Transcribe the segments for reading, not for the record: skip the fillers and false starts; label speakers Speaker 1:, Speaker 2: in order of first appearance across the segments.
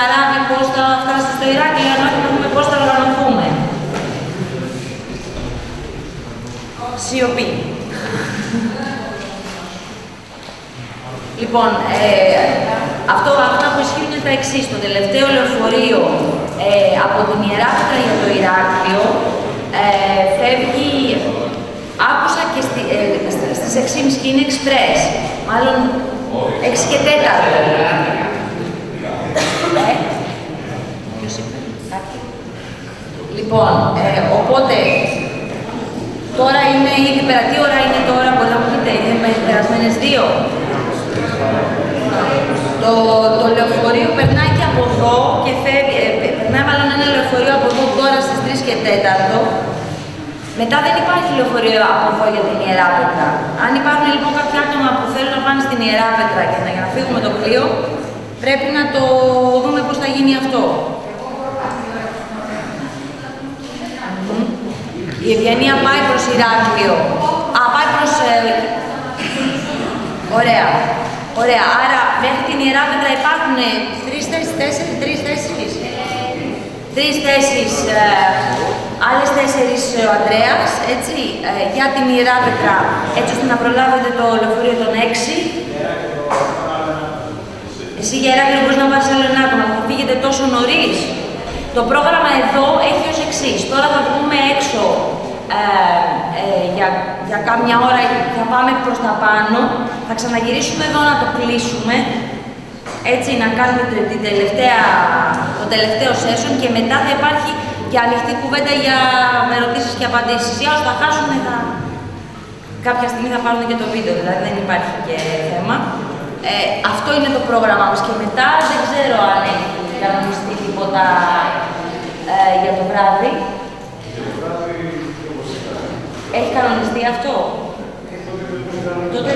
Speaker 1: καράβι πώς θα φτάσει στο Ηράκλειο, αν όχι να δούμε πώς θα οργανωθούμε. Σιωπή. Λοιπόν, αυτά που ισχύουν είναι τα εξής. Το τελευταίο λεωφορείο από την Ιεράπετρα για το Ηράκλειο φεύγει, άκουσα και στις 6.30 και είναι εξπρές, μάλλον 6 και 4. Ποιος είπε, κάτι. Λοιπόν, οπότε, τώρα είναι ήδη πέρα. Τι ώρα είναι τώρα, μπορεί να μου πείτε, είναι περασμένες 2. Το λεωφορείο περνάει και από εδώ και φεύγει, περνάει μάλλον ένα λεωφορείο από εδώ τώρα στις 3 και 4. Μετά δεν υπάρχει λεωφορείο από εδώ για την Ιεράπετρα. Αν υπάρχουν λοιπόν κάποια άτομα που θέλουν να πάνε στην Ιεράπετρα και για να φύγουμε το πλοίο, πρέπει να το δούμε πώς θα γίνει αυτό. Η Ευγενία πάει προς Ηράκλειο. Πάει προς... Ωραία. Ωραία. Άρα μέχρι την Ιεράπετρα υπάρχουν 3 θέσεις, 3 θέσεις. 3 θέσεις, άλλες 4 ο Ανδρέας, έτσι, για την Ιεράπετρα, έτσι ώστε να προλάβετε το λεωφορείο των 6. Εσύ για Ηράκλειο μπορείς να πάρεις άλλο ένα άτομα, θα φύγετε τόσο νωρίς. Το πρόγραμμα εδώ έχει ως εξής. Τώρα θα βγούμε έξω για κάμια ώρα, θα πάμε προς τα πάνω, θα ξαναγυρίσουμε εδώ να το κλείσουμε, έτσι να κάνουμε το τελευταίο session και μετά θα υπάρχει και ανοιχτή κουβέντα με ερωτήσεις και απαντήσεις. Ή όσοι θα χάσουν, κάποια στιγμή θα πάρουν και το βίντεο, δηλαδή δεν υπάρχει και θέμα. Αυτό είναι το πρόγραμμα μας και μετά δεν ξέρω αν έχει κανονιστεί τίποτα για το βράδυ. Έχει κανονιστεί αυτό. Τότε,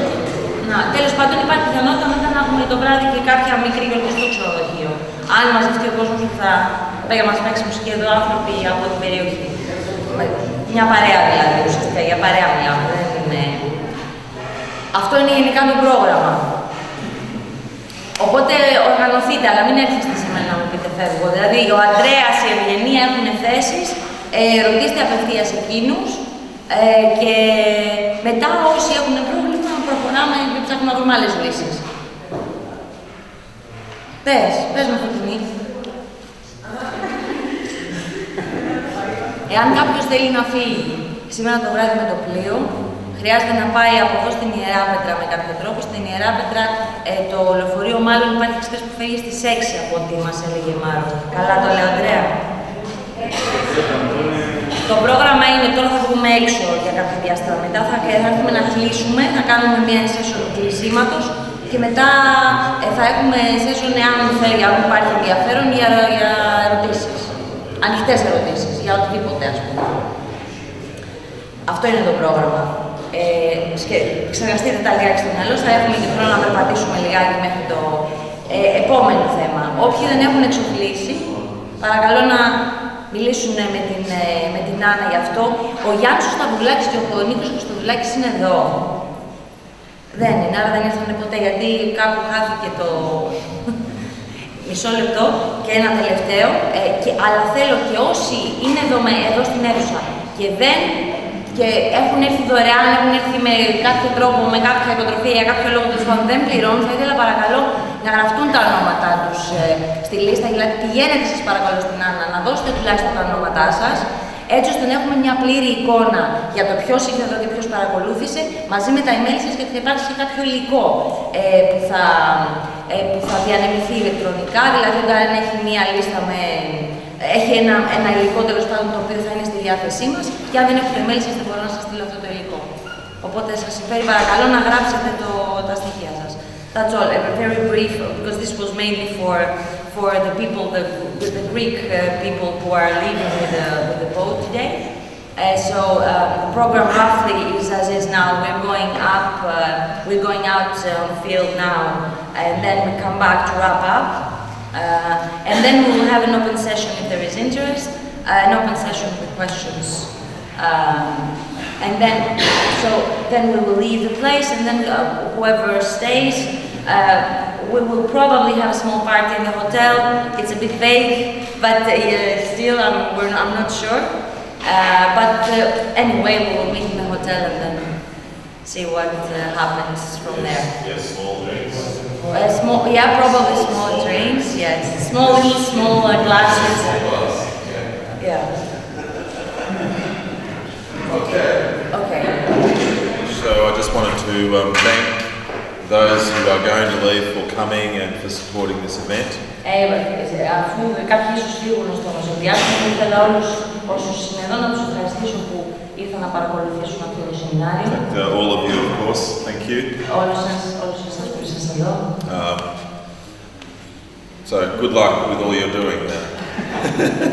Speaker 1: τέλος πάντων υπάρχει πιθανότητα μετά να έχουμε το βράδυ και κάποια μικρή γιορτή στο ξενοδοχείο. Αν μαζευτεί ο κόσμος που θα πάει να μας παίξει μουσική εδώ άνθρωποι από την περιοχή. Μια παρέα δηλαδή, ουσιαστικά για παρέα μιλάμε. Αυτό είναι γενικά το πρόγραμμα. Οπότε οργανωθείτε, αλλά μην έρχεστε σε μένα να μου πείτε φεύγω. Δηλαδή, ο Ανδρέας, η Ευγενία έχουν θέσεις, ρωτήστε απευθείας εκείνους και μετά όσοι έχουν πρόβλημα προχωράμε και ψάχνουμε να βρούμε άλλες λύσεις. Πες με Φωτεινή. Εάν κάποιος θέλει να φύγει σήμερα το βράδυ με το πλοίο, χρειάζεται να πάει από εδώ στην Ιεράπετρα με κάποιο τρόπο. Στην Ιεράπετρα το λεωφορείο μάλλον υπάρχει εξπρές που φεύγει στις 6 από ό,τι μας έλεγε Μάρο. Καλά το λέω, Ανδρέα. Το πρόγραμμα είναι τώρα θα βγούμε έξω για κάποιο διάστημα. Μετά θα έρθουμε να κλείσουμε, θα κάνουμε μια session κλεισίματος και μετά θα έχουμε session εάν θέλει, αν υπάρχει ενδιαφέρον για ερωτήσεις. Ανοιχτές ερωτήσεις, για οτιδήποτε ας πούμε. Αυτό είναι το πρόγραμμα. Ξεργαστείτε τα λιγάκι στο μυαλό, θα έχουμε και χρόνο να περπατήσουμε λιγάκι μέχρι το επόμενο θέμα. Όποιοι δεν έχουν εξοφλήσει, παρακαλώ να μιλήσουν με την Άννα γι' αυτό. Ο Γιάννης ο Σταυρουλάκης και ο Νίκος ο Σταυρουλάκης είναι εδώ. Δεν είναι, άρα δεν ήρθαν ποτέ, γιατί κάπου χάθηκε το μισό λεπτό και ένα τελευταίο. Αλλά θέλω και όσοι είναι εδώ στην αίθουσα και έχουν έρθει δωρεάν, έχουν έρθει με κάποιο τρόπο, με κάποια υποτροφία για κάποιο λόγο του πάντων δεν πληρώνουν, θα ήθελα παρακαλώ να γραφτούν τα ονόματά τους στη λίστα. Δηλαδή πηγαίνετε σας παρακαλώ στην Άννα να δώσετε τουλάχιστον τα ονόματά σας, έτσι ώστε να έχουμε μια πλήρη εικόνα για το ποιος ήρθε εδώ και ποιος παρακολούθησε, μαζί με τα email σας, γιατί θα υπάρξει και κάποιο υλικό που θα διανεμηθεί ηλεκτρονικά. Δηλαδή όταν έχει μια λίστα έχει ένα υλικό τέλος πάντων το οποίο θα είναι στη διάθεσή μας και αν δεν έχετε email σας δεν μπορώ να σας στείλω αυτό το υλικό. Οπότε σας συμφέρει παρακαλώ να γράψετε τα στοιχεία σας. That's all. Very brief, because this was mainly for the people, the Greek people who are leaving with the boat today. The program roughly is as is now. We're going up, we're going out on the field now, and then we come back to wrap up. And then we will have an open session if there is interest, an open session with questions. And then we will leave the place, and then whoever stays, we will probably have a small party in the hotel. It's a bit vague, but still I'm not sure. But anyway, we will meet in the hotel and then see what happens from there.
Speaker 2: Yeah, small drinks.
Speaker 1: Probably small drinks. Yes, small glasses. Yeah. Okay.
Speaker 2: So I just wanted to thank those who are going to leave for coming and for supporting this event.
Speaker 1: Αφού κάποιοι ίσως φύγουν στο μεσοδιάστημα, ήθελα όλους όσους είναι εδώ να τους ευχαριστήσω που ήρθαν να παρακολουθήσουν αυτό το σεμινάριο.
Speaker 2: All of you, of course, thank you.
Speaker 1: Όλους εσάς που είσαστε εδώ.
Speaker 2: So good luck with all you're doing now.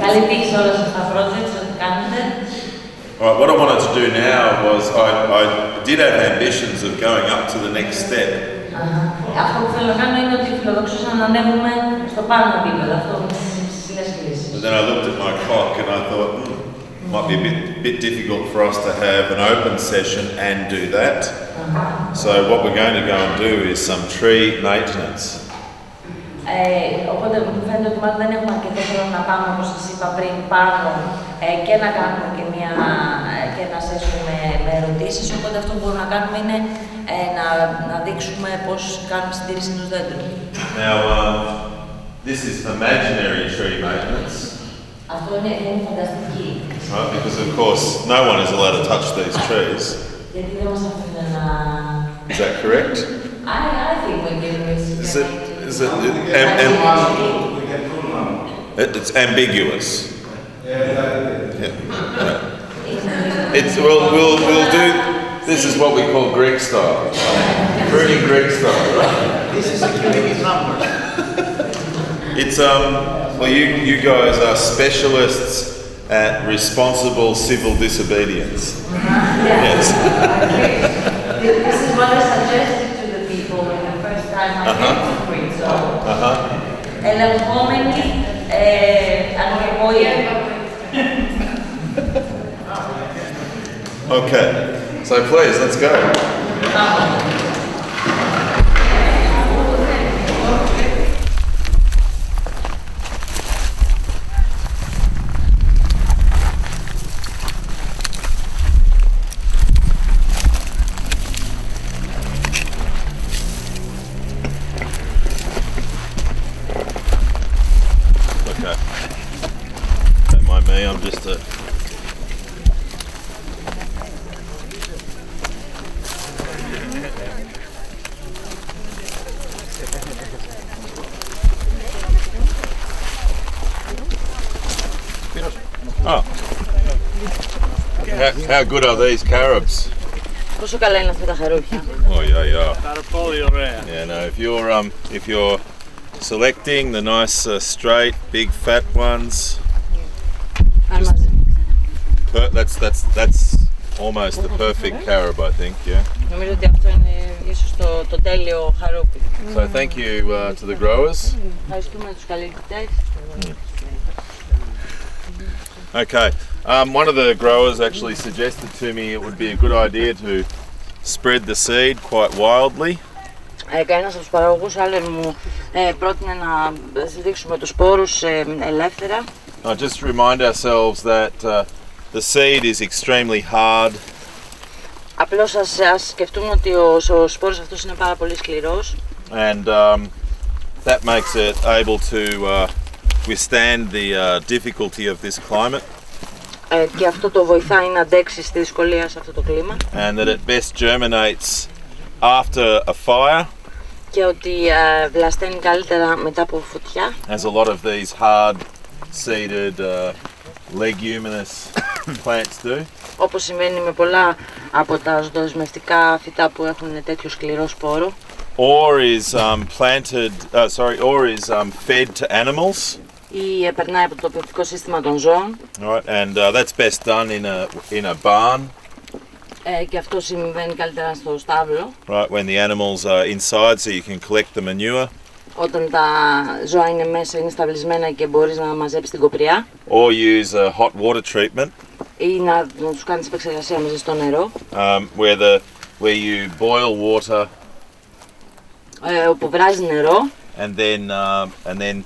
Speaker 1: Καλή τύχη σε όλα σας τα projects ότι κάνετε.
Speaker 2: Right, what I wanted to do now was I did have ambitions of going up to the next step.
Speaker 1: Αυτό που θέλω να κάνω είναι ότι φιλοδοξούσα να ανέβουμε στο πάνω επίπεδο, αυτό με τις υψηλές κλήσεις.
Speaker 2: But then I looked at my clock and I thought, might be a bit difficult for us to have an open session and do that. So what we're going to go and do is some tree maintenance.
Speaker 1: Οπότε μου φαίνεται ότι μάλλον δεν έχουμε αρκετό χρόνο να πάμε, όπως σας είπα πριν, πάνω και να κάνουμε και ένα session με ερωτήσεις. Οπότε αυτό που μπορούμε να κάνουμε είναι να δείξουμε πώς κάνουμε συντήρηση ενός δέντρου.
Speaker 2: Now, this is imaginary tree maintenance.
Speaker 1: Αυτό είναι φανταστική.
Speaker 2: Right, because of course no one is allowed to touch these trees.
Speaker 1: Γιατί δεν μας αφήνουν να...
Speaker 2: Is that correct?
Speaker 1: I think we can risk
Speaker 2: it's ambiguous. Yeah. It's we'll do. This is what we call Greek style. Pretty Greek style, right?
Speaker 3: This is security numbers.
Speaker 2: It's well, you guys are specialists at responsible civil disobedience. Yes.
Speaker 1: This is what I suggested to the people when the first time I came to Greece. So, ελεγχόμενοι, ανθρωπόιοι.
Speaker 2: Okay, so please, let's go. Okay, don't mind me, I'm just a... Oh. How good are these carobs?
Speaker 1: Πόσο καλά είναι αυτά τα χαρούφια.
Speaker 2: Oh yeah.
Speaker 3: Πάρα πολύ ωραία.
Speaker 2: Yeah, no. If you're selecting the nice straight, big, fat ones, that's almost the perfect carob, I think. Yeah.
Speaker 1: Νομίζω ότι αυτό είναι ίσως το τέλειο χαρούπι.
Speaker 2: So thank you to the growers.
Speaker 1: Ευχαριστούμε τους καλλιεργητές.
Speaker 2: Okay. One of the growers actually suggested to me it would be a good idea to spread the seed quite wildly.
Speaker 1: Ένας από τους παραγωγούς άλλων μου πρότεινε να δείξουμε τους σπόρους ελεύθερα.
Speaker 2: Just remind ourselves that the seed is extremely hard.
Speaker 1: Απλώς ας σκεφτούμε ότι ο σπόρος αυτός είναι πάρα πολύ σκληρός.
Speaker 2: And that makes it able to withstand the difficulty of this climate.
Speaker 1: Και αυτό το βοηθάει να αντέξει στη δυσκολία σε αυτό το κλίμα.
Speaker 2: And that it best germinates after a fire.
Speaker 1: Και ότι βλασταίνει καλύτερα μετά από φωτιά.
Speaker 2: As a lot of these hard-seeded leguminous plants do.
Speaker 1: Όπως συμβαίνει με πολλά από τα δοσμευτικά φυτά που έχουν τέτοιο σκληρό σπόρο.
Speaker 2: Or is fed to animals.
Speaker 1: Ή περνάει από το πεπτικό σύστημα των ζώων.
Speaker 2: Right, and that's best done in a barn.
Speaker 1: Και αυτό συμβαίνει καλύτερα στο στάβλο.
Speaker 2: Right, when the animals are inside, so you can collect the manure.
Speaker 1: Όταν τα ζώα είναι μέσα, είναι σταυλισμένα και μπορείς να μαζέψεις την κοπριά.
Speaker 2: Or use a hot water treatment.
Speaker 1: Ή να τους κάνεις επεξεργασία με ζεστό νερό.
Speaker 2: Where you boil water.
Speaker 1: Όπου βράζει νερό.
Speaker 2: And then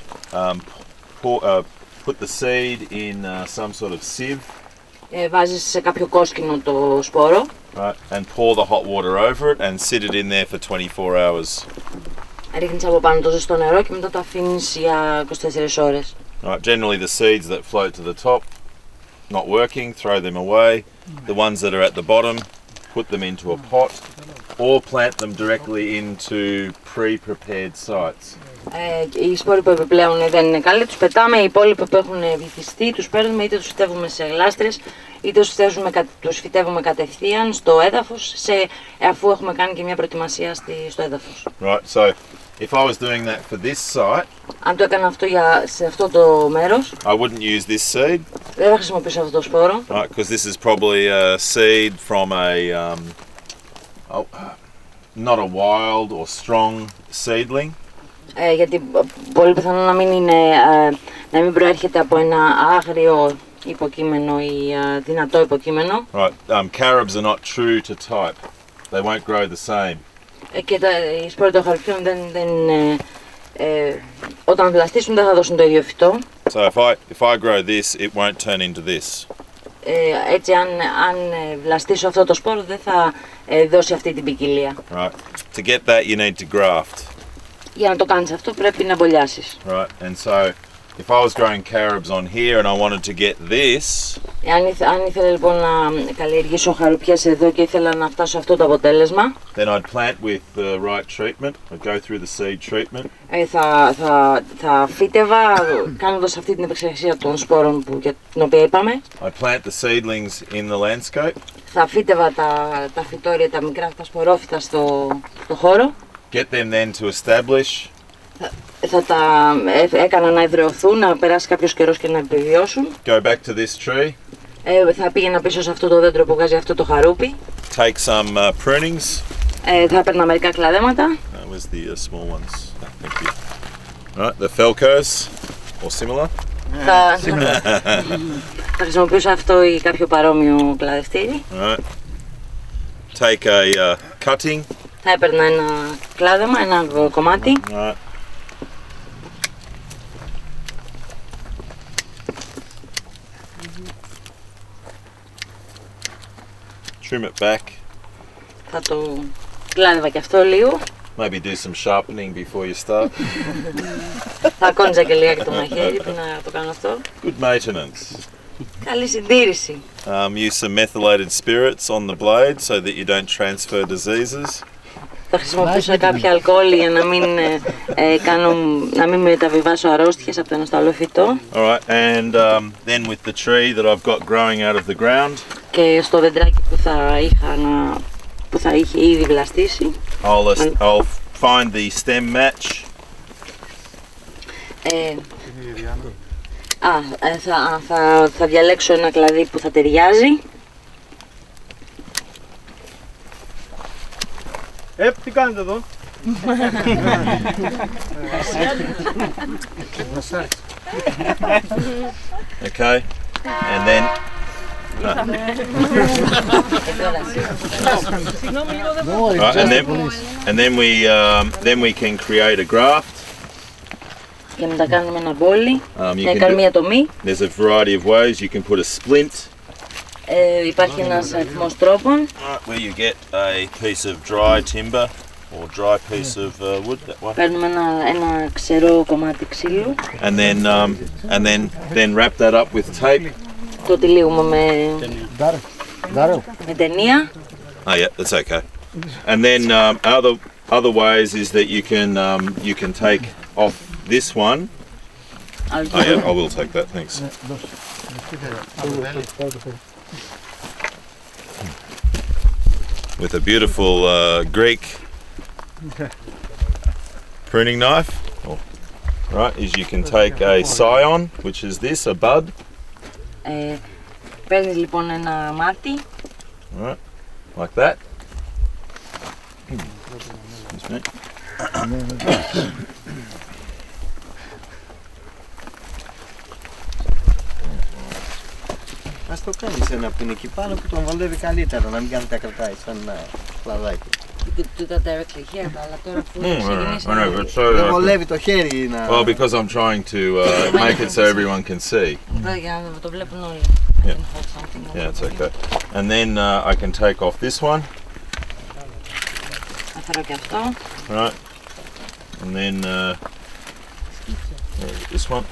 Speaker 2: put the seed in some sort of sieve.
Speaker 1: Βάζεις σε κάποιο κόσκινο το σπόρο.
Speaker 2: Right, and pour the hot water over it and sit it in there for 24 hours.
Speaker 1: Ρίχνεις από πάνω το ζεστό νερό και μετά το αφήνεις για 24 ώρες.
Speaker 2: Right, generally the seeds that float to the top, not working, throw them away. The ones that are at the bottom, put them into a pot or plant them directly into pre-prepared sites.
Speaker 1: Οι σπόροι που επιπλέον δεν είναι καλοί, τους πετάμε. Οι υπόλοιποι που έχουν βυθιστεί, τους παίρνουμε είτε τους φυτεύουμε σε γλάστρες, είτε τους φυτεύουμε κατευθείαν στο έδαφος, αφού έχουμε κάνει και μια προετοιμασία στο έδαφος.
Speaker 2: Right, so if I was doing that for this site,
Speaker 1: αν το έκανα αυτό σε αυτό το μέρος,
Speaker 2: I wouldn't use this seed.
Speaker 1: Δεν θα χρησιμοποιήσω αυτό το σπόρο.
Speaker 2: Right, because this is probably a seed from not a wild or strong seedling.
Speaker 1: Γιατί πολύ πιθανό να μην προέρχεται από ένα άγριο υποκείμενο ή δυνατό υποκείμενο.
Speaker 2: Right, carobs are not true to type. They won't grow the same.
Speaker 1: Και οι σπόροι των χαρπιών όταν βλαστήσουν δεν θα δώσουν το ίδιο φυτό.
Speaker 2: So if I grow this, it won't turn into this.
Speaker 1: Έτσι αν βλαστήσω αυτό το σπόρο δεν θα δώσει αυτή την ποικιλία.
Speaker 2: Right. To get that you need to graft.
Speaker 1: Για να το κάνεις αυτό πρέπει να μπολιάσεις.
Speaker 2: Right. And so if I was growing carobs on here and I wanted to get this,
Speaker 1: αν ήθελα λοιπόν να καλλιεργήσω χαρουπιές εδώ και ήθελα να φτάσω αυτό το αποτέλεσμα,
Speaker 2: then I'd plant with the right treatment. I'd go through the seed treatment.
Speaker 1: θα φύτευα κάνοντας αυτή την επεξεργασία των σπόρων για την οποία είπαμε.
Speaker 2: I'd plant the seedlings in the landscape.
Speaker 1: Θα φύτευα τα φυτόρια, τα μικρά, τα σπορόφυτα στο χώρο.
Speaker 2: Get them then to establish.
Speaker 1: Θα τα έκανα να εδραιωθούν, να περάσει κάποιος καιρός και να επιβιώσουν.
Speaker 2: Go back to this tree.
Speaker 1: Θα πήγαινα πίσω σε αυτό το δέντρο που βγάζει αυτό το χαρούπι.
Speaker 2: Take some prunings.
Speaker 1: Θα έπαιρνα μερικά κλαδέματα.
Speaker 2: Where's the small ones? Thank you. Right, the felcos or similar.
Speaker 1: Θα χρησιμοποιήσω αυτό ή κάποιο παρόμοιο κλαδευτήρι.
Speaker 2: Right. Take a cutting.
Speaker 1: Θα έπαιρνα ένα κλάδεμα, ένα κομμάτι.
Speaker 2: Right. Trim it back.
Speaker 1: Θα το κλάδευα και αυτό λίγο.
Speaker 2: Maybe do some sharpening before you start.
Speaker 1: Θα κόντζα και λίγα και το μαχαίρι πριν να το κάνω αυτό.
Speaker 2: Good maintenance.
Speaker 1: Καλή συντήρηση.
Speaker 2: Use some methylated spirits on the blade so that you don't transfer diseases.
Speaker 1: Θα χρησιμοποιήσω κάποια αλκοόλ για να μην μεταβιβάσω αρρώστιες από το ένα στο άλλο φυτό.
Speaker 2: Alright, and then with the tree that I've got growing out of the ground.
Speaker 1: Και στο δεντράκι που θα είχε ήδη βλαστήσει.
Speaker 2: I'll find the stem match.
Speaker 1: Θα διαλέξω ένα κλαδί που θα ταιριάζει.
Speaker 3: Τι κάνετε εδώ?
Speaker 2: Okay, and then right, and then we can create a graft.
Speaker 1: Και μετά κάνουμε ένα μπόλι, κάνουμε μια τομή.
Speaker 2: There's a variety of ways. You can put a splint.
Speaker 1: Υπάρχει ένας αριθμός τρόπων.
Speaker 2: Where you get a piece of dry timber or dry piece of wood. That one.
Speaker 1: Παίρνουμε ένα ξερό κομμάτι ξύλου.
Speaker 2: And then wrap that up with tape.
Speaker 1: Το τυλίγουμε με ταινία.
Speaker 2: Oh yeah, that's okay. And then other ways is that you can take off this one. Oh yeah, I will take that. Thanks. With a beautiful Greek pruning knife, right, is you can take a scion, which is this, a bud.
Speaker 1: Παίρνεις λοιπόν ένα μάτι.
Speaker 2: Right, like that. Excuse me.
Speaker 4: Ας το κάνεις ένα από την εκεί πάνω που τον βολεύει καλύτερα, να μην κάνει τα κρατάει σαν ένα κλαδάκι.
Speaker 1: You could do that directly here, αλλά τώρα αφού ξεκινήσει.
Speaker 4: Δεν βολεύει το χέρι να...
Speaker 2: Well, because I'm trying to make it so everyone can see.
Speaker 1: Για να το βλέπουν όλοι.
Speaker 2: Yeah. Yeah, it's okay. And then I can take off this one.
Speaker 1: Θα φέρω και αυτό.
Speaker 2: Right. And then this one.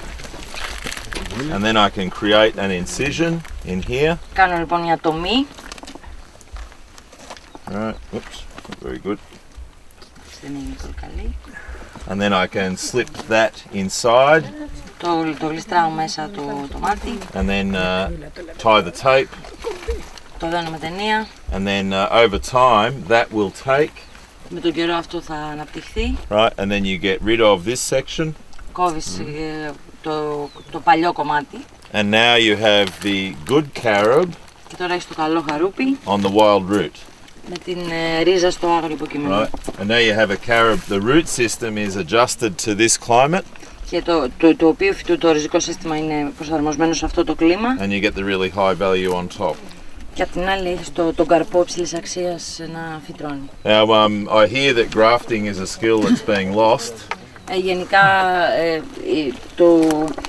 Speaker 2: And then I can create an incision in here.
Speaker 1: Κάνω λοιπόν μια τομή.
Speaker 2: Right. Oops. Very good.
Speaker 1: Δεν είναι πολύ καλή.
Speaker 2: And then I can slip that inside.
Speaker 1: Το γλιστράω μέσα το μάτι.
Speaker 2: And then tie the tape.
Speaker 1: Το δένω με ταινία.
Speaker 2: And then over time that will take.
Speaker 1: Με τον καιρό αυτό θα αναπτυχθεί.
Speaker 2: Right. And then you get rid of this section.
Speaker 1: Κόβεις το παλιό κομμάτι.
Speaker 2: And now you have the good carob.
Speaker 1: Και τώρα έχεις το καλό χαρούπι.
Speaker 2: On the wild root.
Speaker 1: Με την ρίζα στο άγριο υποκείμενο.
Speaker 2: Right. And now you have a carob. The root system is adjusted to this climate.
Speaker 1: Και το οποίο φυτού, το ριζικό σύστημα είναι προσαρμοσμένο σε αυτό το κλίμα.
Speaker 2: And you get the really high value on top.
Speaker 1: Και απ' την άλλη έχεις τον καρπό υψηλής αξίας να φυτρώνει.
Speaker 2: Now I hear that grafting is a skill that's being lost.
Speaker 1: Γενικά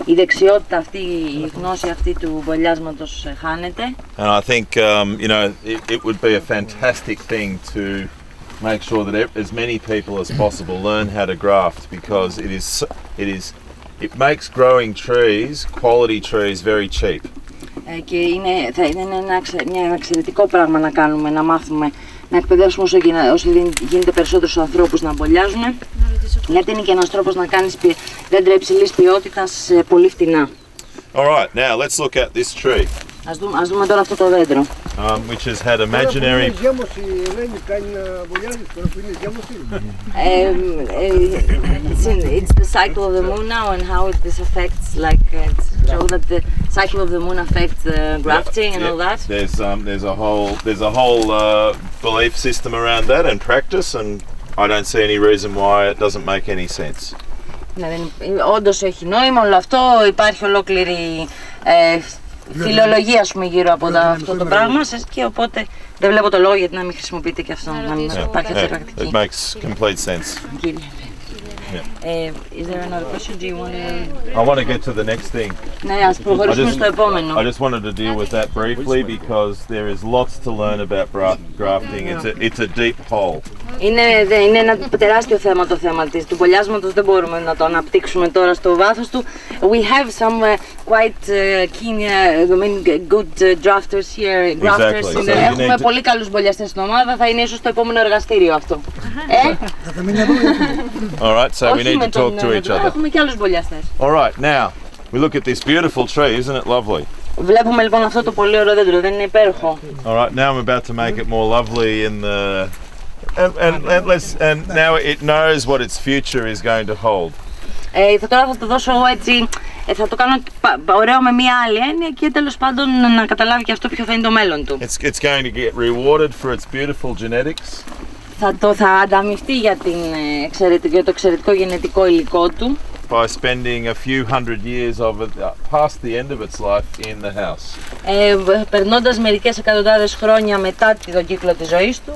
Speaker 1: η δεξιότητα αυτή, η γνώση αυτή του βολιάσματος χάνεται.
Speaker 2: And I think you know it would be a fantastic thing to make sure that as many people as possible learn how to graft because it makes growing trees, quality trees, very cheap.
Speaker 1: Και θα είναι ένα εξαιρετικό πράγμα να κάνουμε, να μάθουμε, να εκπαιδεύσουμε όσο γίνεται περισσότερους ανθρώπους να αμπολιάζουν, γιατί είναι και ένας τρόπος να κάνεις δέντρα υψηλής ποιότητας πολύ φτηνά.
Speaker 2: Alright, now let's look at this tree.
Speaker 1: Ας δούμε τώρα αυτό το δέντρο.
Speaker 2: Which has had imaginary...
Speaker 1: It's the cycle of the moon now and how this affects, like, show that the cycle of the moon affects the grafting and all that.
Speaker 2: There's a whole belief system around that and practice, and I don't see any reason why it doesn't make any sense.
Speaker 1: Όντως έχει νόημα όλο αυτό, υπάρχει ολόκληρη φιλολογία, ας πούμε, γύρω από αυτό το πράγμα και οπότε δεν βλέπω το λόγο γιατί να μην χρησιμοποιείτε και αυτό, να μην υπάρχει αυτή η πρακτική.
Speaker 2: It makes complete sense.
Speaker 1: Is there another question? Do you want to...
Speaker 2: I want to get to the next thing.
Speaker 1: Ναι, ας προχωρήσουμε στο επόμενο.
Speaker 2: I just wanted to deal with that briefly because there is lots to learn about grafting. It's a deep hole.
Speaker 1: Είναι ένα τεράστιο θέμα το θέμα του βολιάσματος, δεν μπορούμε να το αναπτύξουμε τώρα στο βάθος του. We have some quite keen, good drafters here, grafters.
Speaker 2: Exactly.
Speaker 1: Έχουμε πολύ καλούς βολιαστές στην ομάδα, θα είναι ίσως το επόμενο εργαστήριο αυτό.
Speaker 2: Alright, so we need to talk to each other.
Speaker 1: Έχουμε και άλλους βολιαστές.
Speaker 2: Alright, now we look at this beautiful tree, isn't it lovely?
Speaker 1: Βλέπουμε λοιπόν αυτό το πολύ ωραίο δέντρο, δεν είναι υπέροχο?
Speaker 2: Alright, now I'm about to make it more lovely in the... And now it knows what its future is going to hold.
Speaker 1: Τώρα θα το δώσω έτσι, θα το κάνω ωραίο με μία άλλη έννοια και τέλος πάντων να καταλάβει και αυτό ποιο θα είναι το μέλλον του.
Speaker 2: It's going to get rewarded for its beautiful genetics.
Speaker 1: Θα ανταμοιφθεί για το εξαιρετικό γενετικό υλικό του.
Speaker 2: By spending a few hundred years of it past the end of its life in the house.
Speaker 1: Περνώντας μερικές εκατοντάδες χρόνια μετά τον κύκλο της ζωής του,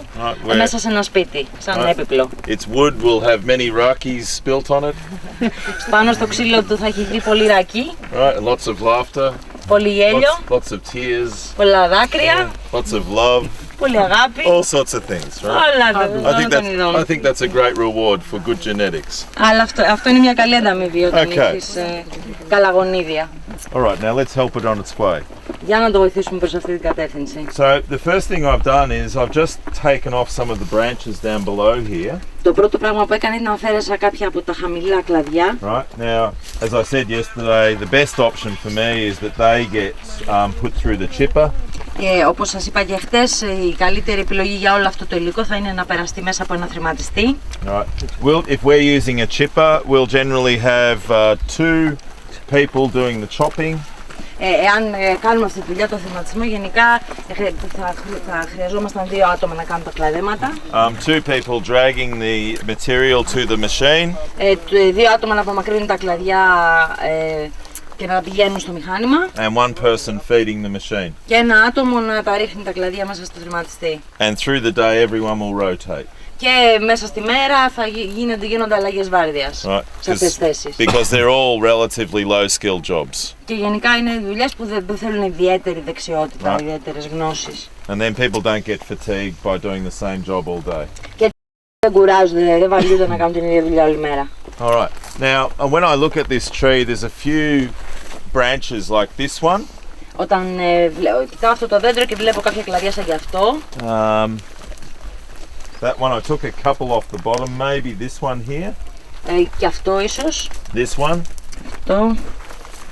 Speaker 1: μέσα σε ένα σπίτι, σαν έπιπλο.
Speaker 2: Its wood will have many rakis built on it.
Speaker 1: Πάνω στο ξύλο του θα έχει δει πολύ ρακί.
Speaker 2: Right, lots of laughter.
Speaker 1: Πολύ γέλιο.
Speaker 2: Lots of tears.
Speaker 1: Πολλά δάκρυα.
Speaker 2: Lots of love.
Speaker 1: Πολύ αγάπη.
Speaker 2: All sorts of things, right? I think that's a great reward for good genetics.
Speaker 1: Αλλά αυτό είναι μια καλή ανταμοιβή όταν έχεις καλά γονίδια.
Speaker 2: All right, now let's help it on its way.
Speaker 1: Για να το βοηθήσουμε προς αυτή την κατεύθυνση.
Speaker 2: So the first thing I've done is I've just taken off some of the branches down below here.
Speaker 1: Το πρώτο πράγμα που έκανα είναι να αφαίρεσα κάποια από τα χαμηλά κλαδιά.
Speaker 2: Right, now as I said yesterday, the best option for me is that they get put through the chipper.
Speaker 1: Όπως σας είπα και χτες, η καλύτερη επιλογή για όλο αυτό το υλικό θα είναι να περαστεί μέσα από ένα θρηματιστή.
Speaker 2: Right. If we're using a chipper, we'll generally have two people doing the chopping.
Speaker 1: Εάν κάνουμε αυτή τη δουλειά, το θρηματισμό, γενικά θα χρειαζόμασταν 2 άτομα να κάνουν τα κλαδέματα.
Speaker 2: Two people dragging the material to the machine.
Speaker 1: 2 άτομα να απομακρύνουν τα κλαδιά και να πηγαίνουν στο μηχάνημα.
Speaker 2: And one person feeding the machine.
Speaker 1: Και ένα άτομο να τα ρίχνει τα κλαδιά μέσα στο θρηματιστή.
Speaker 2: And through the day everyone will rotate.
Speaker 1: Και μέσα στη μέρα θα γίνονται αλλαγές βάρδιας σε αυτές τις θέσεις.
Speaker 2: Because they're all relatively low skill jobs.
Speaker 1: Και γενικά είναι δουλειές που δεν θέλουν ιδιαίτερη δεξιότητα, ιδιαίτερες γνώσεις.
Speaker 2: And then people don't get fatigued by doing the same job all day.
Speaker 1: Και δεν κουράζονται, δεν βαριούνται να κάνουν την ίδια δουλειά όλη μέρα.
Speaker 2: All right. Now, when I look at this tree, there's a few branches like this one.
Speaker 1: Όταν κοιτάω αυτό το δέντρο και βλέπω κάποια κλαδιά σαν γι' αυτό.
Speaker 2: That one I took a couple off the bottom, maybe this one here.
Speaker 1: Και αυτό ίσως.
Speaker 2: This one.
Speaker 1: Αυτό.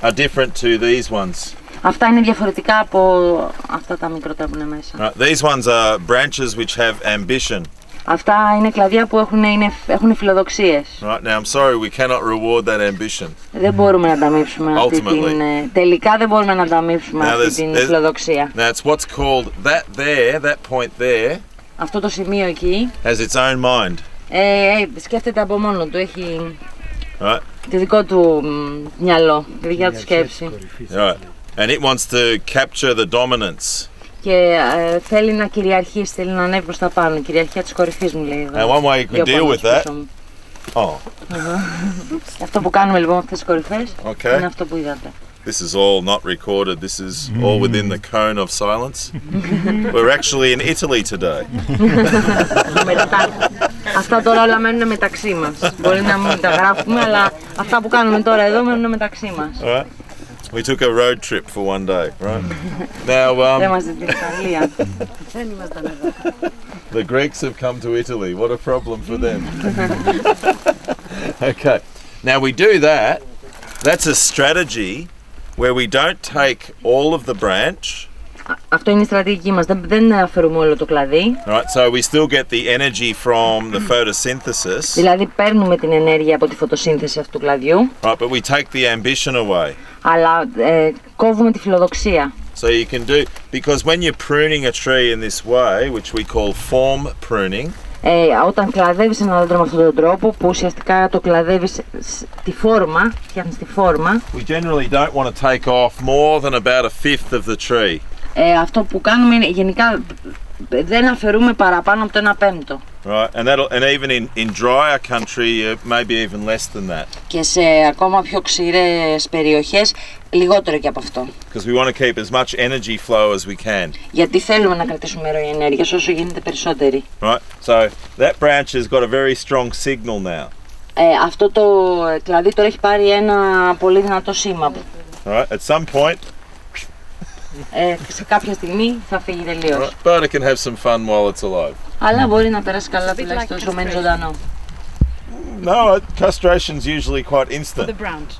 Speaker 2: Are different to these ones.
Speaker 1: Αυτά είναι διαφορετικά από αυτά τα μικρότερα που είναι μέσα.
Speaker 2: Right. These ones are branches which have ambition.
Speaker 1: Αυτά είναι κλαδιά που έχουν φιλοδοξίες.
Speaker 2: Right. Now I'm sorry we cannot reward that ambition.
Speaker 1: Δεν μπορούμε να ανταμείψουμε αυτή την... Τελικά δεν μπορούμε να ανταμείψουμε αυτή την φιλοδοξία.
Speaker 2: Now it's what's called that point there.
Speaker 1: Αυτό το σημείο εκεί
Speaker 2: has its own mind.
Speaker 1: Σκέφτεται από μόνο του, έχει τη δικό του μυαλό, τη δικιά του σκέψη.
Speaker 2: Right. And it wants to capture the dominance.
Speaker 1: Και θέλει να κυριαρχήσει, θέλει να ανέβει προς τα πάνω, η κυριαρχία της κορυφής μου λέει εδώ.
Speaker 2: And one way you can deal with that.
Speaker 1: Αυτό που κάνουμε λοιπόν αυτές τις κορυφές είναι αυτό που είδατε.
Speaker 2: This is all not recorded. This is all within the cone of silence. We're actually in Italy today.
Speaker 1: Αυτά τώρα όλα μένουν μεταξύ μας. Μπορεί να μην τα γράφουμε, αλλά αυτά που κάνουμε τώρα εδώ μένουν μεταξύ μας.
Speaker 2: We took a road trip for one day, right? Now,
Speaker 1: δεν είμαστε στην Ιταλία.
Speaker 2: The Greeks have come to Italy. What a problem for them. Okay. Now we do that. That's a strategy where we don't take all of the branch.
Speaker 1: Αυτό είναι η στρατηγική μας. Δεν αφαιρούμε όλο το κλαδί.
Speaker 2: Right, so we still get the energy from the photosynthesis.
Speaker 1: Δηλαδή παίρνουμε την ενέργεια από τη φωτοσύνθεση αυτού του κλαδιού.
Speaker 2: Right, but we take the ambition away.
Speaker 1: Αλλά κόβουμε τη φιλοδοξία.
Speaker 2: So you can do, because when you're pruning a tree in this way, which we call form pruning.
Speaker 1: Όταν κλαδεύεις ένα δέντρο με αυτόν τον τρόπο, που ουσιαστικά το κλαδεύεις τη φόρμα, φτιάχνεις τη φόρμα.
Speaker 2: We generally don't want to take off more than about a fifth of the tree.
Speaker 1: Αυτό που κάνουμε είναι γενικά δεν αφαιρούμε παραπάνω από το 1/5.
Speaker 2: Right, and even in drier country, maybe even less than that.
Speaker 1: Και σε ακόμα πιο ξηρές περιοχές, λιγότερο και από αυτό.
Speaker 2: Because we want to keep as much energy flow as we can.
Speaker 1: Γιατί θέλουμε να κρατήσουμε ροή ενέργειας όσο γίνεται περισσότερη.
Speaker 2: Right, so that branch has got a very strong signal now.
Speaker 1: Αυτό το κλαδί τώρα έχει πάρει ένα πολύ δυνατό σήμα.
Speaker 2: Right, at some point.
Speaker 1: Σε κάποια στιγμή θα φύγει τελείως.
Speaker 2: But it can have some fun while it's alive.
Speaker 1: Αλλά μπορεί να περάσει καλά τουλάχιστον όσο μένει ζωντανό.
Speaker 2: No, castration's usually quite instant.
Speaker 5: For the branch.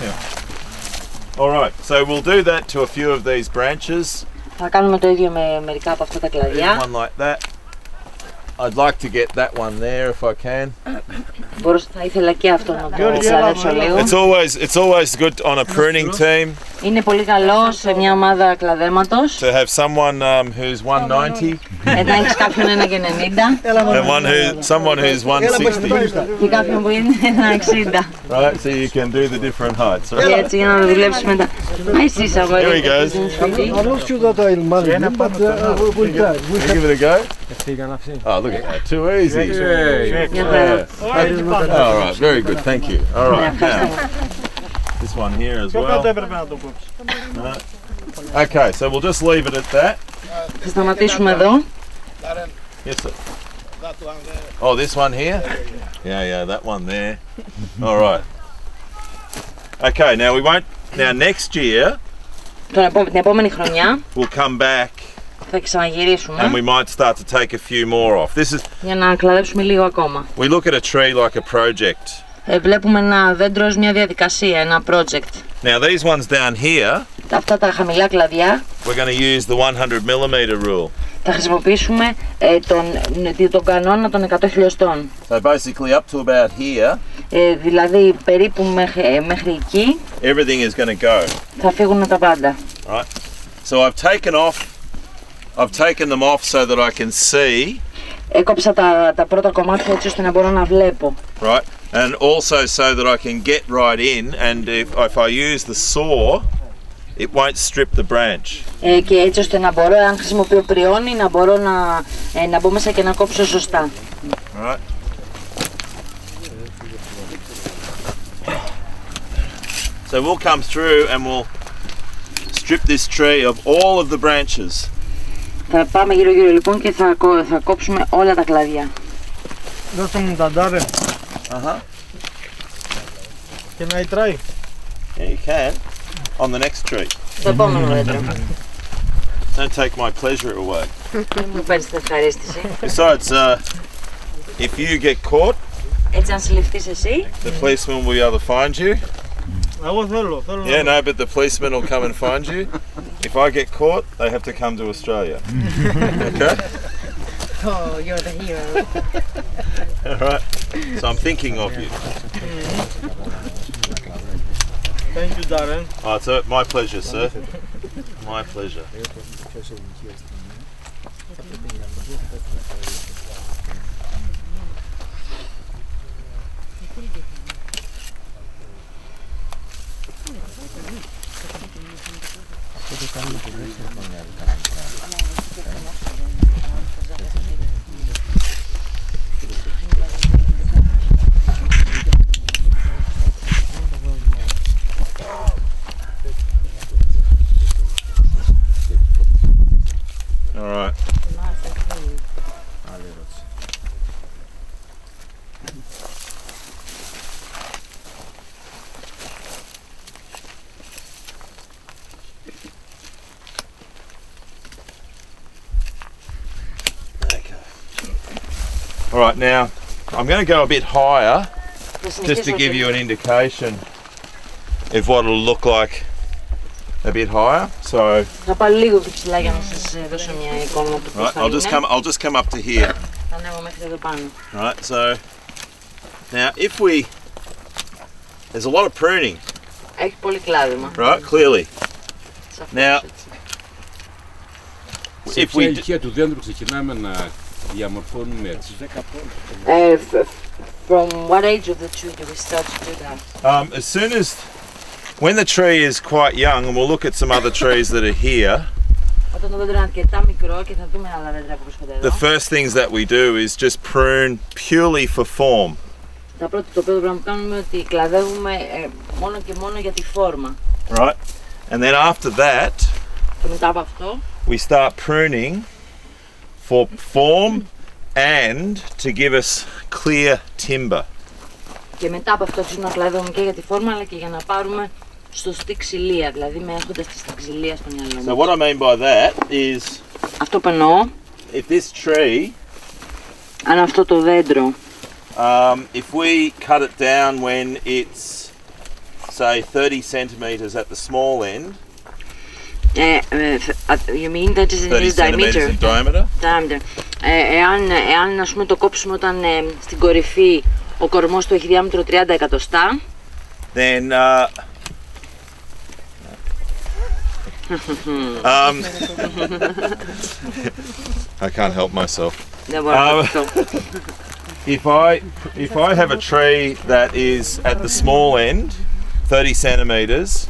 Speaker 2: Yeah. All right, so we'll do that to a few of these branches.
Speaker 1: Θα κάνουμε το ίδιο με μερικά από αυτά τα κλαδιά.
Speaker 2: One like that. I'd like to get that one there if I can.
Speaker 1: Θα ήθελα και αυτό να το ξαδέψω λίγο.
Speaker 2: It's always good on a pruning team.
Speaker 1: Είναι πολύ καλό σε μια ομάδα κλαδέματος.
Speaker 2: To have someone who's 190.
Speaker 1: Να έχεις κάποιον 1,90.
Speaker 2: And someone who's 160.
Speaker 1: Και κάποιον που είναι 1,60.
Speaker 2: Right, so you can do the different heights. Right?
Speaker 1: Και έτσι για να το δουλέψεις μετά. Εσείς αγόρι.
Speaker 2: Here he goes.
Speaker 4: I'm not sure that I'll manage it, but we'll try.
Speaker 2: Give it a go. Oh, look at that. Too easy. Yeah. All right, very good. Thank you. All right, now this one here as well. Okay, so we'll just leave it at that.
Speaker 1: Θα σταματήσουμε εδώ.
Speaker 2: Yes, sir. Oh, this one here? Yeah, that one there. All right. Okay, now we won't. Now next year.
Speaker 1: Την επόμενη χρονιά.
Speaker 2: We'll come back.
Speaker 1: Θα ξαναγυρίσουμε.
Speaker 2: And we might start to take a few more off. This is.
Speaker 1: Για να κλαδέψουμε λίγο ακόμα.
Speaker 2: We look at a tree like a project.
Speaker 1: Βλέπουμε ένα δέντρο ως μια διαδικασία, ένα project.
Speaker 2: Now these ones down here.
Speaker 1: Αυτά τα χαμηλά κλαδιά.
Speaker 2: We're going to use the 100mm rule.
Speaker 1: Θα χρησιμοποιήσουμε τον κανόνα των 100 χιλιοστών.
Speaker 2: So basically up to about here.
Speaker 1: Δηλαδή περίπου μέχρι εκεί.
Speaker 2: Everything is going to go.
Speaker 1: Θα φύγουν τα πάντα.
Speaker 2: Right. So I've taken them off so that I can see.
Speaker 1: Έκοψα τα πρώτα κομμάτια έτσι ώστε να μπορώ να βλέπω.
Speaker 2: Right. And also so that I can get right in, and if I use the saw, it won't strip the branch.
Speaker 1: Και έτσι ώστε να μπορώ, αν χρησιμοποιώ πριόνι, να μπορώ να μπω μέσα και να κόψω σωστά.
Speaker 2: Right. So we'll come through and we'll strip this tree of all of the branches.
Speaker 1: Θα πάμε γύρω-γύρω λοιπόν και θα κόψουμε όλα τα κλαδιά.
Speaker 4: Δώστε μου τα Darren. Can I try?
Speaker 2: Yeah, you can. On the next tree.
Speaker 1: Το επόμενο δέντρο.
Speaker 2: Don't take my pleasure away.
Speaker 1: Μην μου παίρνεις την ευχαρίστηση.
Speaker 2: Besides, if you get caught,
Speaker 1: Έτσι αν συλληφθείς εσύ,
Speaker 2: the policeman will be able to find you.
Speaker 4: Εγώ θέλω.
Speaker 2: Yeah, no, but the policeman will come and find you. If I get caught, they have to come to Australia. Okay?
Speaker 1: oh, you're the hero.
Speaker 2: All right. So I'm thinking of you.
Speaker 4: Thank you, Darren.
Speaker 2: Oh, it's my pleasure, sir. My pleasure. All right. All right, now I'm going to go a bit higher just to give you an indication of what it'll look like a bit higher. So
Speaker 1: Θα πάω λίγο πιο ψηλά για να σας δώσω μια εικόνα του πώς θα είναι.
Speaker 2: I'll just come up to here.
Speaker 1: Θα ανέβω μέχρι εδώ πάνω.
Speaker 2: Right, so now there's a lot of pruning.
Speaker 1: Έχει πολύ κλάδεμα.
Speaker 2: Right, clearly. Now,
Speaker 5: σε ποια ηλικία του δέντρου ξεκινάμε να διαμορφώνουμε έτσι?
Speaker 1: From what age of the tree do we start to do that?
Speaker 2: As soon as, when the tree is quite young, and we'll look at some other trees that are here,
Speaker 1: Όταν το δέντρο είναι αρκετά μικρό και θα δούμε άλλα δέντρα που βρίσκονται εδώ.
Speaker 2: the first things that we do is just prune purely for form.
Speaker 1: Το πρώτο πρέπει να κάνουμε ότι κλαδεύουμε μόνο και μόνο για τη φόρμα.
Speaker 2: Right, and then after that,
Speaker 1: Και μετά από αυτό,
Speaker 2: we start pruning for form and to give us clear timber.
Speaker 1: και μετά από αυτό αρχίζουμε να κλαδεύουμε και για τη φόρμα αλλά και για να πάρουμε σωστή ξυλία, δηλαδή με έχοντας τη ξυλία στο μυαλό
Speaker 2: So
Speaker 1: μας.
Speaker 2: what I mean by that is,
Speaker 1: Αυτό που εννοώ,
Speaker 2: if this tree,
Speaker 1: αν αυτό το δέντρο
Speaker 2: if we cut it down when it's, say, 30 centimetres at the small end,
Speaker 1: you mean that is in
Speaker 2: 30
Speaker 1: its
Speaker 2: centimetres in diameter,
Speaker 1: diameter. Εάν ας πούμε το κόψουμε όταν στην κορυφή ο κορμός του έχει διάμετρο 30 εκατοστά,
Speaker 2: then I can't help myself.
Speaker 1: δεν μπορώ να το
Speaker 2: If I have a tree that is at the small end, 30 centimetres,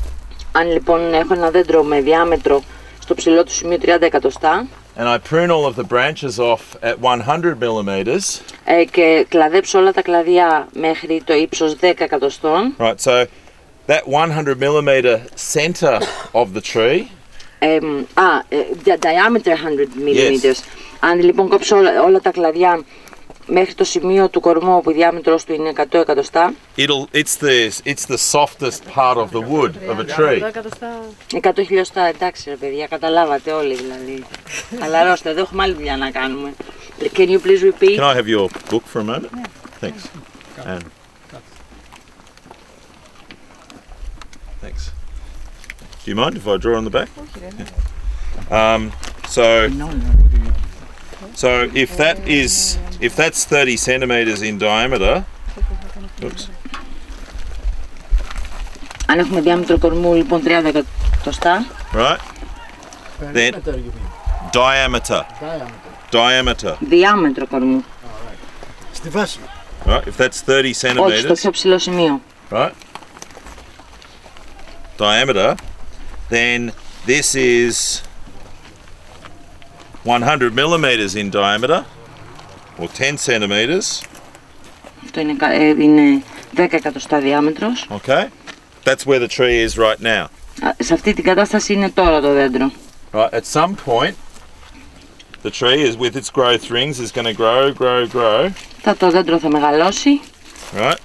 Speaker 1: Αν λοιπόν έχω ένα δέντρο με διάμετρο στο ψηλό του σημείο 30 εκατοστά
Speaker 2: and I prune all of the branches off at 100 millimetres,
Speaker 1: και κλαδέψω όλα τα κλαδιά μέχρι το ύψος 10 εκατοστών,
Speaker 2: right, so that 100 millimetre centre of the tree,
Speaker 1: diameter 100 millimeters. Αν λοιπόν κόψω όλα τα κλαδιά μέχρι το σημείο του κορμού όπου η διάμετρος του είναι 100 εκατοστά,
Speaker 2: it's the softest part of the wood of a tree.
Speaker 1: 100 χιλιοστά, εντάξει ρε παιδιά, καταλάβατε όλοι δηλαδή. Χαλαρώστε, εδώ έχουμε άλλη δουλειά να κάνουμε. Can you please repeat?
Speaker 2: Can I have your book for a moment? Thanks. And thanks. Do you mind if I draw on the back? So if that's 30 centimetres in diameter, oops.
Speaker 1: Αν έχουμε διάμετρο κορμού λοιπόν 30 εκατοστά,
Speaker 2: Right? Then diameter.
Speaker 1: διάμετρο κορμού.
Speaker 4: Στη βάση.
Speaker 2: Right? If that's 30
Speaker 1: Όχι, στο
Speaker 2: centimetres,
Speaker 1: πιο ψηλό σημείο.
Speaker 2: right? Diameter, then this is 100 millimeters in diameter, or 10 centimeters.
Speaker 1: Αυτό είναι 10 εκατοστά διάμετρος.
Speaker 2: Okay, that's where the tree is right now.
Speaker 1: Σε αυτή την κατάσταση είναι τώρα το δέντρο.
Speaker 2: Right, at some point, the tree is with its growth rings is going to grow.
Speaker 1: Το δέντρο θα μεγαλώσει.
Speaker 2: Right,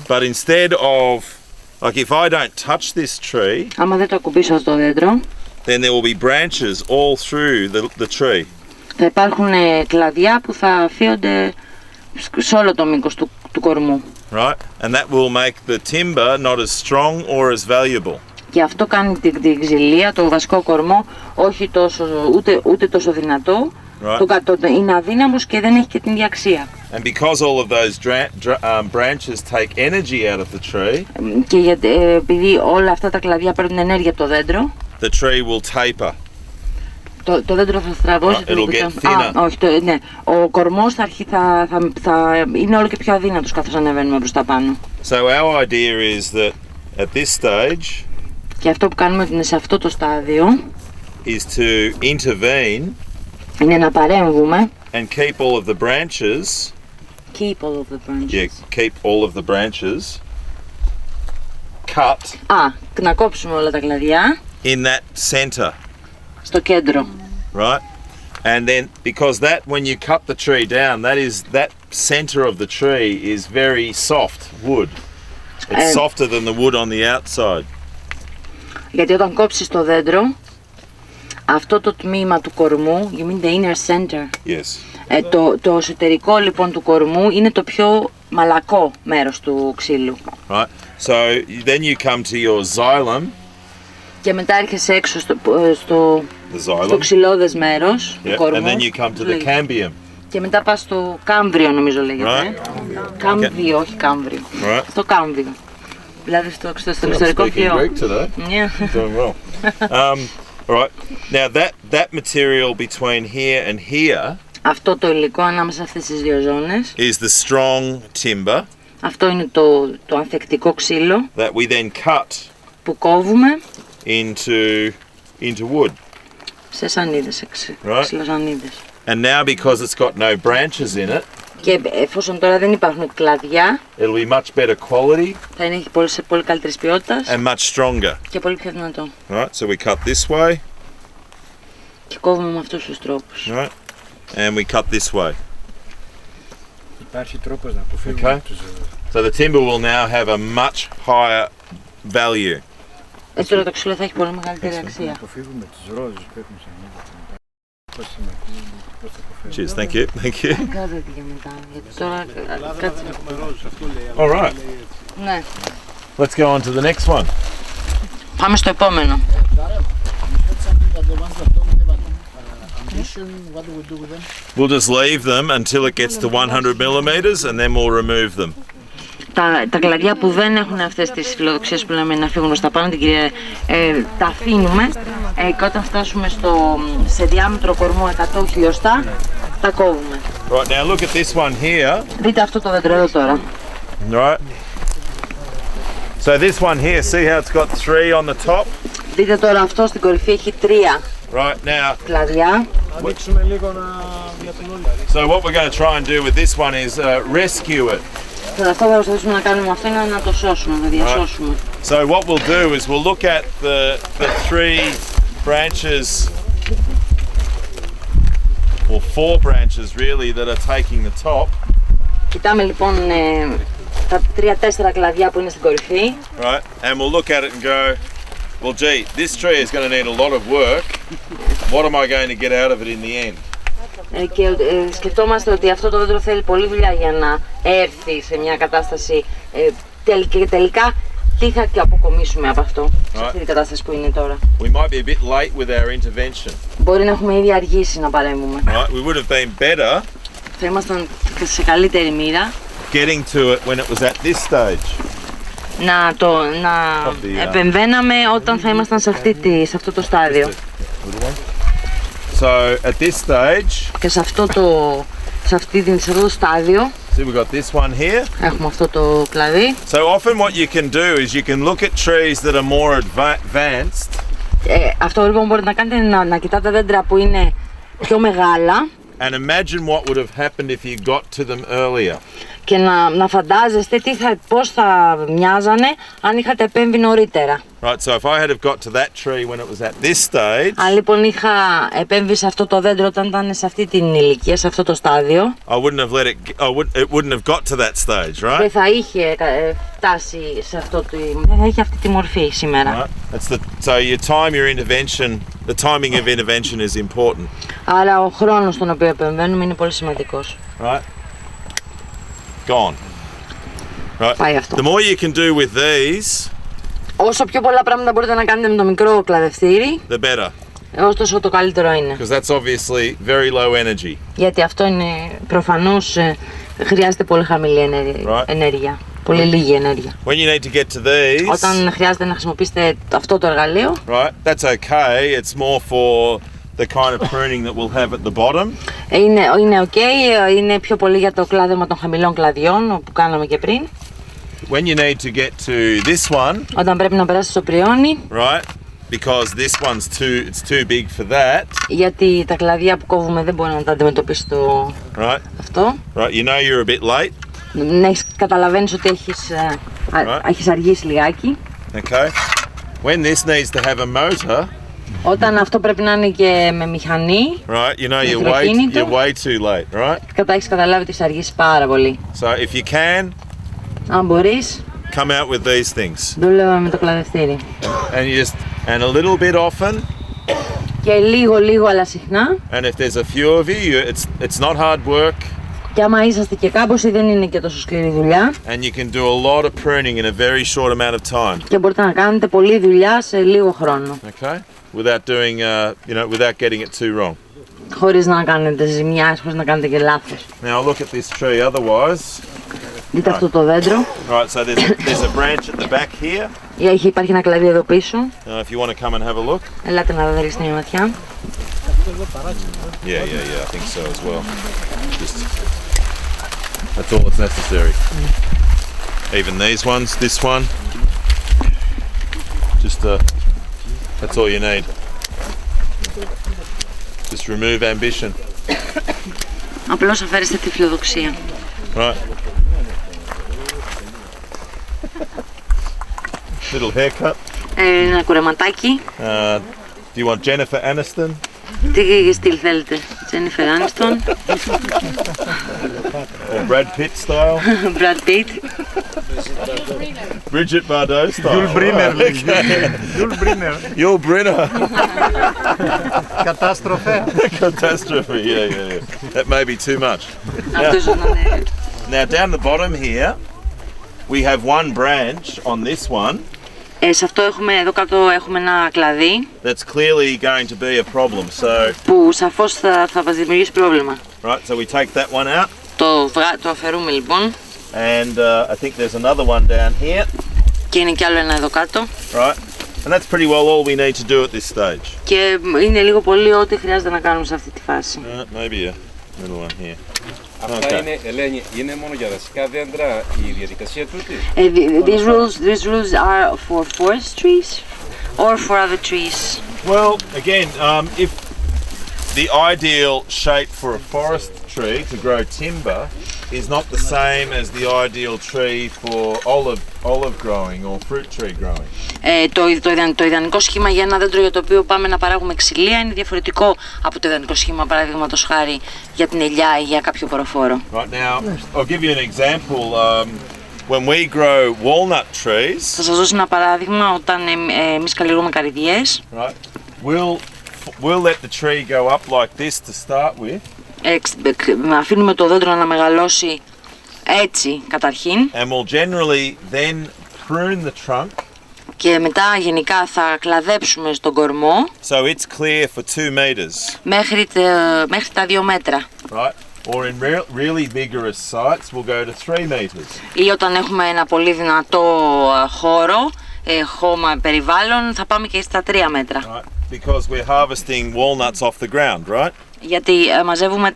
Speaker 2: but instead of, like if I don't touch this tree,
Speaker 1: Άμα δεν το ακουμπήσω αυτό το δέντρο,
Speaker 2: then there will be branches all through the tree.
Speaker 1: θα υπάρχουν κλαδιά που θα αφίονται σε όλο το μήκος του κορμού.
Speaker 2: Right, and that will make the timber not as strong or as valuable.
Speaker 1: Και αυτό κάνει την ξυλία, το βασικό κορμό, όχι τόσο, ούτε τόσο δυνατό.
Speaker 2: Right.
Speaker 1: Είναι αδύναμος και δεν έχει και την ίδια αξία.
Speaker 2: And because all of those branches take energy out of the tree,
Speaker 1: Και επειδή όλα αυτά τα κλαδιά παίρνουν ενέργεια από το δέντρο,
Speaker 2: the tree will taper.
Speaker 1: το δέντρο θα στραβώσει.
Speaker 2: It'll get thinner.
Speaker 1: Όχι, ναι. Ο κορμός θα είναι όλο και πιο αδύνατος καθώς ανεβαίνουμε προς τα πάνω.
Speaker 2: So our idea is that at this stage,
Speaker 1: Και αυτό που κάνουμε σε αυτό το στάδιο
Speaker 2: is to intervene
Speaker 1: είναι να παρέμβουμε.
Speaker 2: and keep all of the branches.
Speaker 1: Keep all of the branches.
Speaker 2: Yeah, keep all of the branches cut
Speaker 1: Να κόψουμε όλα τα κλαδιά
Speaker 2: in that center,
Speaker 1: στο κέντρο.
Speaker 2: right? And then because that when you cut the tree down, that center of the tree is very soft wood. It's softer than the wood on the outside.
Speaker 1: Γιατί όταν κόψεις το δέντρο, αυτό το τμήμα του κορμού, you mean the inner center,
Speaker 2: Yes.
Speaker 1: το εσωτερικό λοιπόν του κορμού είναι το πιο μαλακό μέρος του ξύλου.
Speaker 2: Right. So then you come to your xylem.
Speaker 1: Και μετά έρχεσαι έξω στο
Speaker 2: The xylem.
Speaker 1: ξυλώδες μέρος του
Speaker 2: Yeah.
Speaker 1: κορμού.
Speaker 2: And then you come to the cambium.
Speaker 1: Και μετά πας στο κάμβριο, νομίζω λέγεται. Κάμβιο, όχι κάμβριο.
Speaker 2: Right.
Speaker 1: Στο κάμβιο. Δηλαδή στο
Speaker 2: I'm
Speaker 1: εξωτερικό
Speaker 2: speaking
Speaker 1: φλοιό.
Speaker 2: Greek today.
Speaker 1: Yeah.
Speaker 2: Doing well. Right. Now that material between here and here
Speaker 1: Αυτό το υλικό ανάμεσα σε αυτές τις δύο ζώνες,
Speaker 2: is the strong timber
Speaker 1: αυτό είναι το ανθεκτικό ξύλο
Speaker 2: that we then cut
Speaker 1: που κόβουμε
Speaker 2: into wood.
Speaker 1: σε σανίδες,
Speaker 2: Right.
Speaker 1: ξυλοσανίδες.
Speaker 2: And now because it's got no branches in it,
Speaker 1: Και εφόσον τώρα δεν υπάρχουν κλαδιά,
Speaker 2: it'll be much better quality
Speaker 1: θα είναι σε πολύ καλύτερης ποιότητας
Speaker 2: and much stronger.
Speaker 1: και πολύ πιο δυνατό.
Speaker 2: Right. So we cut this way,
Speaker 1: Και κόβουμε με αυτούς τους τρόπους.
Speaker 2: right? And we cut this way.
Speaker 4: Υπάρχει τρόπος να αποφύγουμε τους...
Speaker 2: So the timber will now have a much higher value.
Speaker 1: Έτσι τώρα το ξύλο θα έχει πολύ μεγαλύτερη αξία.
Speaker 4: Να αποφύγουμε τους ρόζους που έχουν σανίδα. Πώς θα
Speaker 2: Cheers. Thank you. Thank you.
Speaker 1: Κάτσε για μετά, γιατί τώρα κάτσε.
Speaker 2: All right.
Speaker 1: Ναι.
Speaker 2: Let's go on to the next one.
Speaker 1: Πάμε στο επόμενο.
Speaker 2: We'll just leave them until it gets to 100 millimeters and then we'll remove them.
Speaker 1: Τα κλαδιά που δεν έχουν αυτές τις φιλοδοξίες που λέμε να φύγουν προς τα πάνω, τα αφήνουμε και όταν φτάσουμε σε διάμετρο κορμό 100 χιλιοστά, τα κόβουμε.
Speaker 2: Right, now look at this one here.
Speaker 1: Δείτε αυτό το δέντρο εδώ τώρα.
Speaker 2: Right. So this one here, see how it's got 3 on the top?
Speaker 1: Δείτε τώρα αυτό στην κορυφή έχει 3
Speaker 2: Right, now,
Speaker 1: κλαδιά.
Speaker 4: ανοίξουμε λίγο για τον όλο.
Speaker 2: so what we're going to try and do with this one is rescue it.
Speaker 1: Αυτό θα προσπαθήσουμε να κάνουμε αυτό είναι να το σώσουμε, να το διασώσουμε.
Speaker 2: So what we'll do is we'll look at the 3 branches, or 4 branches really, that are taking the top.
Speaker 1: Κοιτάμε λοιπόν τα 3-4 κλαδιά που είναι στην κορυφή.
Speaker 2: Right, and we'll look at it and go, well gee, this tree is going to need a lot of work. What am I going to get out of it in the end?
Speaker 1: Και σκεφτόμαστε ότι αυτό το δέντρο θέλει πολλή δουλειά για να έρθει σε μια κατάσταση και τελικά τι θα και αποκομίσουμε από αυτό, σε αυτή την κατάσταση που είναι τώρα.
Speaker 2: We might be a bit late with our intervention.
Speaker 1: Μπορεί να έχουμε ήδη αργήσει να παρέμβουμε.
Speaker 2: Right, we would have been better
Speaker 1: Θα ήμασταν σε καλύτερη μοίρα
Speaker 2: getting to it when it was at this stage.
Speaker 1: να επεμβαίναμε όταν θα ήμασταν σε αυτό το στάδιο.
Speaker 2: So at this stage,
Speaker 1: Και σε αυτό το στάδιο
Speaker 2: see we've got this one here.
Speaker 1: έχουμε αυτό το κλαδί.
Speaker 2: So often what you can do is you can look at trees that are more advanced
Speaker 1: Αυτό λοιπόν μπορείτε να κάνετε είναι να κοιτάτε τα δέντρα που είναι πιο μεγάλα.
Speaker 2: And imagine what would have happened if you got to them earlier.
Speaker 1: Και να φαντάζεστε πώς θα μοιάζανε αν είχατε επέμβει νωρίτερα.
Speaker 2: Right, so if I had have got to that tree when it was at this stage,
Speaker 1: Αν λοιπόν είχα επέμβει σε αυτό το δέντρο όταν ήταν σε αυτή την ηλικία, σε αυτό το στάδιο,
Speaker 2: I wouldn't have let it. It wouldn't have got to that stage, right?
Speaker 1: δεν θα είχε φτάσει σε αυτό δεν θα είχε αυτή τη μορφή σήμερα.
Speaker 2: Right. So your intervention, the timing of intervention is important.
Speaker 1: Άρα ο χρόνος στον οποίο επεμβαίνουμε είναι πολύ σημαντικός.
Speaker 2: Right. Gone. Right.
Speaker 1: Πάει αυτό.
Speaker 2: The more you can do with these,
Speaker 1: Όσο πιο πολλά πράγματα μπορείτε να κάνετε με το μικρό κλαδευτήρι,
Speaker 2: the better.
Speaker 1: όσο το καλύτερο είναι.
Speaker 2: Because that's obviously very low energy.
Speaker 1: Γιατί αυτό είναι προφανώς χρειάζεται πολύ χαμηλή ενέργεια. Πολύ λίγη ενέργεια.
Speaker 2: When you need to get to these,
Speaker 1: Όταν χρειάζεται να χρησιμοποιήσετε αυτό το εργαλείο,
Speaker 2: right, that's okay. It's more for the kind of pruning that we'll have at the bottom.
Speaker 1: είναι ok, είναι πιο πολύ για το κλάδεμα των χαμηλών κλαδιών που κάναμε και πριν.
Speaker 2: When you need to get to this one,
Speaker 1: Όταν πρέπει να περάσει στο πριόνι,
Speaker 2: right, because this one's it's too big for that.
Speaker 1: Γιατί τα κλαδιά που κόβουμε δεν μπορεί να τα αντιμετωπίσει
Speaker 2: Right.
Speaker 1: αυτό.
Speaker 2: Right, you know you're a bit late.
Speaker 1: Ναι, καταλαβαίνεις ότι έχεις αργήσει λιγάκι.
Speaker 2: Okay. When this needs to have a motor,
Speaker 1: Όταν αυτό πρέπει να είναι και με μηχανή,
Speaker 2: right, you know
Speaker 1: ηλεκτροκίνητο,
Speaker 2: you're way too late, right?
Speaker 1: έχεις καταλάβει ότι έχεις αργήσει πάρα πολύ.
Speaker 2: So if you can,
Speaker 1: Αν μπορείς,
Speaker 2: come out with these things.
Speaker 1: δούλευα με το κλαδευτήρι.
Speaker 2: And a little bit often.
Speaker 1: Και λίγο αλλά συχνά.
Speaker 2: And if there's a few of you, it's not hard work.
Speaker 1: Και άμα είσαστε και κάμποση δεν είναι και τόσο σκληρή δουλειά.
Speaker 2: And you can do a lot of pruning in a very short amount of time.
Speaker 1: Και μπορείτε να κάνετε πολλή δουλειά σε λίγο χρόνο.
Speaker 2: Okay? Without doing, without getting it too wrong.
Speaker 1: Χωρίς να κάνετε ζημιά, χωρίς να κάνετε και λάθος.
Speaker 2: Now look at this tree. Otherwise,
Speaker 1: Δείτε αυτό το δέντρο.
Speaker 2: right. So there's a branch at the back here.
Speaker 1: Υπάρχει ένα κλαδί εδώ πίσω.
Speaker 2: If you want to come and have a look.
Speaker 1: Ελάτε να ρίξετε μια ματιά.
Speaker 2: Yeah. I think so as well. That's all that's necessary. Even these ones, this one. That's all you need. Just remove ambition.
Speaker 1: Απλώς αφαίρεστε τη φιλοδοξία.
Speaker 2: Right. Little haircut.
Speaker 1: Ένα κουρεματάκι.
Speaker 2: Do you want Jennifer Aniston?
Speaker 1: Τι στυλ θέλετε, Jennifer Aniston,
Speaker 2: Or Brad Pitt style?
Speaker 1: Brad Pitt,
Speaker 2: Bridget Bardot style?
Speaker 4: Yul Brynner.
Speaker 2: Yul Brynner.
Speaker 4: Κατάστροφε.
Speaker 2: Catastrophe, yeah. That may be too much.
Speaker 1: Αυτό ίσως να είναι.
Speaker 2: Now down the bottom here, we have one branch on this one.
Speaker 1: Σε αυτό εδώ κάτω έχουμε ένα κλαδί
Speaker 2: That's clearly going to be a problem. So,
Speaker 1: που σαφώς θα μας δημιουργήσει πρόβλημα.
Speaker 2: right, so we take that one out.
Speaker 1: Το αφαιρούμε λοιπόν.
Speaker 2: And I think there's another one down here.
Speaker 1: Και είναι κι άλλο ένα εδώ κάτω.
Speaker 2: Right, and that's pretty well all we need to do at this stage.
Speaker 1: Και είναι λίγο πολύ ό,τι χρειάζεται να κάνουμε σε αυτή τη φάση.
Speaker 2: Maybe a middle one here.
Speaker 5: Αυτά είναι, Ελένη, είναι μόνο για δασικά δέντρα η διαδικασία τούτη.
Speaker 1: These rules are for forest trees or for other trees?
Speaker 2: Well, again, if the ideal shape for a forest tree to grow timber is not the same as the ideal tree for olive growing or fruit tree growing.
Speaker 1: Το ιδανικό σχήμα για ένα δέντρο για το οποίο πάμε να παράγουμε ξυλία είναι διαφορετικό από το ιδανικό σχήμα, παραδείγματος χάρη, για την ελιά ή για κάποιο ποροφόρο.
Speaker 2: Right, now, I'll give you an example. When we grow walnut trees,
Speaker 1: Θα σας δώσω ένα παράδειγμα. Όταν εμείς καλλιεργούμε καρυδιές,
Speaker 2: right, we'll let the tree go up like this to start with.
Speaker 1: Αφήνουμε το δέντρο να μεγαλώσει έτσι καταρχήν.
Speaker 2: And we'll generally then prune the trunk.
Speaker 1: Και μετά γενικά θα κλαδέψουμε στον κορμό.
Speaker 2: So it's clear for 2 meters.
Speaker 1: Μέχρι τα 2 μέτρα.
Speaker 2: Right? Or in really vigorous sites, we'll go to 3 meters.
Speaker 1: Ή όταν έχουμε ένα πολύ δυνατό χώρο, χώμα περιβάλλον, θα πάμε και στα 3 μέτρα.
Speaker 2: Right? Because we're harvesting walnuts off the ground, right?
Speaker 1: Γιατί μαζεύουμε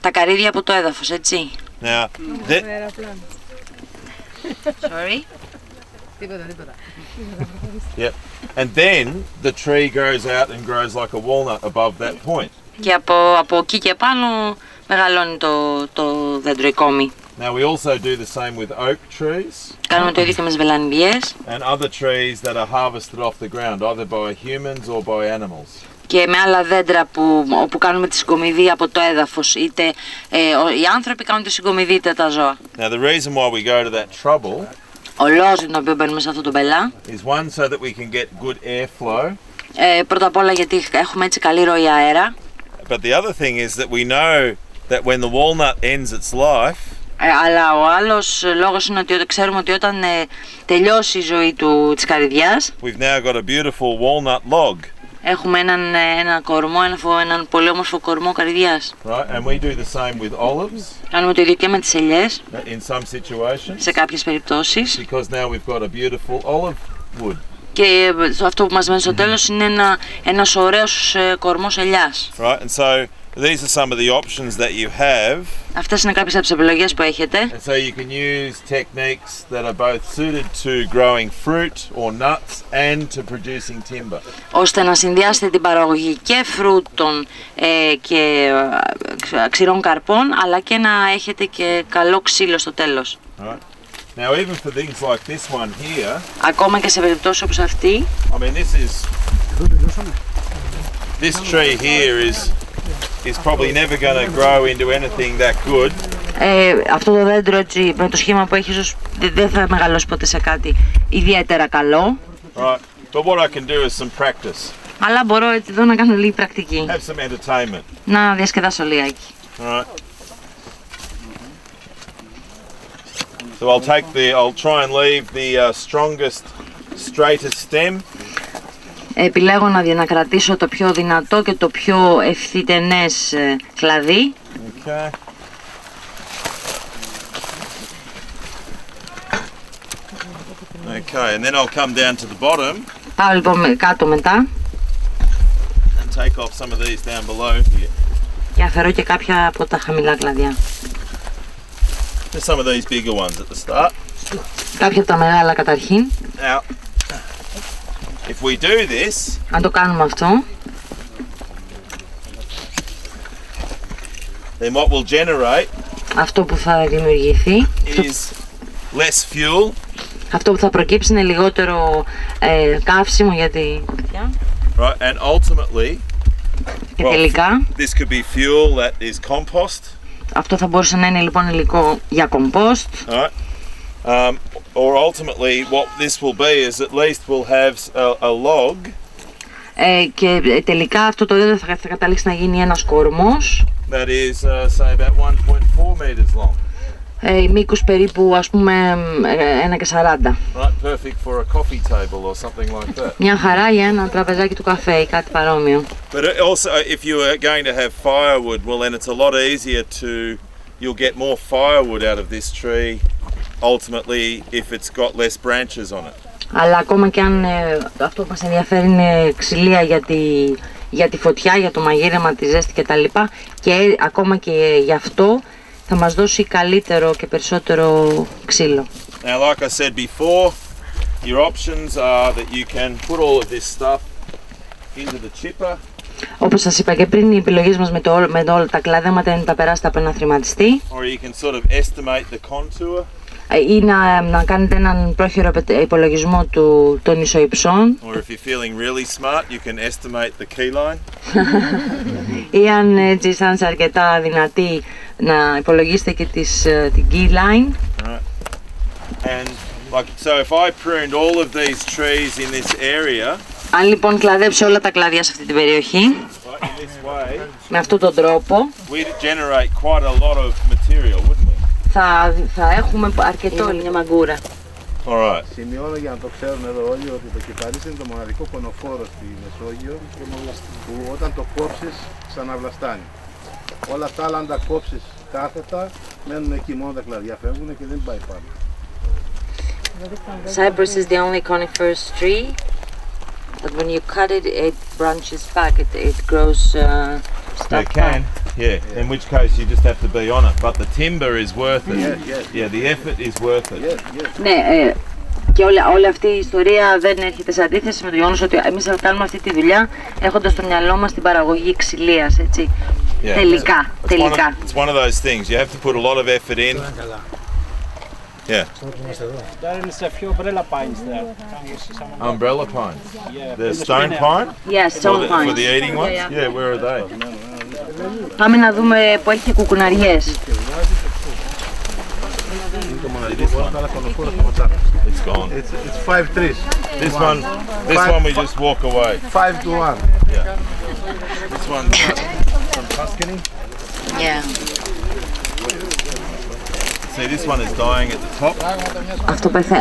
Speaker 1: τα καρύδια από το έδαφος, έτσι.
Speaker 2: Now,
Speaker 1: Sorry.
Speaker 6: Τίποτα.
Speaker 2: Yep. And then the tree grows out and grows like a walnut above that point.
Speaker 1: Και από εκεί και πάνω μεγαλώνει το δέντρο, η κόμη.
Speaker 2: Now we also do the same with oak trees.
Speaker 1: Κάνουμε το ίδιο και με τις βελανιδιές.
Speaker 2: And other trees that are harvested off the ground, either by humans or by animals.
Speaker 1: Και με άλλα δέντρα όπου κάνουμε τη συγκομιδή από το έδαφος, είτε οι άνθρωποι κάνουν τη συγκομιδή είτε τα ζώα.
Speaker 2: Now the reason why we go to that trouble
Speaker 1: Ο λόγος για τον οποίο μπαίνουμε σε αυτό το μπελά,
Speaker 2: is one so that we can get good airflow.
Speaker 1: Πρώτα απ' όλα γιατί έχουμε έτσι καλή ροή αέρα.
Speaker 2: But the other thing is that we know that when the walnut ends its life,
Speaker 1: Αλλά ο άλλος λόγος είναι ότι ξέρουμε ότι όταν τελειώσει η ζωή της καρυδιάς,
Speaker 2: we've now got a beautiful walnut log.
Speaker 1: έχουμε έναν κορμό, έναν πολύ όμορφο κορμό καρυδιάς.
Speaker 2: Right, and we do the same with olives
Speaker 1: Κάνουμε το ίδιο και με τις ελιές,
Speaker 2: in some situations,
Speaker 1: σε κάποιες περιπτώσεις.
Speaker 2: because now we've got a beautiful olive wood.
Speaker 1: Και αυτό που μας μένει στο τέλος είναι ένας ωραίος κορμός ελιάς.
Speaker 2: Right, and so these are some of the options that you have.
Speaker 1: Αυτές είναι κάποιες από τις επιλογές που έχετε.
Speaker 2: And so you can use techniques that are both suited to growing fruit or nuts and to producing timber.
Speaker 1: Ώστε να συνδυάσετε την παραγωγή και φρούτων και ξηρών καρπών, αλλά και να έχετε και καλό ξύλο στο τέλος.
Speaker 2: Right. Now even for things like this one here,
Speaker 1: Ακόμα και σε περιπτώσεις όπως αυτή,
Speaker 2: I mean this tree here is probably never going to grow into anything that good.
Speaker 1: Αυτό το δέντρο έτσι, με το σχήμα που έχει ίσως δεν θα μεγαλώσει ποτέ σε κάτι ιδιαίτερα καλό.
Speaker 2: Right. But what I can do is some practice.
Speaker 1: Αλλά μπορώ έτσι εδώ να κάνω λίγη πρακτική.
Speaker 2: Have some entertainment.
Speaker 1: Να διασκεδάσω λιγάκι.
Speaker 2: Right. So I'll try and leave the strongest, straightest stem.
Speaker 1: Επιλέγω να κρατήσω το πιο δυνατό και το πιο ευθυτενές κλαδί.
Speaker 2: Okay. Okay, and then I'll come down to the bottom
Speaker 1: Πάω λοιπόν κάτω μετά
Speaker 2: and take off some of these down below here.
Speaker 1: και αφαιρώ και κάποια από τα χαμηλά κλαδιά.
Speaker 2: Just some of these bigger ones at the start.
Speaker 1: Κάποια από τα μεγάλα καταρχήν.
Speaker 2: Now, if we do this,
Speaker 1: Αν το κάνουμε αυτό,
Speaker 2: then what will generate
Speaker 1: αυτό που θα δημιουργηθεί,
Speaker 2: is less fuel,
Speaker 1: αυτό που θα προκύψει είναι λιγότερο καύσιμο για τη φωτιά.
Speaker 2: right? And ultimately,
Speaker 1: Και τελικά
Speaker 2: this could be fuel that is compost,
Speaker 1: αυτό θα μπορούσε να είναι λοιπόν υλικό για κομπόστ.
Speaker 2: right? Or ultimately, what this will be is at least we'll have a log
Speaker 1: Και τελικά αυτό το δέντρο θα καταλήξει να γίνει ένας κορμός.
Speaker 2: that is, say, about 1.4 meters long.
Speaker 1: Μήκους περίπου ας πούμε 1,40.
Speaker 2: Right, perfect for a coffee table or something like that.
Speaker 1: Μια χαρά για ένα τραπεζάκι του καφέ ή κάτι παρόμοιο.
Speaker 2: But also, if you are going to have firewood, well, then it's a lot easier you'll get more firewood out of this tree, ultimately, if it's got less branches on it.
Speaker 1: Αλλά ακόμα και αν αυτό που μας ενδιαφέρει είναι ξυλία για τη φωτιά, για το μαγείρεμα, τη ζέστη κτλ. Και ακόμα και γι' αυτό θα μας δώσει καλύτερο και περισσότερο ξύλο.
Speaker 2: Now, like I said before, your options are that you can put all of this stuff into the chipper.
Speaker 1: Όπως σας είπα και πριν, οι επιλογές μας με όλα τα κλαδέματα είναι να τα περάσετε από ένα θρηματιστή
Speaker 2: Or you can sort of estimate the contour.
Speaker 1: ή να κάνετε έναν πρόχειρο υπολογισμό των ισοϊψών
Speaker 2: Or if you're feeling really smart, you can estimate the key line.
Speaker 1: ή αν έτσι αισθάνεστε αρκετά δυνατοί να υπολογίσετε και την key line.
Speaker 2: Right. And so if I pruned all of these trees in this area,
Speaker 1: Αν λοιπόν κλαδέψω όλα τα κλαδιά σε αυτή την περιοχή,
Speaker 2: right, in this way,
Speaker 1: με αυτόν τον τρόπο,
Speaker 2: we'd generate quite a lot of material, wouldn't we?
Speaker 1: θα έχουμε αρκετό μια μαγκούρα.
Speaker 2: All right.
Speaker 4: Σημειώνω για να το ξέρουν εδώ όλοι ότι το κυπαρίσι είναι το μοναδικό κονοφόρο στη Μεσόγειο που όταν το κόψεις ξαναβλαστάνει. Όλα τα άλλα αν τα κόψεις κάθετα μένουν εκεί, μόνο τα κλαδιά φεύγουν και δεν πάει πάνω.
Speaker 1: Cypress is the only coniferous tree that when you cut it, it branches back. It grows
Speaker 2: It can, yeah. In which case you just have to be on it. But the timber is worth it.
Speaker 4: Yes, yes.
Speaker 2: Yeah, the effort is worth it.
Speaker 4: Yes, yes.
Speaker 1: Ναι, Και όλη αυτή η ιστορία δεν έρχεται σε αντίθεση με το γεγονός ότι εμείς θα κάνουμε αυτή τη δουλειά έχοντας στο μυαλό μας την παραγωγή ξυλίας, έτσι.
Speaker 2: Yeah.
Speaker 1: Τελικά.
Speaker 2: It's one of those things. You have to put a lot of effort in. Yeah.
Speaker 3: There is a few umbrella pines there.
Speaker 2: Umbrella pines.
Speaker 3: Yeah.
Speaker 2: The stone pine?
Speaker 1: Yes, stone pine.
Speaker 2: For the eating ones? Yeah, where are they?
Speaker 1: Πάμε να δούμε που έχει και κουκουναριές.
Speaker 2: It's gone.
Speaker 4: It's 5 trees.
Speaker 2: This one we just walk away.
Speaker 4: 5 to 1.
Speaker 2: Yeah. This one from Tuscany.
Speaker 1: Yeah.
Speaker 2: See, this one is dying at the top.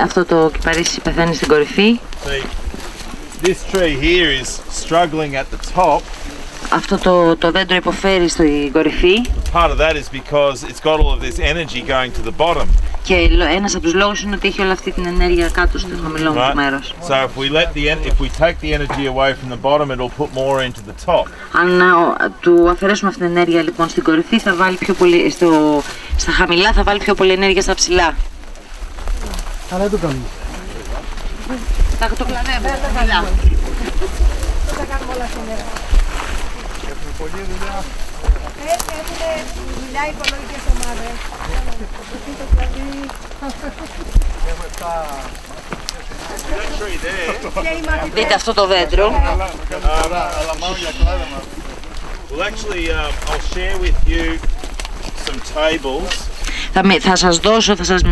Speaker 1: Αυτό το κυπαρίσι πεθαίνει στην κορυφή.
Speaker 2: See, this tree here is struggling at the top.
Speaker 1: Αυτό το δέντρο υποφέρει στην κορυφή.
Speaker 2: Part of that is because it's got all of this energy going to the bottom.
Speaker 1: Και ένας από τους λόγους είναι ότι έχει όλη αυτή την ενέργεια κάτω στο χαμηλό μέρος.
Speaker 2: So if we take the energy away from the bottom, it'll put more into the top.
Speaker 1: Αν του αφαιρέσουμε αυτή την ενέργεια λοιπόν στην κορυφή, θα βάλει πιο πολύ στα χαμηλά, θα βάλει πιο πολύ ενέργεια στα ψηλά.
Speaker 6: Αλλά δεν το κάνουμε.
Speaker 1: Θα το κλαδεύουμε.
Speaker 6: Θα κάνουμε όλα σήμερα.
Speaker 4: Έχουμε πολλή δουλειά.
Speaker 6: Έχουμε δουλειά οικολογικές ομάδες.
Speaker 1: Δείτε αυτό το δέντρο.
Speaker 2: Well, actually, I'll share with you some tables.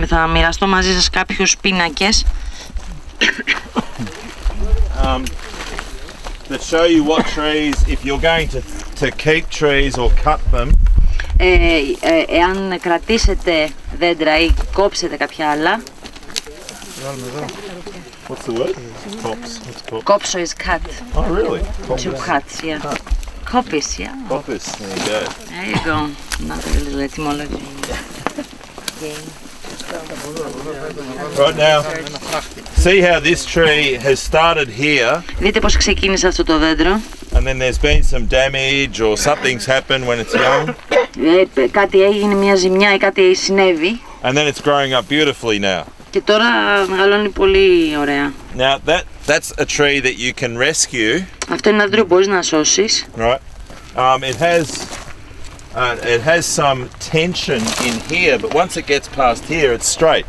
Speaker 1: Θα μοιραστώ μαζί σας κάποιους πίνακες
Speaker 2: that show you what trees, if you're going to keep trees or cut them.
Speaker 1: Εάν κρατήσετε δέντρα ή κόψετε κάποια άλλα.
Speaker 2: What's the word? Tops.
Speaker 1: Κόψω is cut.
Speaker 2: Oh, really?
Speaker 1: To cut, yeah. Coppice, yeah.
Speaker 2: Coppice. There you go.
Speaker 1: There you go. Another little etymology.
Speaker 2: Right now, see how this tree has started here.
Speaker 1: Δείτε πώς ξεκίνησε αυτό το δέντρο.
Speaker 2: And then there's been some damage or something's happened when it's young.
Speaker 1: Κάτι έγινε, μια ζημιά ή κάτι συνέβη.
Speaker 2: And then it's growing up beautifully now.
Speaker 1: Και τώρα μεγαλώνει πολύ ωραία.
Speaker 2: Now that's a tree that you can rescue.
Speaker 1: Αυτό είναι ένα δέντρο που μπορείς να σώσεις.
Speaker 2: Right. It has some tension in here, but once it gets past here, it's straight.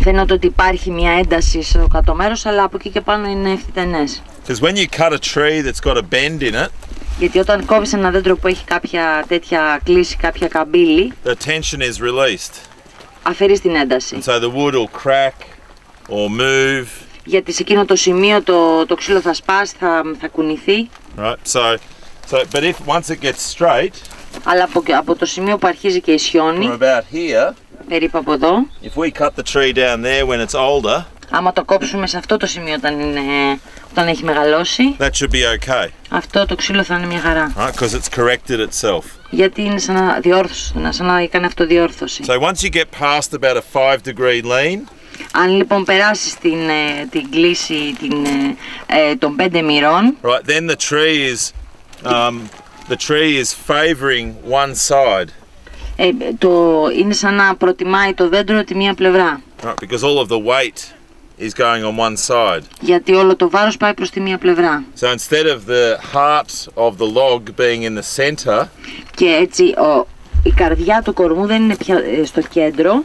Speaker 1: Φαίνεται ότι υπάρχει μια ένταση στο κάτω μέρος, αλλά από εκεί και πάνω είναι ευθυτενές.
Speaker 2: Because when you cut a tree that's got a bend in it,
Speaker 1: γιατί όταν κόβεις ένα δέντρο που έχει κάποια τέτοια κλίση, κάποια καμπύλη,
Speaker 2: the tension is released.
Speaker 1: Αφαιρείς την ένταση.
Speaker 2: And so the wood will crack or move.
Speaker 1: Γιατί σε εκείνο το σημείο το ξύλο θα σπάσει, θα κουνηθεί.
Speaker 2: Right. But if once it gets straight,
Speaker 1: αλλά από το σημείο που αρχίζει και ισιώνει,
Speaker 2: from about here,
Speaker 1: περίπου από εδώ,
Speaker 2: if we cut the tree down there when it's older,
Speaker 1: άμα το κόψουμε σε αυτό το σημείο όταν έχει μεγαλώσει,
Speaker 2: that should be okay.
Speaker 1: Αυτό το ξύλο θα είναι μια χαρά.
Speaker 2: Right, because it's corrected itself.
Speaker 1: Γιατί είναι σαν να κάνει αυτοδιόρθωση.
Speaker 2: So once you get past about a 5-degree lean,
Speaker 1: αν λοιπόν περάσεις την κλίση των 5 μοιρών,
Speaker 2: right, then the tree is favouring one side.
Speaker 1: Είναι σαν να προτιμάει το δέντρο τη μία πλευρά.
Speaker 2: Right, because all of the weight is going on one side.
Speaker 1: Γιατί όλο το βάρος πάει προς τη μία πλευρά.
Speaker 2: So instead of the heart of the log being in the center,
Speaker 1: και έτσι η καρδιά του κορμού δεν είναι πια στο κέντρο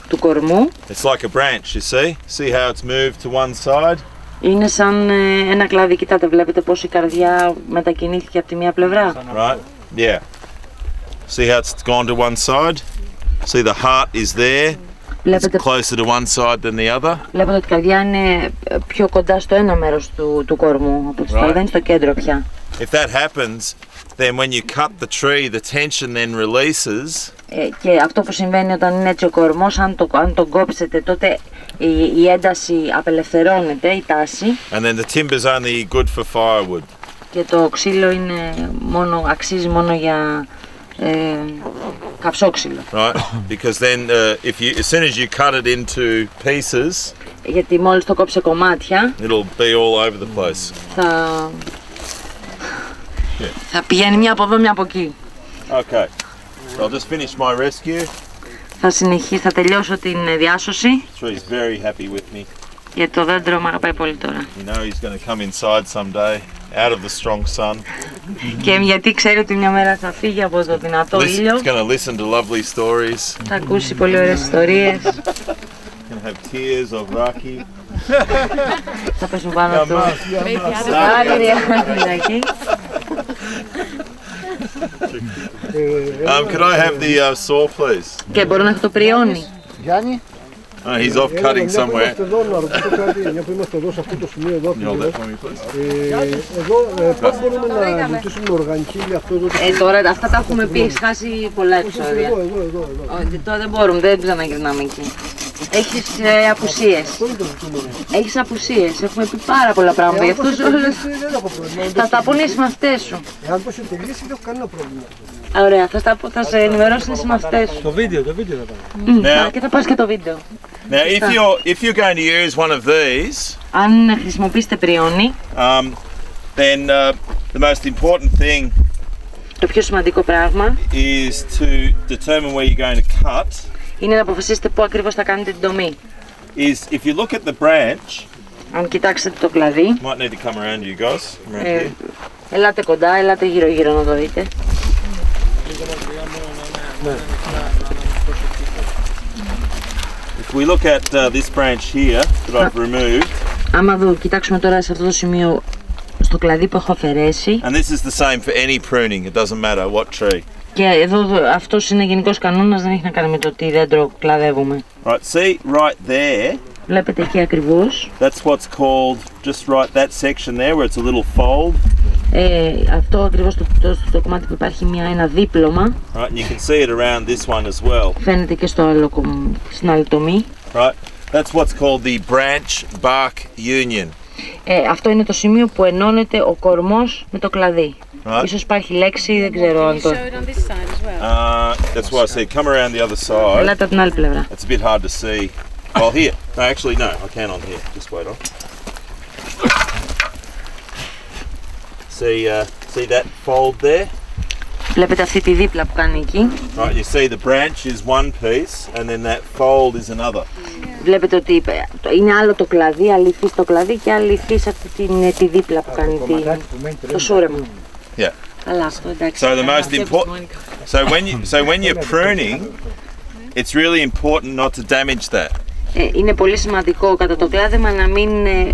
Speaker 1: του κορμού.
Speaker 2: It's like a branch, you see? See how it's moved to one side?
Speaker 1: Είναι σαν ένα κλάδι, κοιτάτε, βλέπετε πως η καρδιά μετακινήθηκε από τη μία πλευρά.
Speaker 2: Right, yeah. See how it's gone to one side? See the heart is there. It's closer to one side than the other.
Speaker 1: Βλέπετε ότι η καρδιά είναι πιο κοντά στο ένα μέρος του κορμού, από το δεν είναι στο κέντρο πια.
Speaker 2: If that happens, then when you cut the tree, the tension then releases.
Speaker 1: Και αυτό που συμβαίνει όταν είναι έτσι ο κορμός, αν τον κόψετε, τότε η ένταση απελευθερώνεται, η τάση.
Speaker 2: And then the timber's only good for firewood.
Speaker 1: Και το ξύλο αξίζει μόνο για καυσόξυλο.
Speaker 2: Right, because then as soon as you cut it into pieces,
Speaker 1: γιατί μόλις το κόψε κομμάτια,
Speaker 2: it'll be all over the place.
Speaker 1: Θα πηγαίνει μια από εδώ, μια από εκεί.
Speaker 2: Okay, so I'll just finish my rescue.
Speaker 1: Θα τελειώσω την διάσωση.
Speaker 2: Tree's very happy with me.
Speaker 1: Γιατί το δέντρο με αγαπάει πολύ τώρα.
Speaker 2: You know he's going to come inside someday, out of the strong sun.
Speaker 1: Και γιατί ξέρει ότι μια μέρα θα φύγει από το δυνατό ήλιο.
Speaker 2: He's going to listen to lovely stories.
Speaker 1: Θα ακούσει πολύ ωραίες ιστορίες.
Speaker 2: Going to have tears of Raki.
Speaker 1: Θα πέσουν πάνω του. Δάκρυα.
Speaker 2: Could I have the saw, please?
Speaker 1: Και μπορώ να έχω το πριόνι.
Speaker 6: Γιάννη.
Speaker 2: Oh, he's off cutting somewhere.
Speaker 6: Είμαστε εδώ να ρωτήσω κάτι, μια που είμαστε εδώ σε αυτό το σημείο εδώ.
Speaker 2: You hold that for me, please.
Speaker 6: Εδώ, πώς μπορούμε να ζητήσουμε οργανική για αυτό εδώ?
Speaker 1: Τώρα αυτά τα έχουμε πει, έχει χάσει πολλά επεισόδια.
Speaker 6: Εδώ.
Speaker 1: Τώρα δεν μπορούμε, δεν ξαναγυρνάμε εκεί. Έχεις απουσίες. Έχεις απουσίες, έχουμε πει πάρα πολλά πράγματα για αυτούς όλους. Θα τα πονείς με αυτές σου.
Speaker 6: Εάν το έχετε λύσει δεν έχω κανένα πρόβλημα.
Speaker 1: Ωραία, θα σε ενημερώσει τις μαθητές σου.
Speaker 3: Το βίντεο θα πάμε.
Speaker 1: Και θα πας και το βίντεο.
Speaker 2: Now, if you're going to use one of these,
Speaker 1: Αν χρησιμοποιήσετε πριόνι,
Speaker 2: then the most important thing
Speaker 1: το πιο σημαντικό πράγμα
Speaker 2: is to determine where you're going to cut.
Speaker 1: είναι να αποφασίσετε πού ακριβώς θα κάνετε την τομή.
Speaker 2: Is if you look at the branch,
Speaker 1: Αν κοιτάξετε το κλαδί,
Speaker 2: might need to come around you guys. Around here.
Speaker 1: ελάτε κοντά, ελάτε γύρω-γύρω να το δείτε.
Speaker 2: If we look at this branch here that I've removed,
Speaker 1: Άμα κοιτάξουμε τώρα σε αυτό το σημείο, στο κλαδί που έχω αφαιρέσει,
Speaker 2: and this is the same for any pruning, it doesn't matter what tree.
Speaker 1: και εδώ αυτός είναι γενικός κανόνας, δεν έχει να κάνει με το τι δέντρο κλαδεύουμε.
Speaker 2: Right, see right there,
Speaker 1: Βλέπετε εκεί ακριβώς,
Speaker 2: that's what's called, just right that section there where it's a little fold.
Speaker 1: Αυτό ακριβώς το κομμάτι που υπάρχει ένα δίπλωμα,
Speaker 2: Right, and you can see it around this one as well.
Speaker 1: φαίνεται και στο άλλο, στην άλλη τομή.
Speaker 2: Right, that's what's called the branch bark union.
Speaker 1: Αυτό είναι το σημείο που ενώνεται ο κορμός με το κλαδί.
Speaker 2: Right.
Speaker 1: Ίσως υπάρχει λέξη, δεν ξέρω αν το...
Speaker 2: That's why I said come around the other side.
Speaker 1: Ελάτε από την άλλη πλευρά.
Speaker 2: It's a bit hard to see. Well, here. No, actually, no. I can on here. Just wait on. See that fold there?
Speaker 1: Βλέπετε αυτή τη δίπλα που κάνει εκεί.
Speaker 2: Right, you see the branch is one piece, and then that fold is another.
Speaker 1: Βλέπετε ότι είναι άλλο το κλαδί, άλλη υφή στο κλαδί και άλλη υφή σε αυτή τη δίπλα που κάνει το σούρεμα.
Speaker 2: Yeah.
Speaker 1: Καλά, αυτό εντάξει.
Speaker 2: So the most important. So when you're pruning, it's really important not to damage that.
Speaker 1: Είναι πολύ σημαντικό κατά το κλάδεμα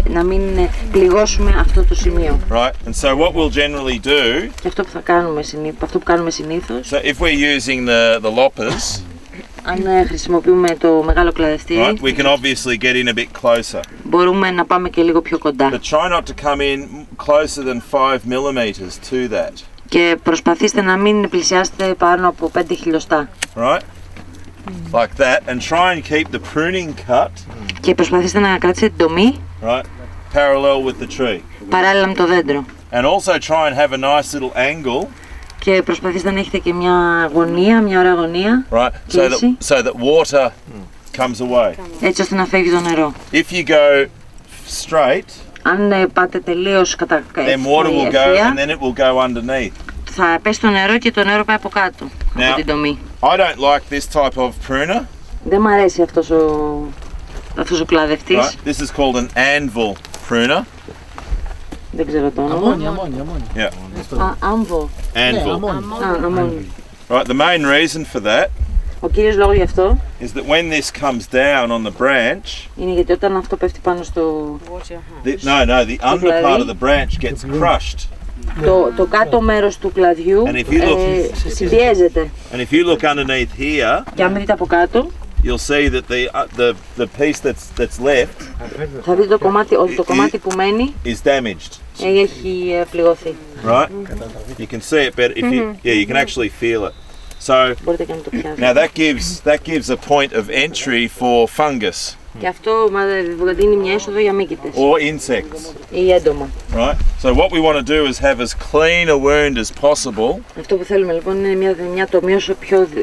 Speaker 1: να μην πληγώσουμε αυτό το σημείο.
Speaker 2: Right, and so what we'll generally do.
Speaker 1: Και αυτό που κάνουμε συνήθως.
Speaker 2: So if we're using the loppers.
Speaker 1: Αν χρησιμοποιούμε το μεγάλο κλαδευτήρι,
Speaker 2: right, we can obviously get in a bit closer.
Speaker 1: Μπορούμε να πάμε και λίγο πιο κοντά.
Speaker 2: But try not to come in closer than 5 millimeters to that.
Speaker 1: Και προσπαθήστε να μην πλησιάσετε πάνω από 5 χιλιοστά.
Speaker 2: Right, like that, and try and keep the pruning cut.
Speaker 1: Και προσπαθήστε να κρατήσετε την τομή.
Speaker 2: Right, parallel with the tree.
Speaker 1: Παράλληλα με το δέντρο.
Speaker 2: And also try and have a nice little angle.
Speaker 1: Και προσπαθήστε να έχετε και μια γωνία, μια ωραία γωνία.
Speaker 2: Right, so that water comes away.
Speaker 1: Έτσι ώστε να φεύγει το νερό.
Speaker 2: If you go straight,
Speaker 1: αν πάτε τελείως κατά
Speaker 2: then water will go and then it will go underneath.
Speaker 1: Θα πέσει το νερό και το νερό πάει από κάτω, από την τομή.
Speaker 2: I don't like this type of pruner.
Speaker 1: Δεν μ' αρέσει αυτός ο κλαδευτής.
Speaker 2: Right, this is called an anvil pruner.
Speaker 1: Δεν ξέρω το όνομα.
Speaker 3: Αμμόνια.
Speaker 2: Yeah.
Speaker 1: Άμβο.
Speaker 2: Anvil.
Speaker 1: Αμμόνια.
Speaker 2: Right, the main reason for that
Speaker 1: Ο κύριος λόγος γι' αυτό
Speaker 2: is that when this comes down on the branch,
Speaker 1: είναι γιατί όταν αυτό πέφτει πάνω στο...
Speaker 2: the under part of the branch gets crushed.
Speaker 1: Το κάτω μέρος του κλαδιού συμπιέζεται.
Speaker 2: And if you look underneath here,
Speaker 1: και αν δείτε από κάτω,
Speaker 2: you'll see that the piece that's left
Speaker 1: θα δείτε ότι το κομμάτι που μένει
Speaker 2: is damaged.
Speaker 1: Έχει πληγωθεί.
Speaker 2: Right? You can see it better if you can actually feel it. So now that gives a point of entry for fungus.
Speaker 1: Και αυτό δίνει μια είσοδο για μύκητες.
Speaker 2: Or insects.
Speaker 1: Ή έντομα.
Speaker 2: Right? So what we want to do is have as clean a wound as possible.
Speaker 1: Αυτό που θέλουμε λοιπόν είναι μια τομή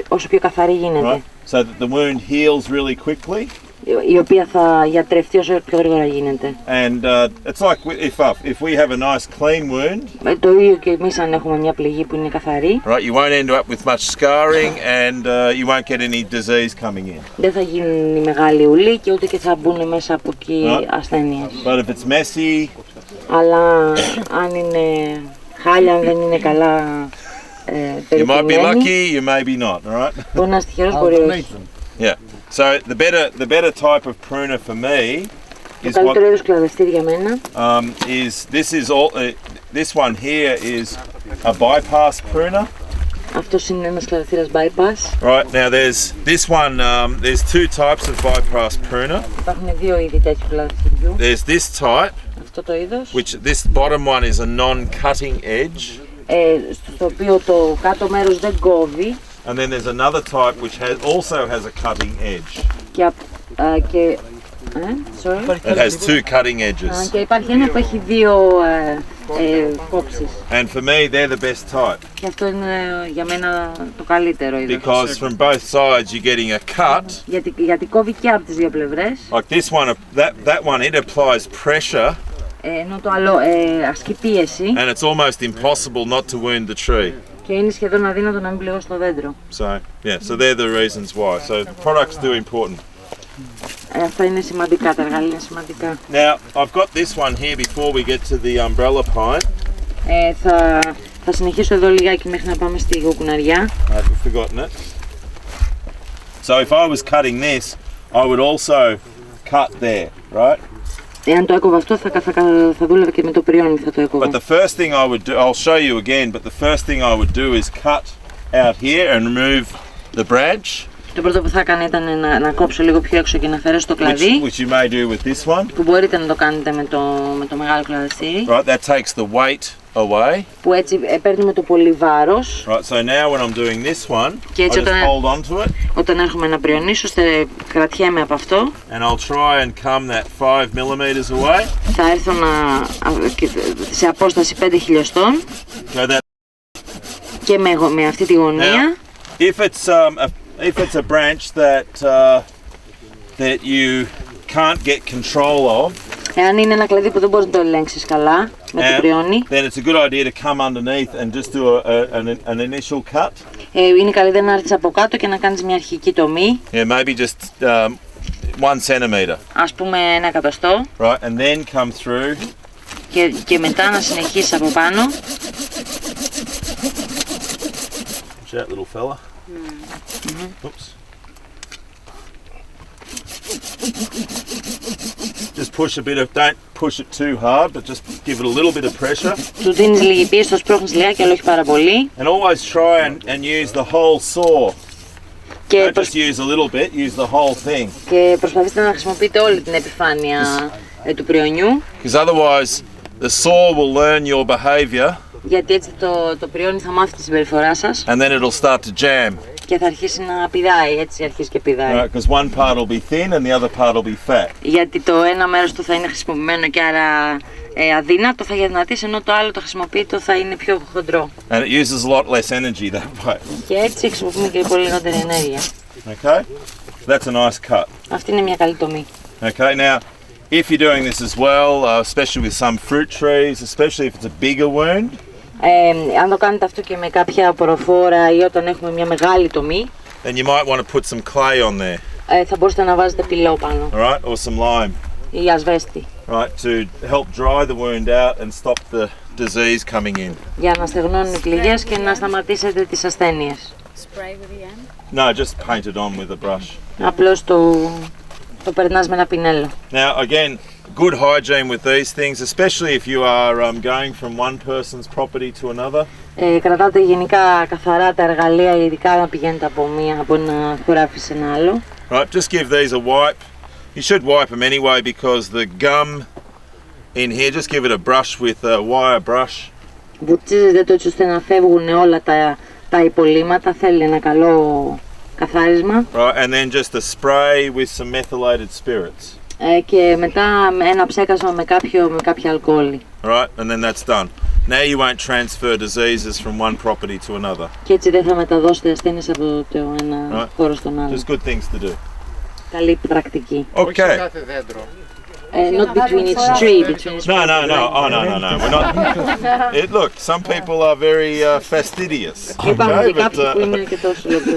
Speaker 1: όσο πιο καθαρή γίνεται.
Speaker 2: Right? So that the wound heals really quickly.
Speaker 1: η οποία θα γιατρευτεί όσο πιο γρήγορα γίνεται.
Speaker 2: And it's like if we have a nice clean wound.
Speaker 1: Το ίδιο και εμείς αν έχουμε μια πληγή που είναι καθαρή.
Speaker 2: Right, you won't end up with much scarring and you won't get any disease coming in.
Speaker 1: Δεν θα γίνει μεγάλη ουλή και ούτε και θα μπουν μέσα από εκεί ασθένειες.
Speaker 2: But if it's messy,
Speaker 1: αλλά αν είναι χάλια, αν δεν είναι καλά
Speaker 2: you might be lucky, you may be not, all right?
Speaker 1: Μπορεί να είσαι τυχερός, μπορεί όχι.
Speaker 2: Yeah. So the better type of pruner for me
Speaker 1: is καλύτερο είδος κλαδευτή για μένα.
Speaker 2: This one here is a bypass pruner.
Speaker 1: Αυτός είναι ένας κλαδευτήρας bypass.
Speaker 2: Right, now there's this one, there's two types of bypass pruner.
Speaker 1: Υπάρχουν δύο είδη τέτοιου κλαδευτηριού.
Speaker 2: There's this type,
Speaker 1: αυτό το είδος,
Speaker 2: which this bottom one is a non-cutting edge.
Speaker 1: Στο οποίο το κάτω μέρος δεν κόβει.
Speaker 2: And then there's another type which also has a cutting edge. It has two cutting edges.
Speaker 1: Και υπάρχει ένα που έχει δύο κόψεις.
Speaker 2: And for me, they're the best type.
Speaker 1: Και αυτό είναι για μένα το καλύτερο είδος.
Speaker 2: Because from both sides you're getting a cut.
Speaker 1: Γιατί κόβει και από τις δύο πλευρές.
Speaker 2: Like this one, that one, it applies pressure.
Speaker 1: Ενώ το άλλο ασκεί πίεση.
Speaker 2: And it's almost impossible not to wound the tree.
Speaker 1: Και είναι σχεδόν αδύνατο να μην πληγώσει το δέντρο.
Speaker 2: So yeah, so they're the reasons why. So products do important.
Speaker 1: Αυτά είναι σημαντικά, τα εργαλεία είναι σημαντικά.
Speaker 2: Now I've got this one here before we get to the umbrella pine.
Speaker 1: Θα συνεχίσω εδώ λιγάκι μέχρι να πάμε στη γοκουναριά.
Speaker 2: I've forgotten it. So if I was cutting this, I would also cut there, right?
Speaker 1: Εάν το έκοβα αυτό θα δούλευα και με το πριόνι θα το έκοβα.
Speaker 2: But the first thing I would do, I'll show you again, but the first thing I would do is cut out here and remove the branch.
Speaker 1: Το πρώτο που θα έκανα ήταν να κόψω λίγο πιο έξω και να αφαιρέσω το κλαδί.
Speaker 2: Which you may do with this one.
Speaker 1: Που μπορείτε να το κάνετε με το μεγάλο κλαδιστήρι.
Speaker 2: Right, that takes the weight away.
Speaker 1: Που έτσι παίρνουμε το πολύ βάρος.
Speaker 2: Right, so now when I'm doing this one,
Speaker 1: και έτσι
Speaker 2: I just hold on to it.
Speaker 1: Όταν έρχομαι να πριονίσω, κρατιέμαι από αυτό.
Speaker 2: And I'll try and come that 5 millimeters away.
Speaker 1: Θα έρθω σε απόσταση 5 χιλιοστών.
Speaker 2: So that...
Speaker 1: Και με αυτή τη γωνία.
Speaker 2: Now, if it's a branch that you can't get control of,
Speaker 1: εάν είναι ένα κλαδί που δεν μπορείς να το ελέγξεις καλά με το πριόνι,
Speaker 2: then it's a good idea to come underneath and just do an initial cut.
Speaker 1: Είναι καλύτερο να έρθεις από κάτω και να κάνεις μια αρχική τομή.
Speaker 2: Yeah, maybe just 1 centimeter.
Speaker 1: Ας πούμε 1 εκατοστό.
Speaker 2: Right, and then come through.
Speaker 1: Και μετά να συνεχίσεις από πάνω.
Speaker 2: Watch out, little fella. Oops. Just push a bit of, don't push it too hard, but just give it a little bit of pressure.
Speaker 1: Του δίνεις λίγη πίεση, το σπρώχνεις λιγάκι, αλλά όχι πάρα πολύ.
Speaker 2: And always try and use the whole saw. Don't just use a little bit, use the whole thing.
Speaker 1: Και προσπαθήστε να χρησιμοποιείτε όλη την επιφάνεια του πριονιού.
Speaker 2: Because otherwise the saw will learn your behavior.
Speaker 1: Γιατί έτσι το πριόνι θα μάθει τη συμπεριφορά σας.
Speaker 2: And then it'll start to jam.
Speaker 1: Και θα αρχίσει να πηδάει, έτσι αρχίζει και πηδάει.
Speaker 2: Right, because one part will be thin and the other part will be fat.
Speaker 1: Γιατί το ένα μέρος του θα είναι χρησιμοποιημένο και άρα αδύνατο, θα γερνατίσει, ενώ το άλλο το χρησιμοποιητό θα είναι πιο χοντρό.
Speaker 2: And it uses a lot less energy that way.
Speaker 1: Και έτσι χρησιμοποιούμε και πολύ λιγότερη ενέργεια.
Speaker 2: Okay, that's a nice cut.
Speaker 1: Αυτή είναι μια καλή τομή.
Speaker 2: Okay, now if you're doing this as well, especially with some fruit trees, especially if it's a bigger wound.
Speaker 1: Αν το κάνετε αυτό και με κάποια ποροφόρα ή όταν έχουμε μια μεγάλη τομή,
Speaker 2: then you might want to put some clay on there.
Speaker 1: Θα μπορούσατε να βάζετε πυλό πάνω.
Speaker 2: Alright, or some lime.
Speaker 1: Ή ασβέστη.
Speaker 2: Right, to help dry the wound out and stop the disease coming in.
Speaker 1: Για να στεγνώνουν οι πληγές και να σταματήσετε τις ασθένειες.
Speaker 7: Spray with the end?
Speaker 2: No, just paint it on with a brush.
Speaker 1: Απλώς το περνάς με ένα πινέλο.
Speaker 2: Now again, good hygiene with these things, especially if you are going from one person's property to another.
Speaker 1: Κρατάτε γενικά καθαρά τα εργαλεία, ειδικά να πηγαίνετε από ένα χωράφι σε ένα άλλο.
Speaker 2: Right, just give these a wipe. You should wipe them anyway because the gum in here, just give it a brush with a wire brush.
Speaker 1: Βουτσίζετε το έτσι ώστε να φεύγουν όλα τα υπολείμματα, θέλει ένα καλό καθάρισμα.
Speaker 2: Right, and then just a spray with some methylated spirits.
Speaker 1: Και μετά ένα ψέκασμα με κάποια αλκοόλη.
Speaker 2: Right, and then that's done. Now you won't transfer diseases from one property to another.
Speaker 1: Και έτσι δεν θα μεταδώσετε ασθένειες από το ένα χώρο στον άλλο.
Speaker 2: Just good things to do.
Speaker 1: καλή πρακτική.
Speaker 2: Okay.
Speaker 4: Κάθε δέντρο.
Speaker 1: Not between each tree, between each
Speaker 2: No. Oh, no. We're not. Look, some people are very fastidious.
Speaker 1: Υπάρχουν και
Speaker 2: but,
Speaker 1: κάποιοι που είναι και τόσο λεπτοί.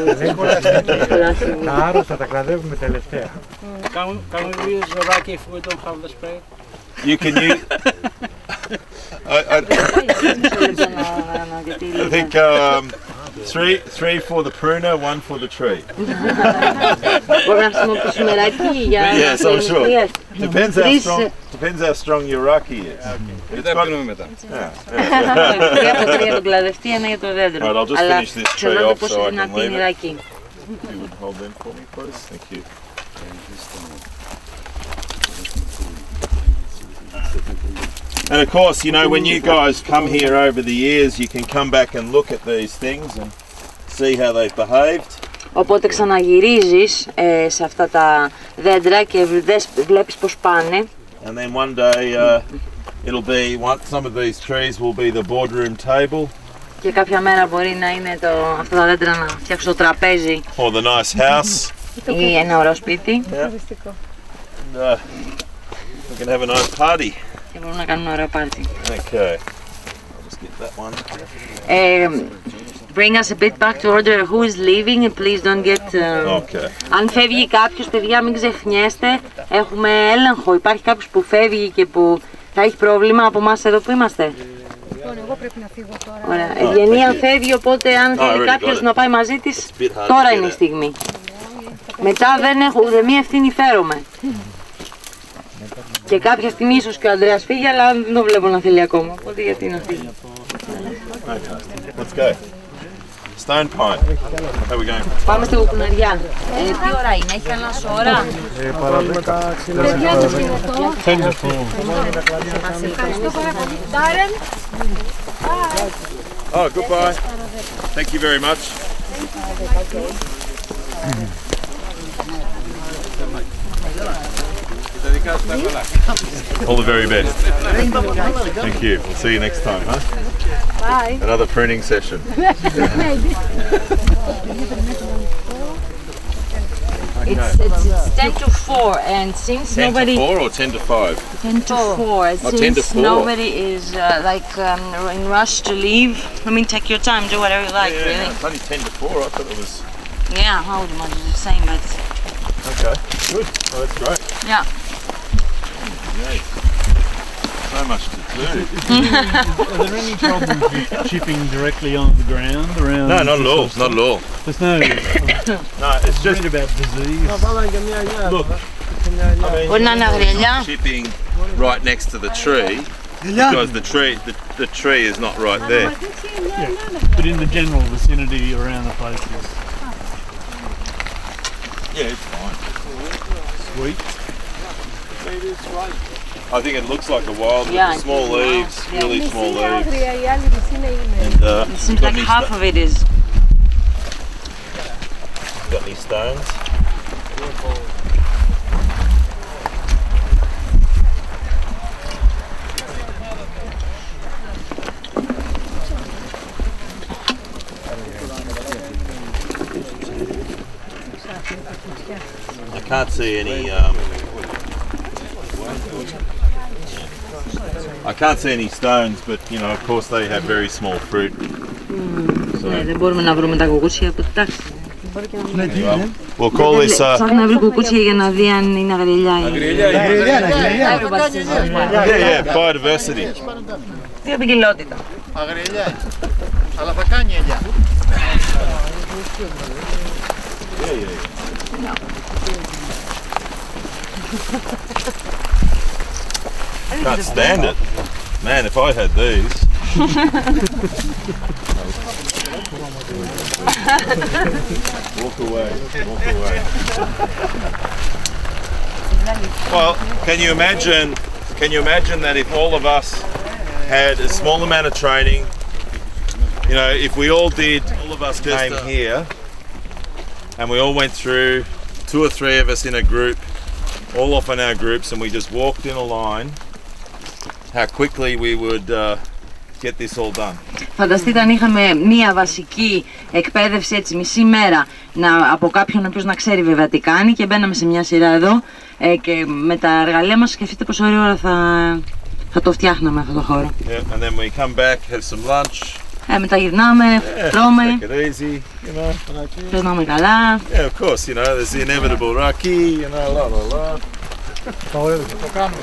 Speaker 3: Τα άρρωστα τα κλαδεύουμε τελευταία.
Speaker 7: Can we use the rake if we don't have the spray?
Speaker 2: You can use. I think three for the pruner, one for the tree.
Speaker 1: Μπορούμε να χρησιμοποιήσουμε ρακί για
Speaker 2: Yes, I'm sure.
Speaker 1: Yes.
Speaker 2: Depends how strong your raki is.
Speaker 5: Δεν τα πίνουμε μετά.
Speaker 1: Τρία από τρία τον κλαδευτή, ένα για το δέντρο.
Speaker 2: Right, I'll just
Speaker 1: Αλλά
Speaker 2: finish this tree
Speaker 1: ξέρετε
Speaker 2: off
Speaker 1: πόσο
Speaker 2: so I
Speaker 1: δυνατή
Speaker 2: can
Speaker 1: είναι η
Speaker 2: leave it.
Speaker 1: ρακί.
Speaker 2: You would hold them for me, please. Thank you. And of course, you know, when you guys come here over the years, you can come back and look at these things and see how they've behaved.
Speaker 1: Οπότε ξαναγυρίζεις σε αυτά τα δέντρα και βλέπεις πώς πάνε.
Speaker 2: And then one day it'll be some of these trees will be the boardroom table.
Speaker 1: Και κάποια μέρα μπορεί να είναι αυτά τα δέντρα να φτιάξουν το τραπέζι
Speaker 2: Or the nice house.
Speaker 1: ή ένα ωραίο σπίτι.
Speaker 2: And, we can have a nice party.
Speaker 1: Και μπορούμε να κάνουμε ένα ωραίο πάρτι.
Speaker 2: Okay. I'll just get that one.
Speaker 1: Bring us a bit back to order. Who is leaving? And please don't get.
Speaker 2: Okay.
Speaker 1: Αν φεύγει κάποιος, παιδιά, μην ξεχνιέστε. Έχουμε έλεγχο. Υπάρχει κάποιος που φεύγει και που θα έχει πρόβλημα από εμάς εδώ που είμαστε.
Speaker 8: Εγώ πρέπει να φύγω τώρα.
Speaker 1: Ωραία. Ευγενία φεύγει, οπότε αν θέλει κάποιος να πάει μαζί της, τώρα είναι η στιγμή. Μετά δεν έχω ούτε μία ευθύνη φέρομαι. Και κάποια στιγμή ίσως και ο Ανδρέας φύγει, αλλά δεν το βλέπω να θέλει ακόμα. Οπότε γιατί να φύγει.
Speaker 2: Okay. Let's go. Stone pine. How are we going?
Speaker 1: Πάμε στη Κουκουναριά. Τι ώρα είναι, έχει κανένα ώρα?
Speaker 8: Παιδιά, το σκηνοτό. Ευχαριστώ πάρα πολύ. Darren.
Speaker 2: Oh, goodbye. Thank you very much. All the very best. Thank you. We'll see you next time, huh?
Speaker 8: Bye.
Speaker 2: Another pruning session.
Speaker 1: It's 10 to 4 and since
Speaker 2: 10
Speaker 1: nobody...
Speaker 2: to 4 or 10 to 5?
Speaker 1: 10 to 4.
Speaker 2: Oh, 10 to
Speaker 1: Since
Speaker 2: 4.
Speaker 1: nobody is in rush to leave, I mean take your time, do whatever you like, really.
Speaker 2: It's only 10 to 4. I thought it was...
Speaker 1: Yeah, I would imagine the same, but
Speaker 2: Okay, good. Oh, that's great.
Speaker 1: yeah.
Speaker 2: Yes. So much to do.
Speaker 3: Are there any problems with chipping directly on the ground around?
Speaker 2: No, not at all. Not at all.
Speaker 3: There's no.
Speaker 2: No, it's just...
Speaker 3: Read about disease.
Speaker 2: Look,
Speaker 1: Μπορεί να είναι αγριελιά.
Speaker 2: chipping right next to the tree because the tree is not right there.
Speaker 3: Yeah, but in the general vicinity around the places.
Speaker 2: Yeah, it's fine.
Speaker 3: Sweet.
Speaker 2: I think it looks like a wild,
Speaker 1: Yeah,
Speaker 2: small
Speaker 1: wow.
Speaker 2: leaves,
Speaker 1: Yeah.
Speaker 2: really small
Speaker 8: Μισή είναι
Speaker 2: leaves.
Speaker 8: άγρια, η άλλη μισή είναι ήμερη.
Speaker 2: And
Speaker 1: It seems like half of it is.
Speaker 2: got any stones? I can't see any. I can't see any stones, but you know, of course, they have very small fruit.
Speaker 1: Ναι, δεν μπορούμε να βρούμε τα κουκούτσια από την τάξη.
Speaker 2: We'll call this.
Speaker 1: Ψάχνει να βρει κουκούτσια για να δει αν είναι αγριελιά ή...
Speaker 2: Yeah, biodiversity.
Speaker 1: Βιοποικιλότητα.
Speaker 4: Αγριελιά. Αλλά θα κάνει ελιά.
Speaker 2: Can't stand it. Man, if I had these. Walk away. Walk away. Well, can you imagine that if all of us had a small amount of training, you know, if we all of us came here and we all went through, 2 or 3 of us in a group, all off in our groups, and we just walked in a line, how quickly we would get this all done.
Speaker 1: Φανταστείτε αν είχαμε μία βασική εκπαίδευση έτσι μισή μέρα από κάποιον ο οποίος να ξέρει βέβαια τι κάνει και μπαίναμε σε μια σειρά εδώ και με τα εργαλεία μας σκεφτείτε πόσο ώρα θα το φτιάχναμε αυτό το χώρο.
Speaker 2: Yeah, and then we come back, have some lunch.
Speaker 1: Μετά γυρνάμε, τρώμε,
Speaker 2: Take it easy, you know.
Speaker 1: περνάμε καλά.
Speaker 2: Yeah, of course, you know, there's the inevitable raki, you know, la la la.
Speaker 3: Το κάνουμε.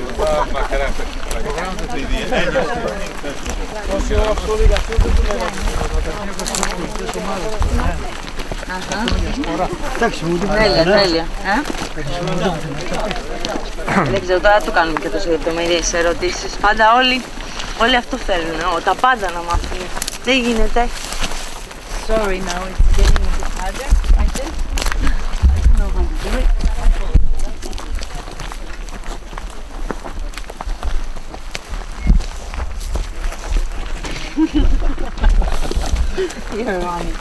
Speaker 1: Τέλεια. Δεν ξέρω, τώρα το κάνουμε και τόσο λεπτομερίες ερωτήσεις. Πάντα όλοι αυτό θέλουν, τα πάντα να μάθουν. Δεν γίνεται. Sorry, now it's getting a bit harder, I think. I don't know how to do it. You're on it.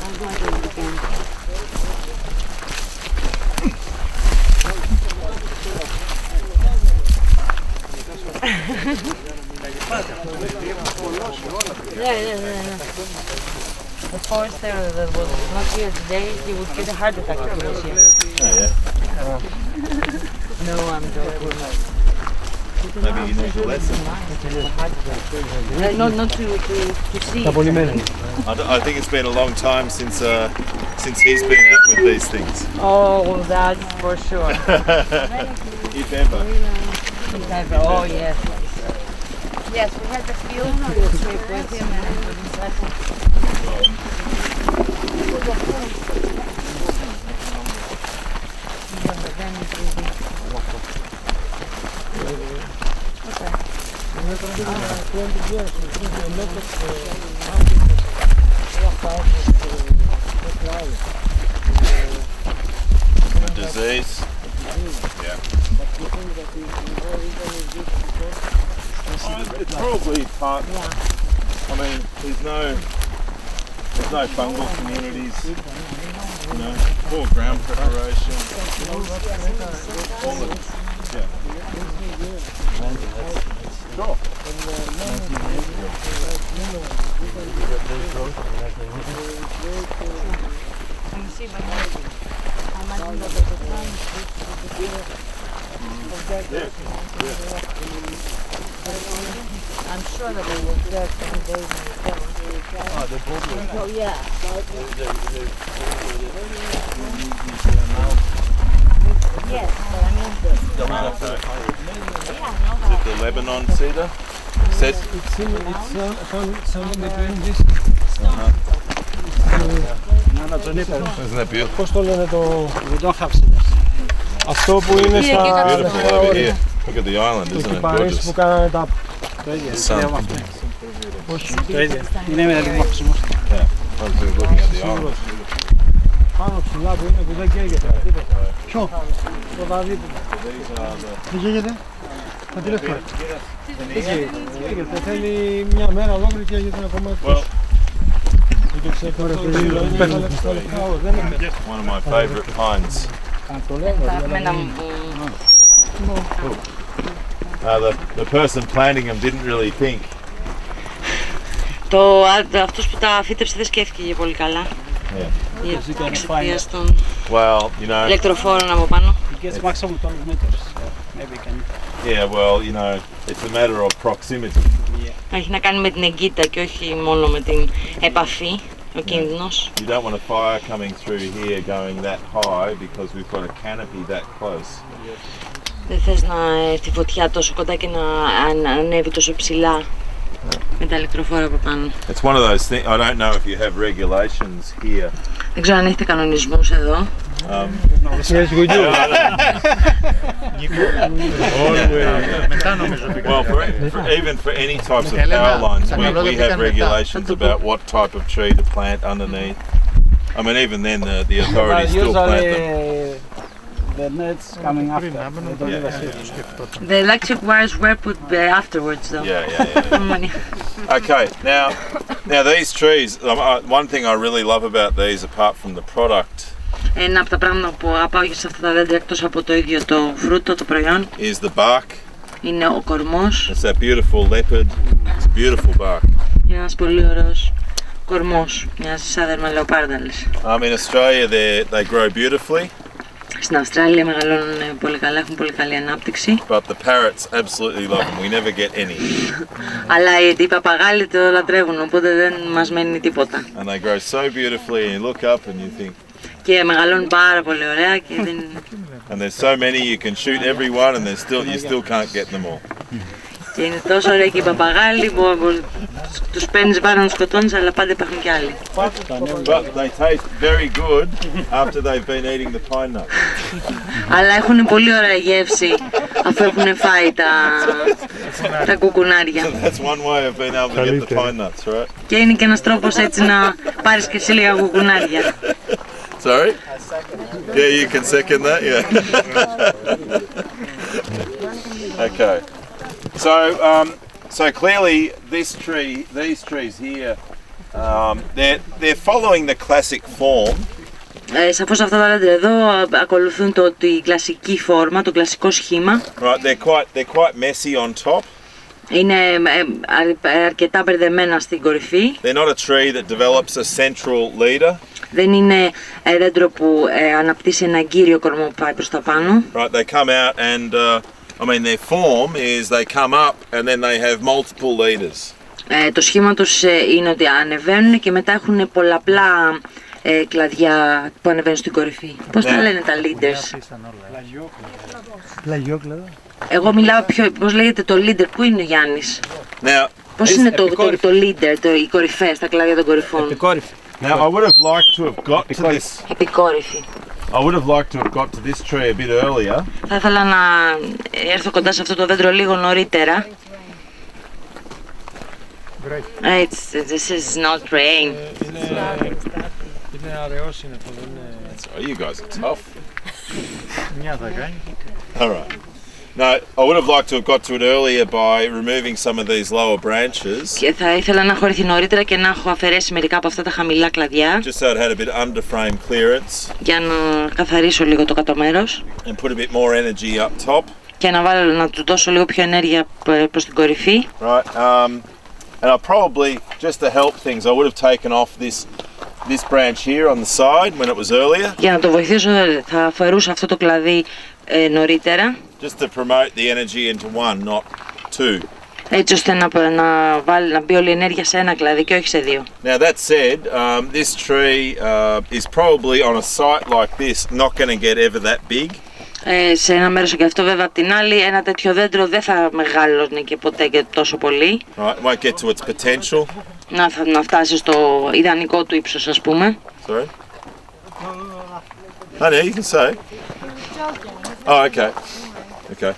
Speaker 1: I'll go ahead again. Yeah. The forester that was not here today, he would get a heart attack if he was here.
Speaker 2: Oh yeah.
Speaker 1: No, I'm joking.
Speaker 2: Maybe you need a lesson.
Speaker 1: Not to see.
Speaker 2: I think it's been a long time since he's been out with these things.
Speaker 1: Oh, that's for sure.
Speaker 2: If ever.
Speaker 1: Oh, yes. Yes, we had the field trip with him
Speaker 2: A disease. Yeah. It's probably part. I mean, there's no fungal communities. You know, poor ground preparation. All the, yeah. Sure.
Speaker 1: I'm sure that they will get some days in the film. Oh, yeah. Yes, but I mean
Speaker 2: Is it the Lebanon cedar? Set?
Speaker 6: It's something between this.
Speaker 2: Isn't that beautiful?
Speaker 6: Πώς το λένε το...
Speaker 7: We don't have cedars.
Speaker 6: Αυτό που είναι στα...
Speaker 2: Beautiful over here. Look at the island, isn't it?
Speaker 6: Παρίσι που
Speaker 2: Gorgeous.
Speaker 6: κάνανε τα...
Speaker 7: Το ίδιο.
Speaker 2: The sun.
Speaker 7: Το ίδιο. Είναι με λίγο χρησιμός.
Speaker 2: Yeah. I was looking at the island.
Speaker 6: Πάνω ψηλά που είναι που δεν καίγεται. Ποιο? Το δαδίπλο. Δεν καίγεται? Τα τηλέφωνα. Δεν καίγεται. Θέλει μια μέρα ολόκληρη και καίγεται ένα κομμάτι.
Speaker 2: One of my favourite pines. The person planting them didn't really think.
Speaker 1: Αυτός που τα φύτεψε δεν σκέφτηκε πολύ καλά. Εξαιτίας των ηλεκτροφόρων από πάνω.
Speaker 7: It gets maximum 12 meters. Maybe can...
Speaker 2: Yeah, well, you know, it's a matter of proximity.
Speaker 1: Έχει να κάνει με την εγκύτητα και όχι μόνο με την επαφή, ο κίνδυνος.
Speaker 2: You don't want a fire coming through here going that high because we've got a canopy that close.
Speaker 1: Δεν θες να έρθει φωτιά τόσο κοντά και να ανέβει τόσο ψηλά με τα ηλεκτροφόρα από πάνω.
Speaker 2: It's one of those things. I don't know if you have regulations here.
Speaker 1: Δεν ξέρω αν έχετε κανονισμούς εδώ.
Speaker 6: Yes, we do.
Speaker 2: Well, even for any types of power lines, we have regulations about what type of tree to plant underneath. I mean, even then, the authorities still plant them.
Speaker 7: The nets coming after.
Speaker 1: The electric wires were put afterwards, though.
Speaker 2: Yeah. Okay, now these trees. One thing I really love about these, apart from the product,
Speaker 1: Ένα από τα πράγματα που απάγει σε αυτά τα δέντρα εκτός από το ίδιο το φρούτο, το προϊόν,
Speaker 2: is the bark.
Speaker 1: Είναι ο κορμός.
Speaker 2: It's that beautiful leopard. It's a beautiful bark.
Speaker 1: Είναι ένας πολύ ωραίος κορμός. Μοιάζει σαν δερμαλεοπάρδαλες.
Speaker 2: In Australia they grow beautifully.
Speaker 1: Στην Αυστραλία μεγαλώνουν πολύ καλά, έχουν πολύ καλή ανάπτυξη.
Speaker 2: But the parrots absolutely love them. We never get any.
Speaker 1: Αλλά οι παπαγάλοι το λατρεύουν, οπότε δεν μας μένει τίποτα.
Speaker 2: And they grow so beautifully and you look up and you think.
Speaker 1: Και μεγαλώνουν πάρα πολύ ωραία και δεν...
Speaker 2: And there's so many you can shoot every one and you still can't get them all.
Speaker 1: Και είναι τόσο ωραία και οι παπαγάλοι που τους παίρνεις βάρο να τους σκοτώνεις, αλλά πάντα υπάρχουν κι άλλοι.
Speaker 2: But they taste very good after they've been eating the pine nuts.
Speaker 1: Αλλά έχουν πολύ ωραία γεύση αφού έχουν φάει τα κουκουνάρια.
Speaker 2: That's one way of being able to get the pine nuts, right?
Speaker 1: Και είναι και ένας τρόπος έτσι να πάρεις και εσύ λίγα κουκουνάρια.
Speaker 2: Sorry? Yeah, you can second that, yeah. Okay. So clearly these trees here, they're following the classic form.
Speaker 1: Σαφώς αυτά τα δέντρα εδώ ακολουθούν τη κλασική φόρμα, το κλασικό σχήμα.
Speaker 2: Right, they're quite messy on top.
Speaker 1: Είναι αρκετά μπερδεμένα στην κορυφή.
Speaker 2: They're not a tree that develops a central leader.
Speaker 1: Δεν είναι δέντρο που αναπτύσσει έναν κύριο κορμό που πάει προς τα πάνω.
Speaker 2: Right, they come out and their form is they come up and then they have multiple leaders.
Speaker 1: Το σχήμα τους είναι ότι ανεβαίνουν και μετά έχουν πολλαπλά κλαδιά που ανεβαίνουν στην κορυφή. Πώς τα λένε τα leaders?
Speaker 6: Λαγιόκλαδα.
Speaker 1: Εγώ μιλάω πώς λέγεται το leader, πού είναι ο Γιάννης? Πώς είναι το leader, οι κορυφές, τα κλαδιά των κορυφών?
Speaker 7: Επικόρυφη.
Speaker 2: Now I would have liked to have got to this.
Speaker 1: Επικόρυφη.
Speaker 2: I would have liked to have got to this tree a bit earlier.
Speaker 1: Θα ήθελα να έρθω κοντά σε αυτό το δέντρο λίγο νωρίτερα. This is not rain.
Speaker 6: Είναι αραιός είναι αυτό, δεν είναι...
Speaker 2: Oh, you guys are tough.
Speaker 6: Μια θα κάνει.
Speaker 2: All right. No, I would have liked to have got to it earlier by removing some of these lower branches.
Speaker 1: Και θα ήθελα να έχω έρθει νωρίτερα και να έχω αφαιρέσει μερικά από αυτά τα χαμηλά κλαδιά.
Speaker 2: Just so it had a bit of under-frame clearance.
Speaker 1: Για να καθαρίσω λίγο το κάτω μέρος.
Speaker 2: And put a bit more energy up top.
Speaker 1: Και να του δώσω λίγο πιο ενέργεια προς την κορυφή.
Speaker 2: Right. And I probably, just to help things, I would have taken off this branch here on the side when it was earlier.
Speaker 1: Για να το βοηθήσω θα αφαιρούσα αυτό το κλαδί νωρίτερα.
Speaker 2: Just to promote the energy into one, not two.
Speaker 1: Έτσι ώστε να μπει όλη η ενέργεια σε ένα κλαδί και όχι σε δύο.
Speaker 2: Now that said, this tree is probably on a site like this not going to get ever that big.
Speaker 1: Σε ένα μέρος και αυτό βέβαια απ' την άλλη ένα τέτοιο δέντρο δεν θα μεγαλώνει και ποτέ και τόσο πολύ.
Speaker 2: Right, it won't get to its potential.
Speaker 1: Να φτάσει στο ιδανικό του ύψος, ας πούμε.
Speaker 2: Sorry? Honey, you can say. Oh, okay. Okay.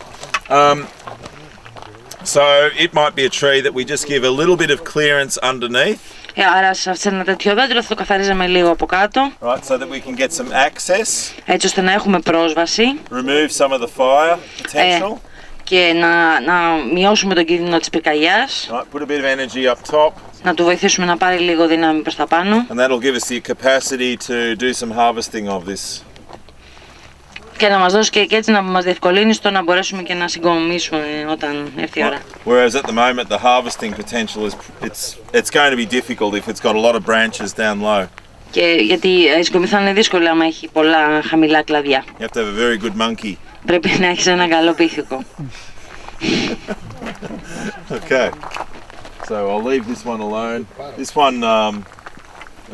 Speaker 2: So it might be a tree that we just give a little bit of clearance underneath.
Speaker 1: Άρα σε ένα τέτοιο δέντρο θα το καθαρίζαμε λίγο από κάτω.
Speaker 2: Right, so that we can get some access.
Speaker 1: Έτσι ώστε να έχουμε πρόσβαση.
Speaker 2: Remove some of the fire potential.
Speaker 1: Και να μειώσουμε τον κίνδυνο της πυρκαγιάς.
Speaker 2: Right, put a bit of energy up top.
Speaker 1: Να του βοηθήσουμε να πάρει λίγο δύναμη προς τα πάνω.
Speaker 2: And that'll give us the capacity to do some harvesting of this.
Speaker 1: Και να μας δώσει και έτσι να μας διευκολύνει στο να μπορέσουμε και να συγκομίσουμε όταν έρθει η ώρα.
Speaker 2: Whereas at the moment the harvesting potential is it's going to be difficult if it's got a lot of branches down low.
Speaker 1: Και γιατί η συγκομή θα είναι δύσκολη άμα έχει πολλά χαμηλά κλαδιά.
Speaker 2: You have to have a very good monkey.
Speaker 1: Πρέπει να έχεις ένα καλό πίθηκο.
Speaker 2: Okay. So I'll leave this one alone. This one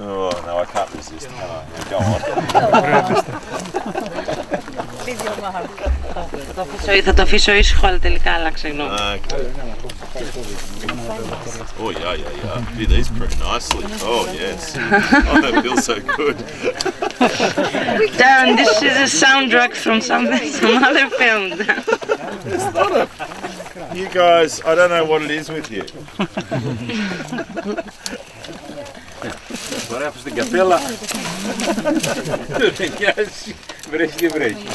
Speaker 2: oh no, I can't resist, can I? Yeah, go on.
Speaker 1: Θα το αφήσω ήσυχο, αλλά τελικά άλλαξε γνώμη.
Speaker 2: Okay. Oh yeah, yeah, yeah. Gee, these pretty nicely. Oh yes. Oh, that feels so good.
Speaker 1: Darren, this is a soundtrack from some other film.
Speaker 2: It's not a... You guys, I don't know what it is with you.
Speaker 5: Τώρα στην καπέλα. Δεν νοιάζει. Βρέχει τι βρέχει.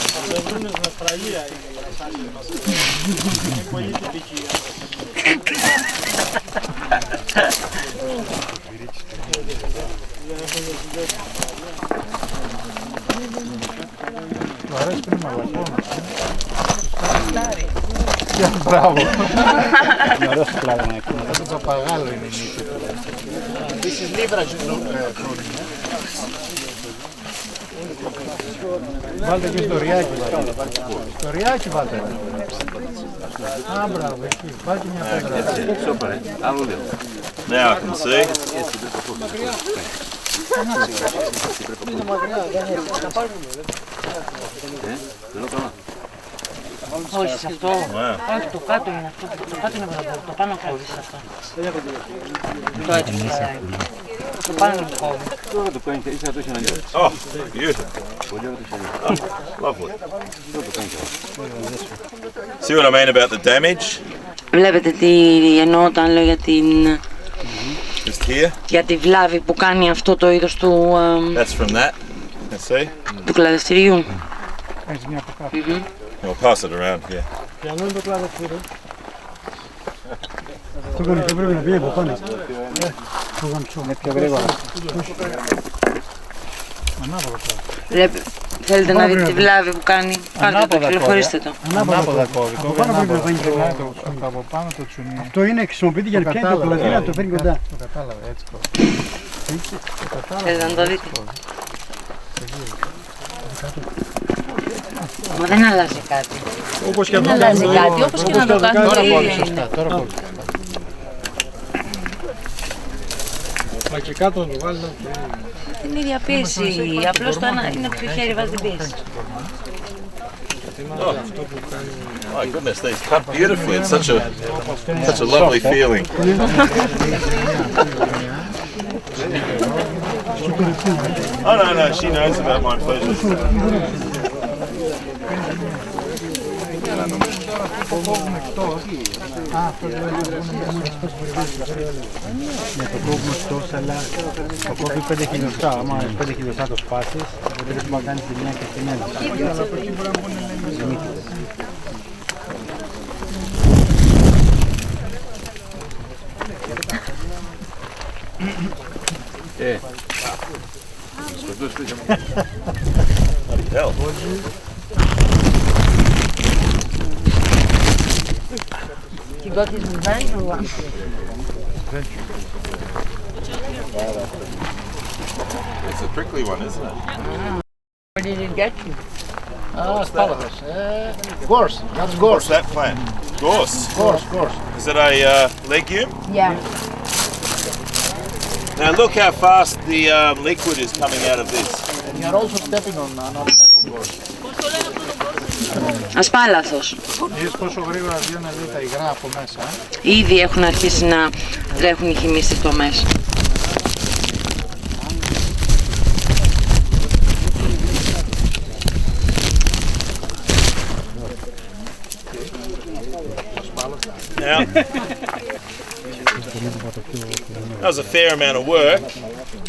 Speaker 6: Μου αρέσει πριν μαλακό. Μπράβο. Είναι ωραίο το πράγμα. Το παπαγάλο είναι η νύχη. This is leverage clothing. Βάλτε και στο ριάκι. Στο ριάκι βάλτε. Α, μπράβο, εκεί. Βάλτε μια πέτρα.
Speaker 2: Now I can see.
Speaker 6: Είναι μακριά, δεν είναι. Θα πάρουμε.
Speaker 9: Όχι, σε αυτό. Όχι, το κάτω είναι αυτό. Το κάτω είναι βραβείο. Το πάνω κόβει αυτό. Το έτσι φυσάει. Το πάνω είναι το κόβει.
Speaker 5: Τώρα το κάνει, ίσα το έχει να νιώθει.
Speaker 2: Oh, beautiful.
Speaker 5: Πολύ ωραίο το έχει.
Speaker 2: Lovely.
Speaker 5: Τώρα το κάνει.
Speaker 2: See what I mean about the damage?
Speaker 9: Βλέπετε τι εννοώ όταν λέω για την...
Speaker 2: Just here.
Speaker 9: Για τη βλάβη που κάνει αυτό το είδος του...
Speaker 2: That's from that. Let's see.
Speaker 9: Του κλαδευτηρίου.
Speaker 6: Έχεις μια από κάτω.
Speaker 2: We'll pass it around here.
Speaker 6: Πιανό είναι το κλαδευτήριο. Το κάνει και πρέπει να βγει από πάνω. Το γαμψό. Είναι πιο γρήγορα. Ανάποδα τώρα.
Speaker 9: Θέλετε να δείτε τη βλάβη που κάνει. Πάρτε το, κυκλοφορήστε το.
Speaker 6: Ανάποδα κόβει. Από πάνω πρέπει να βγει από πάνω το τσουνί. Αυτό είναι, χρησιμοποιείται για να πιάνει το κλαδί να το φέρνει κοντά. Το κατάλαβα, έτσι κόβει.
Speaker 9: Θέλετε να το δείτε. Μα δεν αλλάζει κάτι.
Speaker 6: Όπως και
Speaker 1: Δεν αλλάζει κάτι, όπως και να το κάνουμε.
Speaker 6: Τώρα κόβει σωστά. Τώρα κόβει. Μα και κάτω να το βάλει.
Speaker 1: Την ίδια πίεση, απλώς το ένα είναι πιο χέρι, βάζει την πίεση.
Speaker 2: My goodness, these cut beautifully. It's such a lovely feeling. Oh no, she knows about my pleasures.
Speaker 6: Για το κόβουμε εκτός, αλλά το κόβει 5 χιλιοστά. Άμα 5 χιλιοστά το σπάσεις, δεν πρέπει να κάνεις τη μια και την άλλη.
Speaker 2: Hell.
Speaker 1: You got this revenge or what?
Speaker 2: It's a prickly one, isn't it?
Speaker 1: Where did it get you?
Speaker 6: Σπάραγος. Gorse, that's
Speaker 2: What's
Speaker 6: gorse.
Speaker 2: that plant? Gorse.
Speaker 6: Gorse.
Speaker 2: Is it a legume?
Speaker 1: Yeah.
Speaker 2: Now look how fast the liquid is coming out of this.
Speaker 6: And you're also stepping on another type of gorse.
Speaker 9: Ασπάλαθος.
Speaker 6: Είδες πόσο γρήγορα βγαίνουν τα υγρά από μέσα.
Speaker 9: Ήδη έχουν αρχίσει να τρέχουν οι χημείς στις τομές.
Speaker 2: Now, that was a fair amount of work.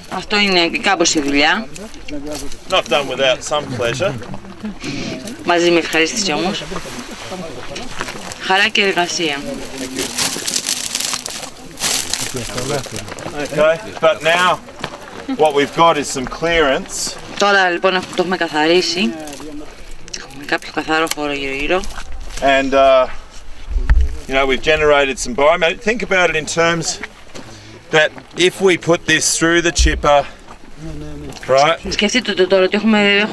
Speaker 9: Αυτό είναι κάμποση δουλειά.
Speaker 2: Not done without some pleasure.
Speaker 9: Μαζί με ευχαρίστηση όμως. Χαρά και εργασία.
Speaker 2: Okay, but now what we've got is some clearance.
Speaker 9: Τώρα λοιπόν το έχουμε καθαρίσει. Έχουμε κάποιο καθαρό χώρο γύρω-γύρω.
Speaker 2: And you know, we've generated some biomass. Think about it in terms that if we put this through the chipper, right?
Speaker 9: Σκεφτείτε το τώρα ότι έχουμε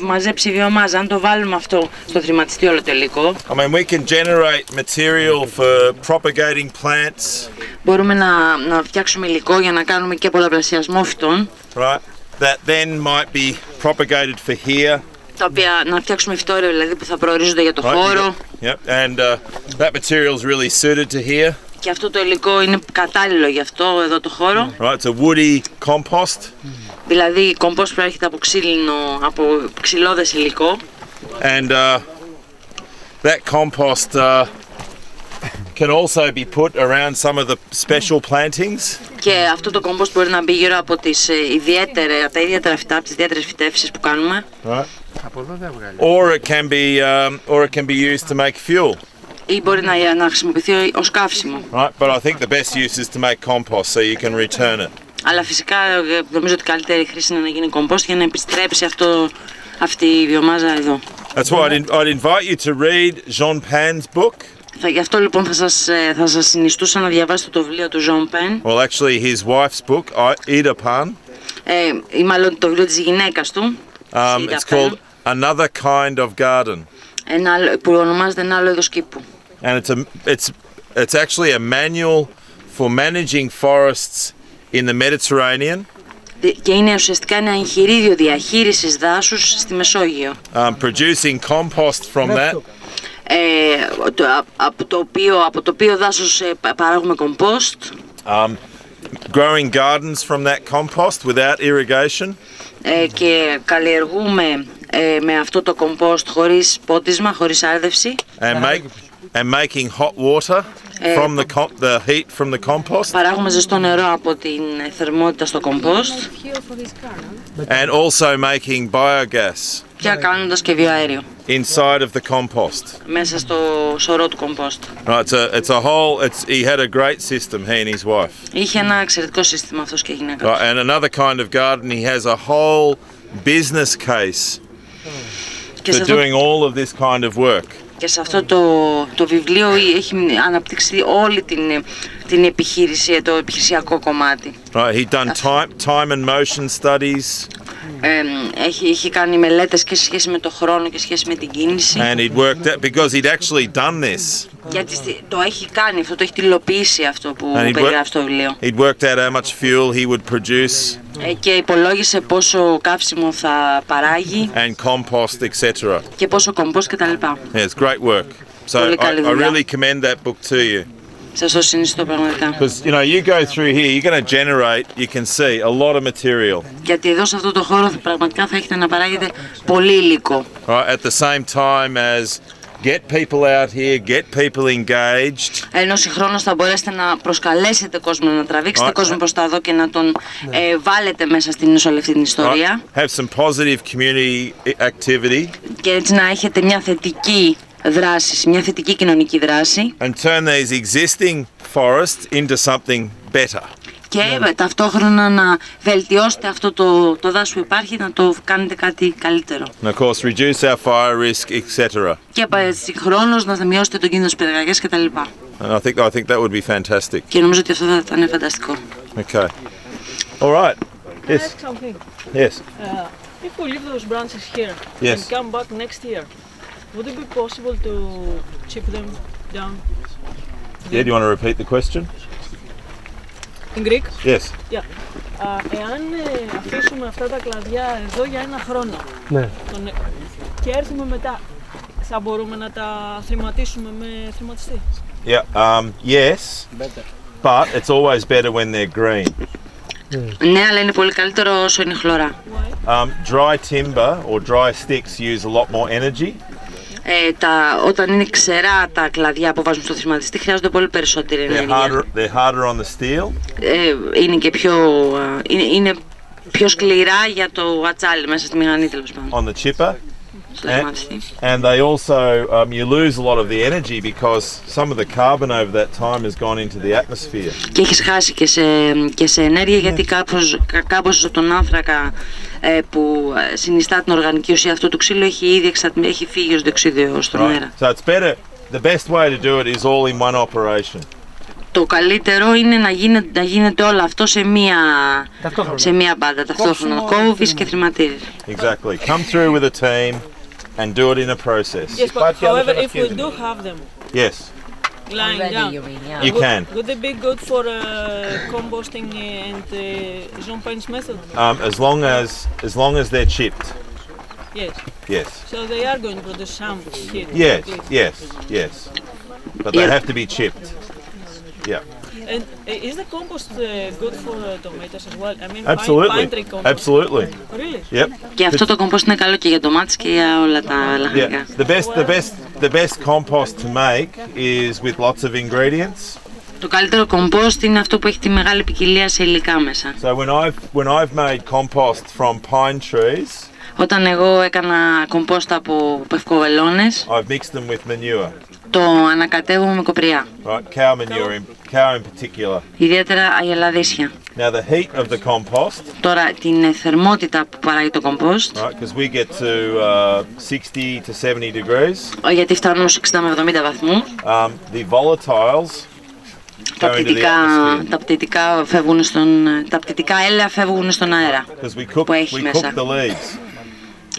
Speaker 9: μαζέψει βιομάζα. Αν το βάλουμε αυτό στο θρηματιστή όλο τελικό,
Speaker 2: I mean, we can generate material for propagating plants,
Speaker 9: μπορούμε να φτιάξουμε υλικό για να κάνουμε και πολλαπλασιασμό φυτών,
Speaker 2: right? That then might be propagated for here.
Speaker 9: τα οποία να φτιάξουμε φυτόρια δηλαδή που θα προορίζονται για το
Speaker 2: Right,
Speaker 9: χώρο.
Speaker 2: Yep, and that material is really suited to here.
Speaker 9: Και αυτό το υλικό είναι κατάλληλο για αυτό εδώ το χώρο.
Speaker 2: Right, it's a woody compost.
Speaker 9: Δηλαδή η κομπόστ προέρχεται από από ξυλώδες υλικό.
Speaker 2: And that compost can also be put around some of the special plantings.
Speaker 9: Και αυτό το κομπόστ μπορεί να μπει γύρω από τα ιδιαίτερα φυτά, από τις ιδιαίτερες φυτεύσεις που κάνουμε.
Speaker 2: Right. Or it can be used to make fuel.
Speaker 9: Ή μπορεί να χρησιμοποιηθεί ως καύσιμο.
Speaker 2: Right, but I think the best use is to make compost so you can return it.
Speaker 9: Αλλά φυσικά νομίζω ότι η καλύτερη χρήση είναι να γίνει κομπόστ για να επιστρέψει αυτή η βιομάζα εδώ.
Speaker 2: That's why I'd invite you to read Jean Pan's book.
Speaker 9: Γι' αυτό λοιπόν θα σας συνιστούσα να διαβάσετε το βιβλίο του Jean Pen.
Speaker 2: Well, actually, his wife's book, Ida Pan.
Speaker 9: Ή μάλλον το βιβλίο της γυναίκας του.
Speaker 2: It's called Another Kind of Garden.
Speaker 9: Που ονομάζεται ένα άλλο είδος κήπου.
Speaker 2: And it's actually a manual for managing forests in the Mediterranean.
Speaker 9: Και είναι ουσιαστικά ένα εγχειρίδιο διαχείρισης δάσους στη Μεσόγειο.
Speaker 2: Producing compost from that.
Speaker 9: Από το οποίο δάσος παράγουμε κομπόστ.
Speaker 2: Growing gardens from that compost without irrigation.
Speaker 9: Και καλλιεργούμε με αυτό το κομπόστ χωρίς πότισμα, χωρίς άρδευση.
Speaker 2: And making hot water from the heat from the compost.
Speaker 9: Παράγουμε ζεστό νερό από την θερμότητα στο κομπόστ.
Speaker 2: And also making biogas.
Speaker 9: Και κάνοντας και βιοαέριο.
Speaker 2: Inside of the compost.
Speaker 9: Μέσα στο σωρό του κομπόστ.
Speaker 2: Right, he had a great system, he and his wife.
Speaker 9: Είχε ένα εξαιρετικό σύστημα αυτός και η γυναίκα του.
Speaker 2: And another kind of garden, he has a whole business case for doing all of this kind of work.
Speaker 9: Και σε αυτό το βιβλίο έχει αναπτύξει όλη την επιχείρηση, το επιχειρησιακό κομμάτι.
Speaker 2: Right, he'd done time and motion studies.
Speaker 9: Έχει κάνει μελέτες και σε σχέση με το χρόνο και σε σχέση με την κίνηση.
Speaker 2: And he'd worked out, because he'd actually done this.
Speaker 9: Γιατί το έχει κάνει αυτό, το έχει υλοποιήσει αυτό που περιγράφει στο βιβλίο.
Speaker 2: He'd worked out how much fuel he would produce.
Speaker 9: Και υπολόγισε πόσο καύσιμο θα παράγει.
Speaker 2: And compost, etc.
Speaker 9: Και πόσο κομπόστ κτλ.
Speaker 2: Yeah, it's great work. So I really commend that book to you.
Speaker 9: Σας το συνιστώ πραγματικά.
Speaker 2: Because you go through here, you're going to generate, you can see, a lot of material.
Speaker 9: Γιατί εδώ σε αυτό το χώρο πραγματικά θα έχετε να παράγετε πολύ υλικό.
Speaker 2: Right, at the same time as get people out here, get people engaged.
Speaker 9: Ενώ συγχρόνως θα μπορέσετε να προσκαλέσετε κόσμο, να τραβήξετε κόσμο προς τα εδώ και να τον βάλετε μέσα στην όλη αυτή την ιστορία.
Speaker 2: Have some positive community activity.
Speaker 9: Και έτσι να έχετε μια θετική δράση, μια θετική κοινωνική δράση.
Speaker 2: And turn these existing forests into something better.
Speaker 9: Και ταυτόχρονα να βελτιώσετε αυτό το δάσος που υπάρχει, να το κάνετε κάτι καλύτερο.
Speaker 2: And of course reduce our fire risk, etc.
Speaker 9: Και συγχρόνως να μειώσετε τον κίνδυνο της πυρκαγιάς κτλ.
Speaker 2: And I think that would be fantastic.
Speaker 9: Και νομίζω ότι αυτό θα ήταν φανταστικό.
Speaker 2: Okay. All right. Yes.
Speaker 8: Something.
Speaker 2: Yes.
Speaker 8: If we leave those branches here
Speaker 2: Yes.
Speaker 8: and come back next year, would it be possible to chip them down?
Speaker 2: Yeah, do you want to repeat the question?
Speaker 8: In Greek?
Speaker 2: Yes.
Speaker 8: Yeah. Εάν αφήσουμε αυτά τα κλαδιά εδώ για ένα χρόνο και έρθουμε μετά, θα μπορούμε να τα θρηματίσουμε με θρηματιστή?
Speaker 2: Yeah. Yes. But it's always better when they're green.
Speaker 9: Ναι, αλλά είναι πολύ καλύτερο όσο είναι χλωρά.
Speaker 2: Dry timber or dry sticks use a lot more energy.
Speaker 9: Όταν είναι ξερά τα κλαδιά που βάζουν στο θρηματιστή χρειάζονται πολύ περισσότερη ενέργεια.
Speaker 2: They're harder on the steel.
Speaker 9: Είναι και είναι πιο σκληρά για το ατσάλι μέσα στη μηχανή, τέλος πάντων.
Speaker 2: On the chipper. And they also, you lose a lot of the energy because some of the carbon over that time has gone into the atmosphere.
Speaker 9: Και έχεις χάσει και σε ενέργεια γιατί κάπως τον άνθρακα που συνιστά την οργανική ουσία αυτού του ξύλου έχει φύγει ως διοξείδιο στον αέρα.
Speaker 2: So it's better, the best way to do it is all in one operation.
Speaker 9: Το καλύτερο είναι να γίνεται όλο αυτό σε μία μπάντα ταυτόχρονα. Κόβεις και θρηματίζεις.
Speaker 2: Exactly. Come through with a team and do it in a process.
Speaker 8: Yes, but however, if we do have them
Speaker 2: Yes.
Speaker 8: lying down,
Speaker 2: You can.
Speaker 8: would they be good for composting and Jean Pen's method?
Speaker 2: As long as they're chipped.
Speaker 8: Yes.
Speaker 2: Yes.
Speaker 8: So they are going to produce some heat.
Speaker 2: Yes. But they have to be chipped. Yeah.
Speaker 8: And is the compost good for tomatoes as well? I mean,
Speaker 2: Absolutely.
Speaker 8: pine tree compost.
Speaker 2: Absolutely.
Speaker 8: Really?
Speaker 2: Yep.
Speaker 9: Και αυτό το κομπόστ είναι καλό και για ντομάτες και για όλα τα λαχανικά.
Speaker 2: The best compost to make is with lots of ingredients.
Speaker 9: Το καλύτερο κομπόστ είναι αυτό που έχει τη μεγάλη ποικιλία σε υλικά μέσα.
Speaker 2: So when I've made compost from pine trees,
Speaker 9: όταν εγώ έκανα κομπόστ από πευκοβελώνες,
Speaker 2: I've mixed them with manure.
Speaker 9: Το ανακατεύουμε με κοπριά.
Speaker 2: Right, cow manure, cow in particular.
Speaker 9: Ιδιαίτερα αγελαδίσια.
Speaker 2: Now the heat of the compost,
Speaker 9: Τώρα την θερμότητα που παράγει το compost,
Speaker 2: right? Because we get to 60 to 70 degrees.
Speaker 9: Γιατί φτάνουν στους 60 με 70 βαθμούς,
Speaker 2: The volatiles
Speaker 9: τα
Speaker 2: go into the atmosphere.
Speaker 9: πτυτικά έλαια φεύγουν στον αέρα
Speaker 2: Because we
Speaker 9: που έχει
Speaker 2: cook
Speaker 9: μέσα.
Speaker 2: the leaves,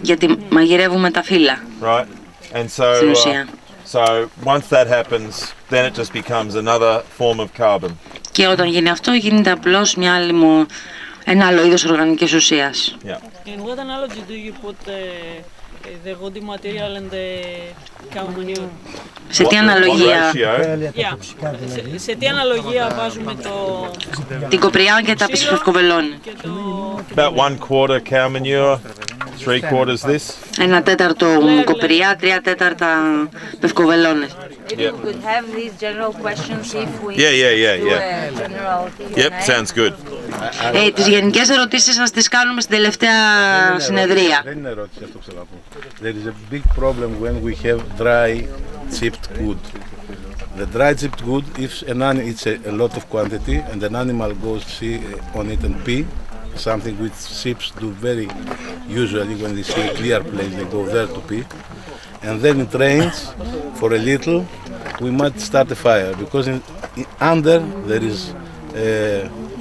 Speaker 9: Γιατί μαγειρεύουμε τα φύλλα
Speaker 2: right? And
Speaker 9: στην ουσία.
Speaker 2: so once that happens, then it just becomes another form of carbon.
Speaker 9: Και όταν γίνει αυτό, γίνεται απλώς ένα άλλο είδος οργανικής ουσίας.
Speaker 2: Yeah.
Speaker 8: In what analogy do you put the woody material and the cow manure?
Speaker 9: Σε τι
Speaker 2: What
Speaker 9: αναλογία,
Speaker 2: ratio?
Speaker 8: Σε τι αναλογία βάζουμε
Speaker 9: την κοπριά και τα πεσφευκοβελώνει.
Speaker 8: και το...
Speaker 2: About 1/4 cow manure, 3/4 this.
Speaker 9: 1/4 κοπριά, 3/4 πευκοβελώνες.
Speaker 1: Maybe we could have these general questions if we
Speaker 2: Yeah.
Speaker 1: do a general
Speaker 2: Yep, sounds good.
Speaker 9: Τις γενικές ερωτήσεις σας τις κάνουμε στην τελευταία συνεδρία.
Speaker 4: Δεν είναι ερώτηση αυτό που θέλω να πω. There is a big problem when we have dry chipped wood. The dry chipped wood, if it's a lot of quantity and an animal goes see on it and pee, something which sheep do very usually when they see a clear place, they go there to pee. And then it rains for a little, we might start a fire because under there is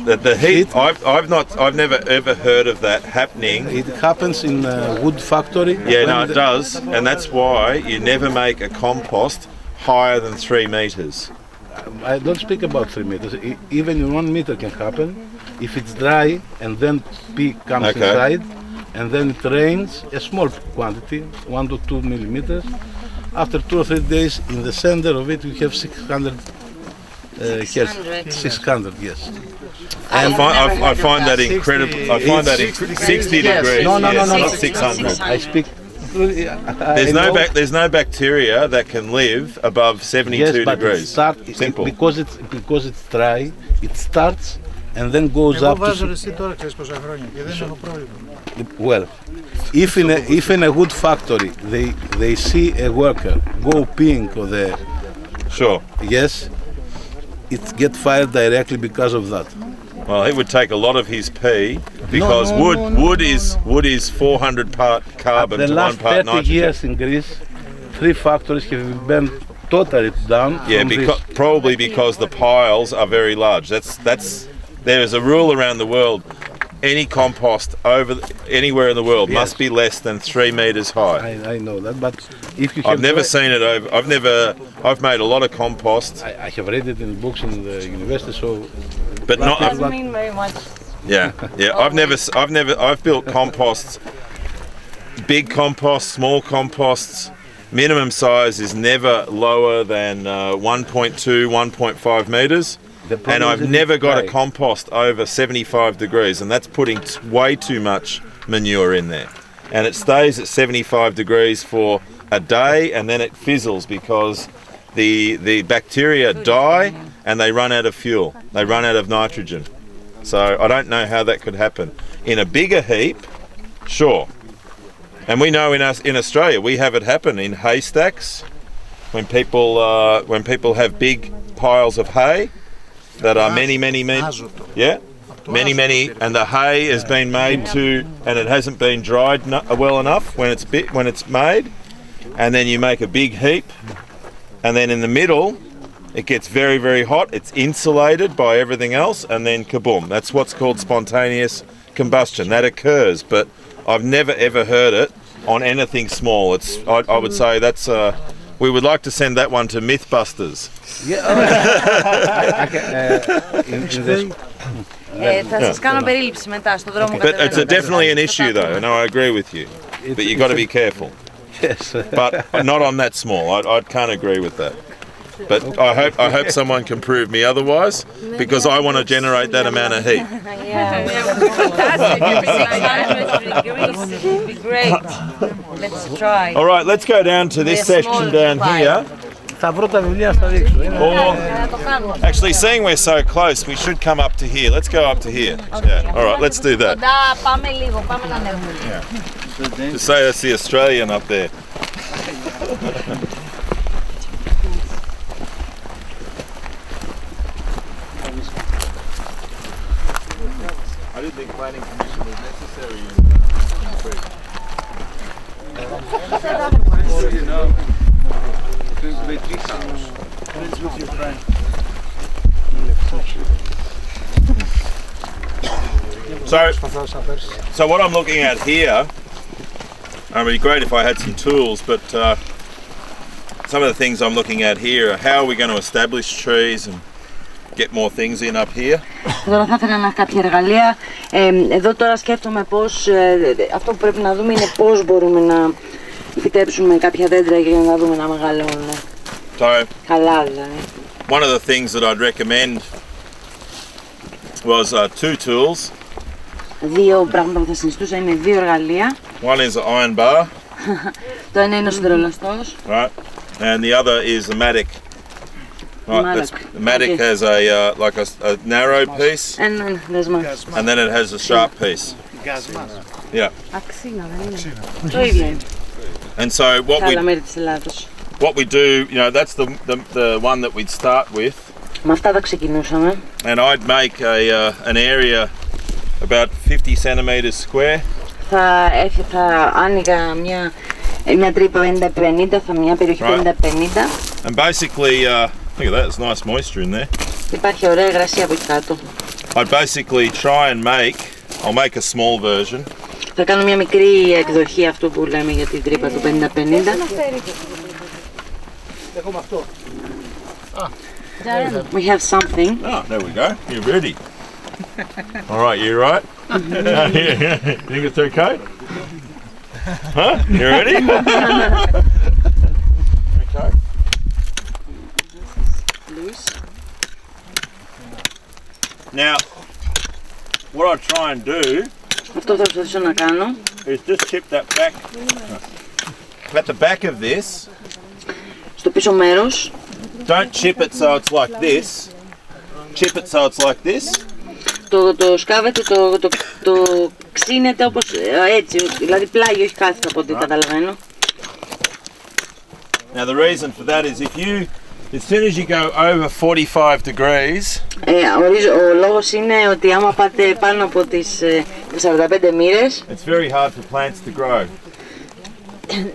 Speaker 2: The heat. I've never ever heard of that happening.
Speaker 4: It happens in a wood factory.
Speaker 2: Yeah, no, it does, and that's why you never make a compost higher than 3 meters.
Speaker 4: I don't speak about 3 meters. Even in 1 meter can happen if it's dry and then pee comes inside, and then it rains a small quantity, 1 to 2 millimeters. After 2 or 3 days, in the center of it, we have 600. 600, yes.
Speaker 2: I find that incredible. I find that 60 degrees.
Speaker 4: No,
Speaker 2: not 600.
Speaker 4: I speak.
Speaker 2: There's no bacteria that can live above 72 degrees. Simple.
Speaker 4: Because it's dry, it starts and then goes up to...
Speaker 6: τώρα ξέρεις πόσα χρόνια και δεν έχω πρόβλημα.
Speaker 4: Well, if in a wood factory they see a worker go pink or the...
Speaker 2: Sure.
Speaker 4: Yes, it get fired directly because of that.
Speaker 2: Well, it would take a lot of his pee because wood is 400 part carbon to 1 part nitrogen.
Speaker 4: The last 30 years in Greece, 3 factories have been burned totally down.
Speaker 2: Yeah, probably because the piles are very large. There is a rule around the world. Any compost anywhere in the world must be less than 3 meters high.
Speaker 4: I know that, but if you
Speaker 2: I've never seen it over. I've made a lot of compost.
Speaker 4: I have read it in books in the university, so.
Speaker 2: But not.
Speaker 1: doesn't mean very much.
Speaker 2: Yeah. I've built composts, big composts, small composts. Minimum size is never lower than 1.2, 1.5 meters. And I've never got a compost over 75 degrees, and that's putting way too much manure in there. And it stays at 75 degrees for a day, and then it fizzles because the bacteria die and they run out of fuel. They run out of nitrogen. So I don't know how that could happen. In a bigger heap, sure. And we know in Australia we have it happen in haystacks when people have big piles of hay that are many meters. Yeah. Many, and the hay has been made and it hasn't been dried well enough when it's made, and then you make a big heap, and then in the middle it gets very, very hot. It's insulated by everything else, and then kaboom! That's what's called spontaneous combustion. That occurs, but I've never ever heard it on anything small. I would say that's. We would like to send that one to Mythbusters.
Speaker 1: Θα σας κάνω περίληψη μετά στον δρόμο.
Speaker 2: But it's definitely an issue though, and I agree with you. But you've got to be careful.
Speaker 4: Yes.
Speaker 2: But not on that small. I can't agree with that. But I hope someone can prove me otherwise, because I want to generate that amount of heat.
Speaker 1: It'd be great. Let's try.
Speaker 2: All right, let's go down to this section down here.
Speaker 6: Θα βρω τα βιβλία να δείξω.
Speaker 2: Actually, seeing we're so close, we should come up to here. Let's go up to here. Yeah. All right, let's do that.
Speaker 1: Πάμε λίγο, πάμε να ανέβουμε.
Speaker 2: To say that's the Australian up there. think planning permission was necessary in the creek? So what I'm looking at here, it'd be great if I had some tools, but some of the things I'm looking at here are how are we going to establish trees and get more things in up here.
Speaker 9: Τώρα θα ήθελα να έχω κάποια εργαλεία. Εδώ τώρα σκέφτομαι πώς, αυτό που πρέπει να δούμε είναι πώς μπορούμε να φυτέψουμε κάποια δέντρα για να δούμε να μεγαλώνουν. Καλά δηλαδή.
Speaker 2: One of the things that I'd recommend was two tools.
Speaker 9: Δύο πράγματα που θα συνιστούσα είναι δύο εργαλεία.
Speaker 2: One is the iron bar.
Speaker 9: Το ένα είναι ο σιδερολαστός.
Speaker 2: Right. And the other is the mattock. Right, the mattock has a like a narrow piece, and then it has a sharp piece. Yeah. And so what we do, you know, that's the one that we'd start with.
Speaker 9: Με αυτά θα ξεκινούσαμε.
Speaker 2: And I'd make an area about 50 centimeters square.
Speaker 9: Θα άνοιγα μια τρύπα 50-50, μια περιοχή 50-50.
Speaker 2: And basically, look at that, there's nice moisture in there.
Speaker 9: Υπάρχει ωραία υγρασία από εκεί κάτω.
Speaker 2: I'd basically try and I'll make a small version.
Speaker 9: Θα κάνω μια μικρή εκδοχή αυτού που λέμε για την τρύπα του 50-50.
Speaker 4: Έχουμε αυτό.
Speaker 9: We have something.
Speaker 2: Oh, there we go. You're ready. All right, you right? You think it's okay? Huh? You ready? Okay. Now, what I try and do
Speaker 9: αυτό θα προσπαθήσω να κάνω
Speaker 2: is just chip that back. At the back of this.
Speaker 9: Στο πίσω μέρος.
Speaker 2: Don't chip it so it's like this. Chip it so it's like this.
Speaker 9: Το σκάβετε, το ξύνετε όπως έτσι, δηλαδή πλάγιο, όχι κάθετα από ό,τι καταλαβαίνω.
Speaker 2: Now the reason for that is if you, as soon as you go over 45 degrees.
Speaker 9: Ο λόγος είναι ότι άμα πάτε πάνω από τις 45 μοίρες.
Speaker 2: It's very hard for plants to grow.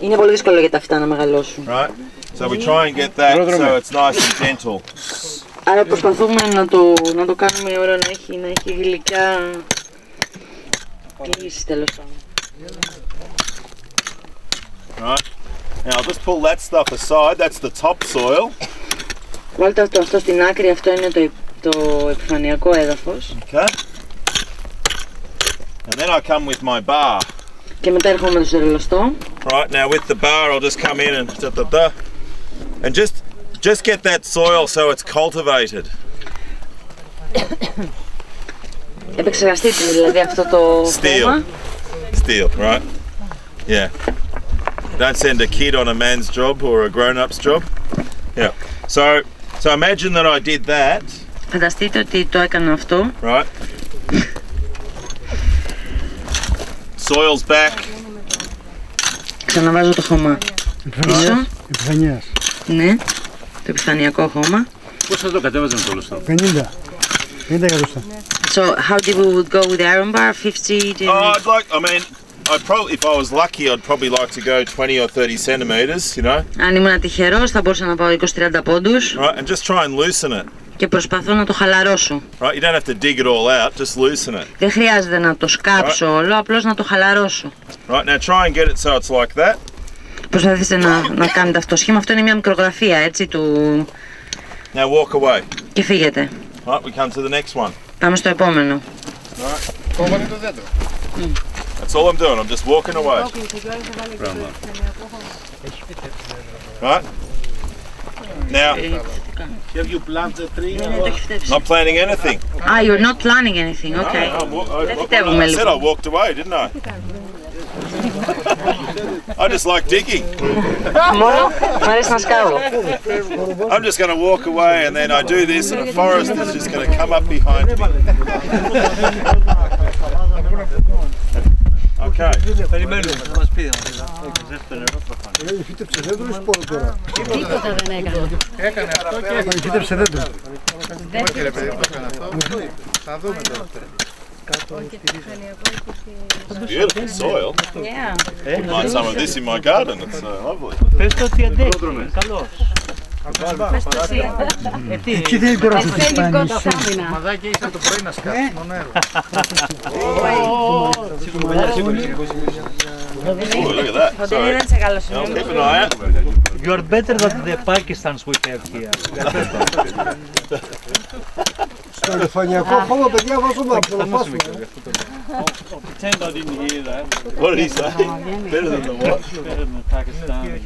Speaker 9: Είναι πολύ δύσκολο για τα φυτά να μεγαλώσουν.
Speaker 2: Right. So we try and get that so it's nice and gentle.
Speaker 9: Άρα προσπαθούμε να το κάνουμε ώρα να έχει γλυκιά κλίση τέλος πάντων.
Speaker 2: Right. Now I'll just pull that stuff aside. That's the top soil.
Speaker 9: Βάλτε αυτό στην άκρη, αυτό είναι το επιφανειακό έδαφος.
Speaker 2: Okay. And then I come with my bar.
Speaker 9: Και μετά έρχομαι με το σιδερολαστό.
Speaker 2: Right. Now with the bar I'll just come in and just get that soil so it's cultivated.
Speaker 9: Επεξεργαστείτε δηλαδή αυτό το θέμα.
Speaker 2: Steel, right? Yeah. Don't send a kid on a man's job or a grown-up's job. Yeah. So imagine that I did that.
Speaker 9: Φανταστείτε ότι το έκανα αυτό.
Speaker 2: Right. Soil's back.
Speaker 9: Ξαναβάζω το χώμα πίσω.
Speaker 6: Επιφανείας.
Speaker 9: Ναι, το επιφανειακό χώμα.
Speaker 5: Πώς θα το κατέβαζαν το λωστό?
Speaker 6: 50 εκατοστά.
Speaker 9: So how did we would go with the iron bar? 50?
Speaker 2: If I was lucky, I'd probably like to go 20 or 30 centimeters, you know.
Speaker 9: Αν ήμουν τυχερός, θα μπορούσα να πάω 20-30 πόντους.
Speaker 2: Right, and just try and loosen it.
Speaker 9: Και προσπαθώ να το χαλαρώσω.
Speaker 2: Right, you don't have to dig it all out, just loosen it.
Speaker 9: Δεν χρειάζεται να το σκάψω όλο, απλώς να το χαλαρώσω.
Speaker 2: Right, now try and get it so it's like that.
Speaker 9: Προσπαθήστε να κάνετε αυτό το σχήμα. Αυτό είναι μια μικρογραφία, έτσι, του...
Speaker 2: Now walk away.
Speaker 9: Και φύγετε.
Speaker 2: Right, we come to the next one.
Speaker 9: Πάμε στο επόμενο.
Speaker 2: Right. That's all I'm doing, I'm just walking away. Right. Now,
Speaker 7: Have you planted a tree?
Speaker 2: not planting anything.
Speaker 9: Ah, you're not planning anything, okay.
Speaker 2: I said I walked away, didn't I? I just like digging.
Speaker 9: Μόνο, μ' αρέσει να σκάβω.
Speaker 2: I'm just going to walk away and then I do this and a forest is just going to come up behind me. Okay.
Speaker 7: Περιμένουμε, θα μας πει.
Speaker 6: Φύτεψε δέντρο ή σπόρο τώρα?
Speaker 1: Τίποτα δεν έκανε.
Speaker 4: Έκανε αυτό και
Speaker 6: Φύτεψε δέντρο.
Speaker 4: Όχι ρε παιδί, το έκανε αυτό. Θα δούμε τώρα.
Speaker 2: Beautiful soil.
Speaker 9: Yeah.
Speaker 2: Wouldn't mind some of this in my garden. It's lovely.
Speaker 3: Πες το ότι αντέχει, είναι καλός.
Speaker 9: Πες το εσύ.
Speaker 6: Εκεί δεν μπορώ να το
Speaker 9: Θέλει
Speaker 6: σπάνεις.
Speaker 9: στάμινα.
Speaker 4: Μαδάκι ήρθε το πρωί να σκάσει το νερό.
Speaker 2: Oh, look at that.
Speaker 9: Φωτεινή
Speaker 2: Sorry.
Speaker 9: δεν σε καλό
Speaker 2: I'll
Speaker 9: σημείο.
Speaker 2: keep an eye out.
Speaker 3: You are better than the Pakistans we have here.
Speaker 6: Στο αλφανιακό χώμα, παιδιά, βάζουμε από το φάσμα.
Speaker 3: Pretend I didn't hear that.
Speaker 2: What did he say? Better than the what?
Speaker 3: Better than the Pakistanis.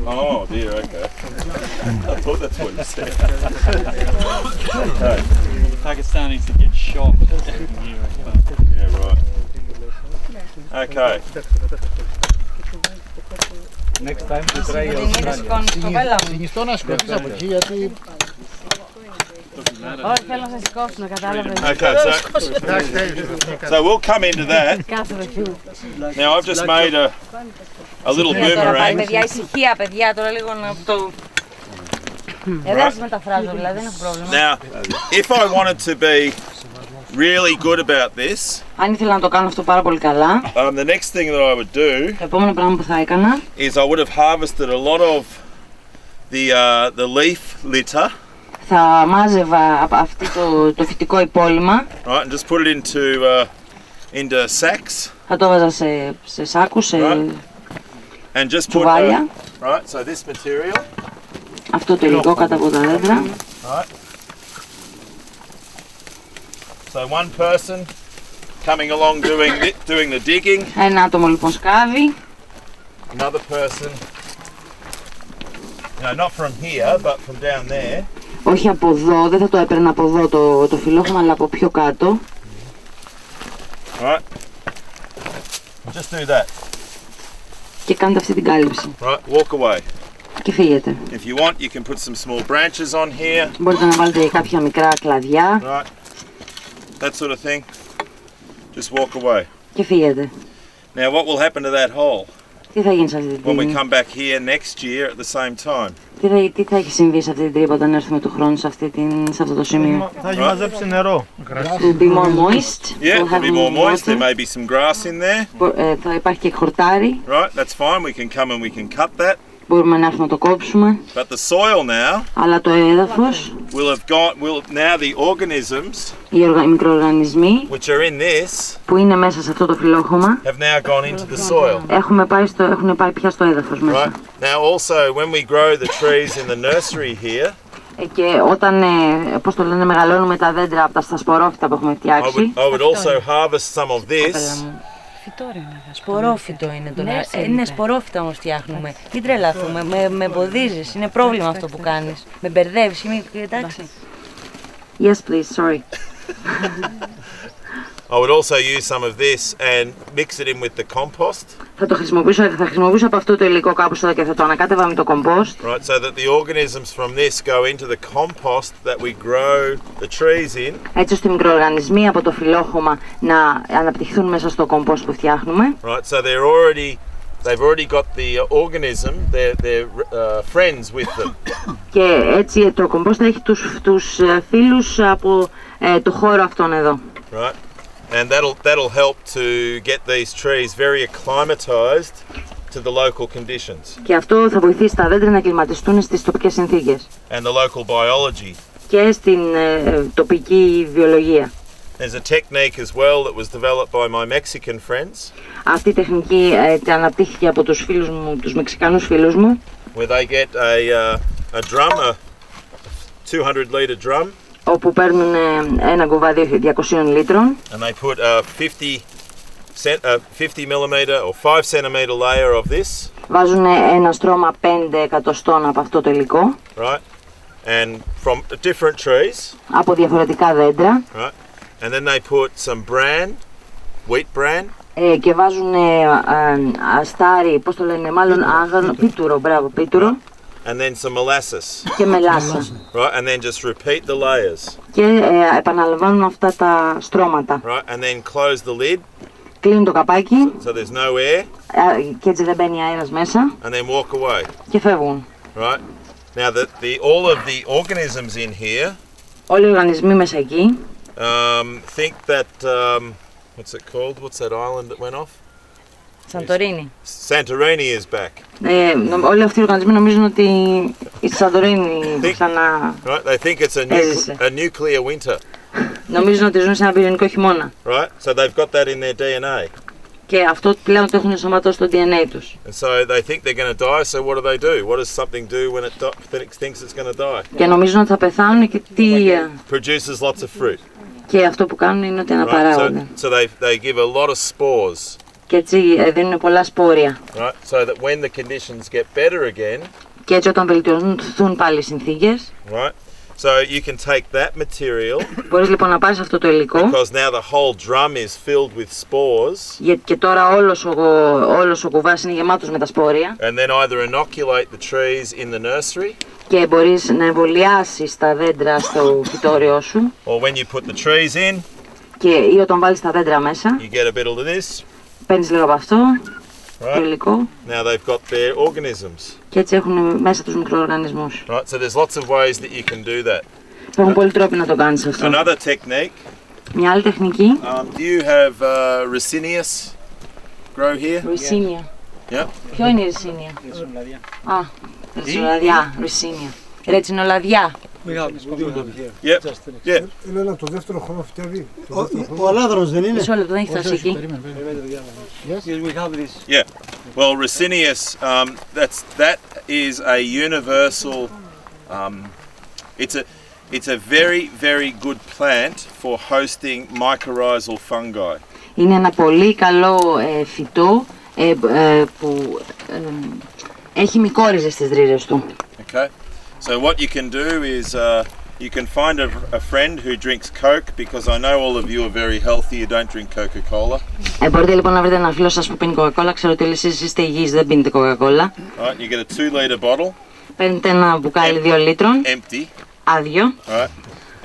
Speaker 2: Oh dear, okay. I thought that's what he said.
Speaker 3: Pakistanis that get shot here.
Speaker 2: Yeah, right. Okay.
Speaker 3: Next time to try
Speaker 9: Φωτεινή δεν σηκώνεις την κοπέλα μου.
Speaker 6: Συνιστώ να σκοτείς από εκεί, γιατί...
Speaker 9: Όχι, θέλω να σε σηκώσουν, κατάλαβες.
Speaker 2: Okay, so we'll come into that.
Speaker 9: Κάθομαι εκεί.
Speaker 2: Now I've just made a little
Speaker 9: Τώρα πάλι,
Speaker 2: boomerang.
Speaker 9: παιδιά, ησυχία, παιδιά, τώρα λίγο να το... Δεν σας μεταφράζω, δηλαδή, δεν έχω πρόβλημα.
Speaker 2: Now, if I wanted to be really good about this,
Speaker 9: Αν ήθελα να το κάνω αυτό πάρα πολύ καλά,
Speaker 2: the next thing that I would do
Speaker 9: το επόμενο πράγμα που θα έκανα
Speaker 2: is I would have harvested a lot of the leaf litter,
Speaker 9: θα μάζευα από αυτό το φυτικό υπόλοιμα,
Speaker 2: right, and just put it into sacks,
Speaker 9: θα το έβαζα σε σάκους, σε
Speaker 2: Right. and just put
Speaker 9: τσουβάλια,
Speaker 2: right. So this material,
Speaker 9: αυτό το υλικό κάτω από τα δέντρα.
Speaker 2: right. So one person coming along doing the digging,
Speaker 9: Ένα άτομο λοιπόν σκάβει,
Speaker 2: another person, not from here but from down there.
Speaker 9: όχι από εδώ, δεν θα το έπαιρνα από εδώ το φιλόχωμα, αλλά από πιο κάτω.
Speaker 2: Right. Just do that.
Speaker 9: Και κάντε αυτή την κάλυψη.
Speaker 2: Right. Walk away.
Speaker 9: Και φύγετε.
Speaker 2: If you want, you can put some small branches on here.
Speaker 9: Μπορείτε να βάλετε κάποια μικρά κλαδιά.
Speaker 2: Right. That sort of thing. Just walk away.
Speaker 9: Και φύγετε.
Speaker 2: Now, what will happen to that hole
Speaker 9: Τι θα γίνει σε αυτή την
Speaker 2: when we
Speaker 9: τρύπα?
Speaker 2: come back here next year at the same time?
Speaker 9: Τι θα έχει συμβεί σε αυτή την τρύπα όταν έρθουμε του χρόνου σε αυτό το σημείο?
Speaker 3: Θα έχει μαζέψει νερό.
Speaker 9: Will be more moist.
Speaker 2: Yeah,
Speaker 9: We'll
Speaker 2: it'll
Speaker 9: have
Speaker 2: be more
Speaker 9: more
Speaker 2: moist. There
Speaker 9: water.
Speaker 2: may be some grass in there.
Speaker 9: Θα υπάρχει και χορτάρι.
Speaker 2: Right, that's fine. We can come and we can cut that.
Speaker 9: Μπορούμε να έρθουμε να το κόψουμε.
Speaker 2: But the soil now
Speaker 9: Αλλά το έδαφος,
Speaker 2: now the organisms
Speaker 9: οι μικροοργανισμοί
Speaker 2: which are in this
Speaker 9: που είναι μέσα σε αυτό το φιλόχωμα
Speaker 2: have now gone into the soil.
Speaker 9: έχουν πάει πια στο έδαφος μέσα.
Speaker 2: Right. Now also when we grow the trees in the nursery here,
Speaker 9: Και όταν, πώς το λένε, μεγαλώνουμε τα δέντρα από τα σπορόφυτα που έχουμε φτιάξει.
Speaker 2: I would also harvest some of this.
Speaker 9: Σπορόφυτο είναι το να... Είναι σπορόφυτα όμως φτιάχνουμε. Μην τρελαθούμε, με εμποδίζεις, είναι πρόβλημα αυτό που κάνεις. Με μπερδεύεις, εντάξει. Yes please, sorry.
Speaker 2: I would also use some of this and mix it in with the compost.
Speaker 9: Θα χρησιμοποιήσω από αυτό το υλικό κάπου εδώ και θα το ανακάτευα με το κομπόστ.
Speaker 2: Right, so that the organisms from this go into the compost that we grow the trees in.
Speaker 9: Έτσι ώστε οι μικροοργανισμοί από το φιλόχωμα να αναπτυχθούν μέσα στο κομπόστ που φτιάχνουμε.
Speaker 2: Right, so they've already got the organism, their friends with them.
Speaker 9: Και έτσι το κομπόστ έχει τους φίλους από το χώρο αυτόν εδώ.
Speaker 2: Right. And that'll help to get these trees very acclimatized to the local conditions.
Speaker 9: Και αυτό θα βοηθήσει τα δέντρα να κλιματιστούν στις τοπικές συνθήκες.
Speaker 2: And the local biology.
Speaker 9: Και στην τοπική βιολογία.
Speaker 2: There's a technique as well that was developed by my Mexican friends.
Speaker 9: Αυτή η τεχνική αναπτύχθηκε από τους φίλους μου, τους Μεξικανούς φίλους μου.
Speaker 2: Where they get a drum, a 200 litre drum.
Speaker 9: Όπου παίρνουν ένα κουβάδι 200 λίτρων.
Speaker 2: And they put a 50 millimeter or 5 centimeter layer of this.
Speaker 9: Βάζουν ένα στρώμα 5 εκατοστών από αυτό το υλικό.
Speaker 2: Right. And from different trees.
Speaker 9: Από διαφορετικά δέντρα.
Speaker 2: Right. And then they put some bran, wheat bran.
Speaker 9: Και βάζουν αστάρι, πώς το λένε, μάλλον άγανο, πίτουρο, μπράβο, πίτουρο.
Speaker 2: And then some molasses.
Speaker 9: Και μελάσσα.
Speaker 2: Right, and then just repeat the layers.
Speaker 9: Και επαναλαμβάνουν αυτά τα στρώματα.
Speaker 2: Right, and then close the lid.
Speaker 9: Κλείνουν το καπάκι.
Speaker 2: So there's no air.
Speaker 9: Και έτσι δεν μπαίνει αέρας μέσα.
Speaker 2: And then walk away.
Speaker 9: Και φεύγουν.
Speaker 2: Right. Now all of the organisms in here.
Speaker 9: Όλοι οι οργανισμοί μέσα εκεί.
Speaker 2: Think that what's it called? What's that island that went off?
Speaker 9: Santorini.
Speaker 2: Santorini is back.
Speaker 9: Όλοι αυτοί οι οργανισμοί νομίζουν ότι η Σαντορίνη ξανά
Speaker 2: Right, they think it's a nuclear winter.
Speaker 9: Νομίζουν ότι ζουν σε ένα πυρηνικό χειμώνα.
Speaker 2: Right, so they've got that in their DNA.
Speaker 9: Και αυτό πλέον το έχουν ενσωματώσει στο DNA τους.
Speaker 2: And so they think they're going to die, so what do? What does something do when it thinks it's going to die?
Speaker 9: Και νομίζουν ότι θα πεθάνουν και τι...
Speaker 2: Produces lots of fruit.
Speaker 9: Και αυτό που κάνουν είναι ότι αναπαράγονται.
Speaker 2: So they give a lot of spores.
Speaker 9: Και έτσι δίνουν πολλά σπόρια.
Speaker 2: Right, so that when the conditions get better again.
Speaker 9: Και έτσι όταν βελτιωθούν πάλι οι συνθήκες.
Speaker 2: Right. So you can take that material.
Speaker 9: Μπορείς λοιπόν να πάρεις αυτό το υλικό.
Speaker 2: Because now the whole drum is filled with spores.
Speaker 9: Και τώρα όλος ο κουβάς είναι γεμάτος με τα σπόρια.
Speaker 2: And then either inoculate the trees in the nursery.
Speaker 9: Και μπορείς να εμβολιάσεις τα δέντρα στο φυτόριό σου.
Speaker 2: Or when you put the trees in.
Speaker 9: Ή όταν βάλεις τα δέντρα μέσα.
Speaker 2: You get a bit of this.
Speaker 9: Παίρνεις λίγο από αυτό.
Speaker 2: Right.
Speaker 9: Το υλικό.
Speaker 2: Now they've got their organisms.
Speaker 9: Και έτσι έχουν μέσα τους μικροοργανισμούς.
Speaker 2: Right, so there's lots of ways that you can do that.
Speaker 9: Υπάρχουν πολλοί τρόποι να το κάνεις αυτό.
Speaker 2: Another technique.
Speaker 9: Μια άλλη τεχνική.
Speaker 2: Do you have Ricinus grow here?
Speaker 9: Ricinus.
Speaker 2: Yeah.
Speaker 9: Ποιο είναι η ρεσίνια? Α, ρετσινολαδιά, ρεσίνια. Ρετσινολαδιά.
Speaker 6: Είναι από το δεύτερο χρόνο φτιάβει. Ο αλάδρος δεν είναι?
Speaker 9: Μισό λεπτό, δεν έχει φτάσει εκεί.
Speaker 2: Yeah. Well, Ricinus, that is a universal. It's a very good plant for hosting mycorrhizal fungi.
Speaker 9: Είναι ένα πολύ καλό φυτό που έχει μικόριζες στις ρίζες του.
Speaker 2: Okay. So what you can do is you can find a friend who drinks Coke, because I know all of you are very healthy. You don't drink Coca-Cola.
Speaker 9: Μπορείτε λοιπόν να βρείτε ένα φίλο σας που πίνει Coca-Cola. Ξέρω ότι εσείς είστε υγιείς, δεν πίνετε Coca-Cola.
Speaker 2: Right, you get a 2-liter bottle.
Speaker 9: Παίρνετε ένα μπουκάλι 2 λίτρων.
Speaker 2: Empty.
Speaker 9: Άδειο.
Speaker 2: Right.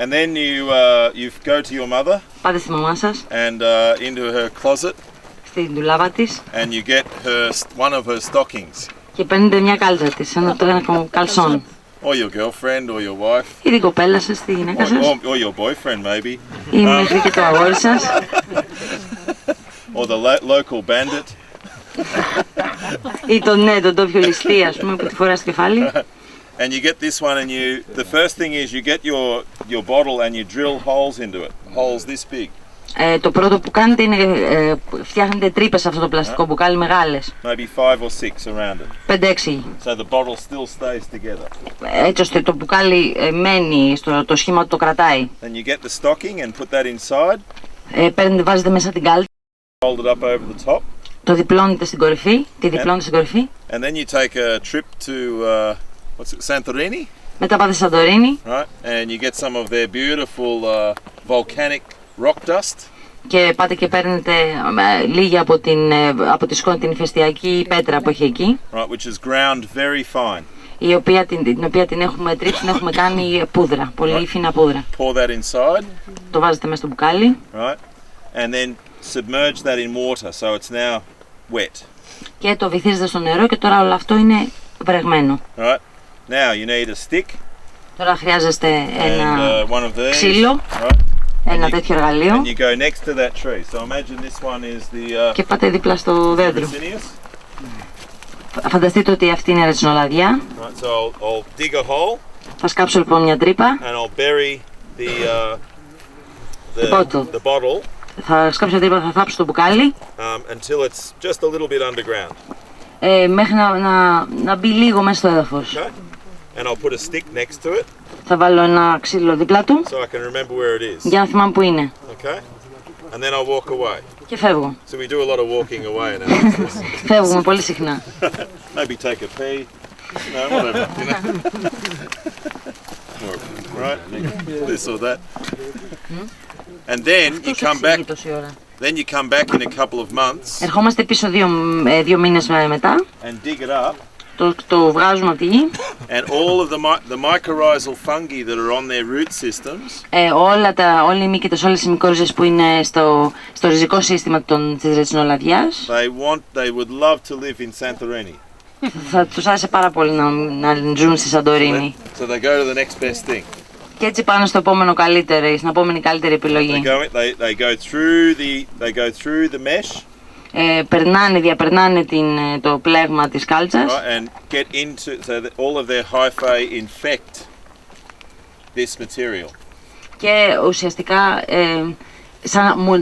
Speaker 2: And then you go to your mother.
Speaker 9: Πάτε στη μαμά σας.
Speaker 2: And into her closet.
Speaker 9: Στην ντουλάπα της.
Speaker 2: And you get one of her stockings.
Speaker 9: Και παίρνετε μια κάλτσα της, ένα καλσόν.
Speaker 2: Or your girlfriend or your wife.
Speaker 9: Ή την κοπέλα σας, τη γυναίκα σας.
Speaker 2: Or your boyfriend maybe.
Speaker 9: Ή μέχρι και το αγόρι σας.
Speaker 2: Or the local bandit.
Speaker 9: Ή τον τόπιο ληστή, ας πούμε, που τη φορά στο κεφάλι.
Speaker 2: And you get this one and the first thing is you get your bottle and you drill holes into it. Holes this big.
Speaker 9: Το πρώτο που κάνετε είναι φτιάχνετε τρύπες σε αυτό το πλαστικό μπουκάλι μεγάλες.
Speaker 2: Maybe 5 or 6 around it.
Speaker 9: 5-6.
Speaker 2: So the bottle still stays together.
Speaker 9: Έτσι ώστε το μπουκάλι μένει το σχήμα του, το κρατάει.
Speaker 2: Then you get the stocking and put that inside.
Speaker 9: Βάζετε μέσα την κάλτσα.
Speaker 2: Hold it up over the top.
Speaker 9: Το διπλώνετε στην κορυφή, τη διπλώνετε στην κορυφή.
Speaker 2: And then you take a trip to Santorini.
Speaker 9: Μετά πάτε στη Σαντορίνη.
Speaker 2: Right, and you get some of their beautiful volcanic rock dust.
Speaker 9: Και πάτε και παίρνετε λίγη από τη σκόνη, την ηφαιστειακή πέτρα που έχει εκεί.
Speaker 2: Right, which is ground very fine.
Speaker 9: Την οποία την έχουμε τρίψει, την έχουμε κάνει πούδρα, πολύ φίνα πούδρα.
Speaker 2: Pour that inside.
Speaker 9: Το βάζετε μέσα στο μπουκάλι.
Speaker 2: Right, and then submerge that in water, so it's now wet.
Speaker 9: Και το βυθίζετε στο νερό και τώρα όλο αυτό είναι βρεγμένο.
Speaker 2: Right, now you need a stick.
Speaker 9: Τώρα χρειάζεστε ένα ξύλο.
Speaker 2: Right.
Speaker 9: Ένα τέτοιο εργαλείο.
Speaker 2: And you go next to that tree. So imagine this one is the.
Speaker 9: Και πάτε δίπλα στο δέντρο. Φανταστείτε ότι αυτή είναι ρετσινολαδιά.
Speaker 2: Right, so I'll dig a hole.
Speaker 9: Θα σκάψω λοιπόν μια τρύπα.
Speaker 2: And I'll bury the bottle.
Speaker 9: Θα σκάψω τρύπα, θα θάψω το μπουκάλι.
Speaker 2: Until it's just a little bit underground.
Speaker 9: Μέχρι να μπει λίγο μέσα στο έδαφος.
Speaker 2: Okay. And I'll put a stick next to it.
Speaker 9: Θα βάλω ένα ξύλο δίπλα του.
Speaker 2: So I can remember where it is.
Speaker 9: Για να θυμάμαι που είναι.
Speaker 2: Okay. And then I'll walk away.
Speaker 9: Και φεύγω.
Speaker 2: So we do a lot of walking away now.
Speaker 9: Φεύγουμε πολύ συχνά.
Speaker 2: Maybe take a pee. No, whatever. You know. Right. This or that. And then you come back. Then you come back in a couple of months.
Speaker 9: Ερχόμαστε πίσω 2 μήνες μετά.
Speaker 2: And dig it up.
Speaker 9: Το βγάζουμε από τη γη.
Speaker 2: And all of the mycorrhizal fungi that are on their root systems.
Speaker 9: Όλοι οι μύκητες, όλες οι μικόριζες που είναι στο ριζικό σύστημα της ρετσινολαδιάς.
Speaker 2: They would love to live in Santorini.
Speaker 9: Θα τους άρεσε πάρα πολύ να ζουν στη Σαντορίνη.
Speaker 2: So they go to the next best thing.
Speaker 9: Και έτσι πάνε στο επόμενο στην επόμενη καλύτερη επιλογή.
Speaker 2: They go through the mesh.
Speaker 9: Διαπερνάνε το πλέγμα της κάλτσας.
Speaker 2: And get into, so that all of their hyphae infect this material.
Speaker 9: Και ουσιαστικά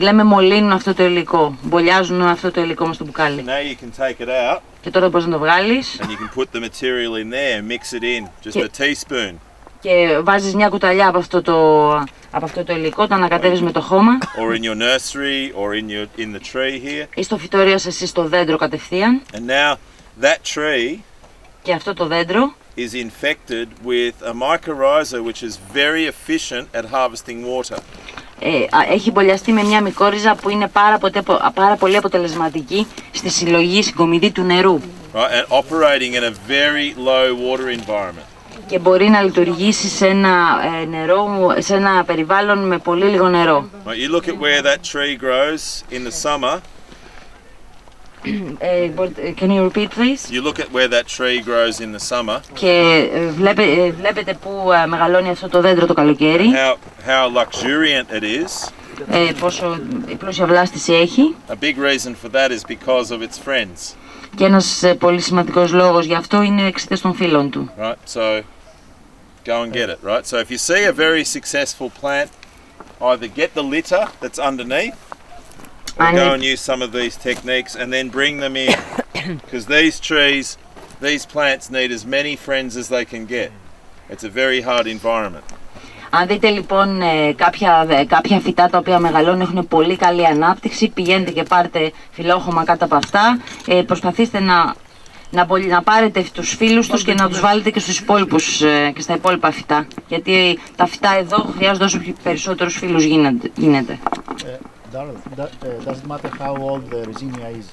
Speaker 9: λέμε μολύνουν αυτό το υλικό, μπολιάζουν αυτό το υλικό μες στο μπουκάλι.
Speaker 2: So now you can take it out.
Speaker 9: Και τώρα μπορείς να το βγάλεις.
Speaker 2: And you can put the material in there, mix it in, just a teaspoon.
Speaker 9: Και βάζεις μια κουταλιά από αυτό το υλικό, το ανακατεύεις με το χώμα.
Speaker 2: Or in your nursery, or in the tree here.
Speaker 9: Ή στο φυτόριο σας ή στο δέντρο κατευθείαν.
Speaker 2: And now that tree.
Speaker 9: Και αυτό το δέντρο
Speaker 2: is infected with a mycorrhiza which is very efficient at harvesting water.
Speaker 9: Έχει μπολιαστεί με μια μικόριζα που είναι πάρα πολύ αποτελεσματική στη συλλογή, συγκομιδή του νερού.
Speaker 2: Right, and operating in a very low water environment.
Speaker 9: Και μπορεί να λειτουργήσει σε ένα περιβάλλον με πολύ λίγο νερό.
Speaker 2: Right, you look at where that tree grows in the summer.
Speaker 9: Can you repeat, please?
Speaker 2: You look at where that tree grows in the summer.
Speaker 9: Και βλέπετε που μεγαλώνει αυτό το δέντρο το καλοκαίρι.
Speaker 2: How luxuriant it is.
Speaker 9: Πόσο πλούσια βλάστηση έχει.
Speaker 2: A big reason for that is because of its friends.
Speaker 9: Και ένας πολύ σημαντικός λόγος γι' αυτό είναι εξαιτίας των φίλων του.
Speaker 2: Right, so go and get it. Right, so if you see a very successful plant, either get the litter that's underneath. Or go and use some of these techniques and then bring them in. Because these plants need as many friends as they can get. It's a very hard environment.
Speaker 9: Αν δείτε λοιπόν κάποια φυτά τα οποία μεγαλώνουν, έχουν πολύ καλή ανάπτυξη, πηγαίνετε και πάρτε φιλόχωμα κάτω από αυτά. Προσπαθήστε να πάρετε τους φίλους τους και να τους βάλετε και στους υπόλοιπους και στα υπόλοιπα φυτά. Γιατί τα φυτά εδώ χρειάζονται όσο περισσότερους φίλους γίνεται.
Speaker 10: Doesn't matter how old the resinia is.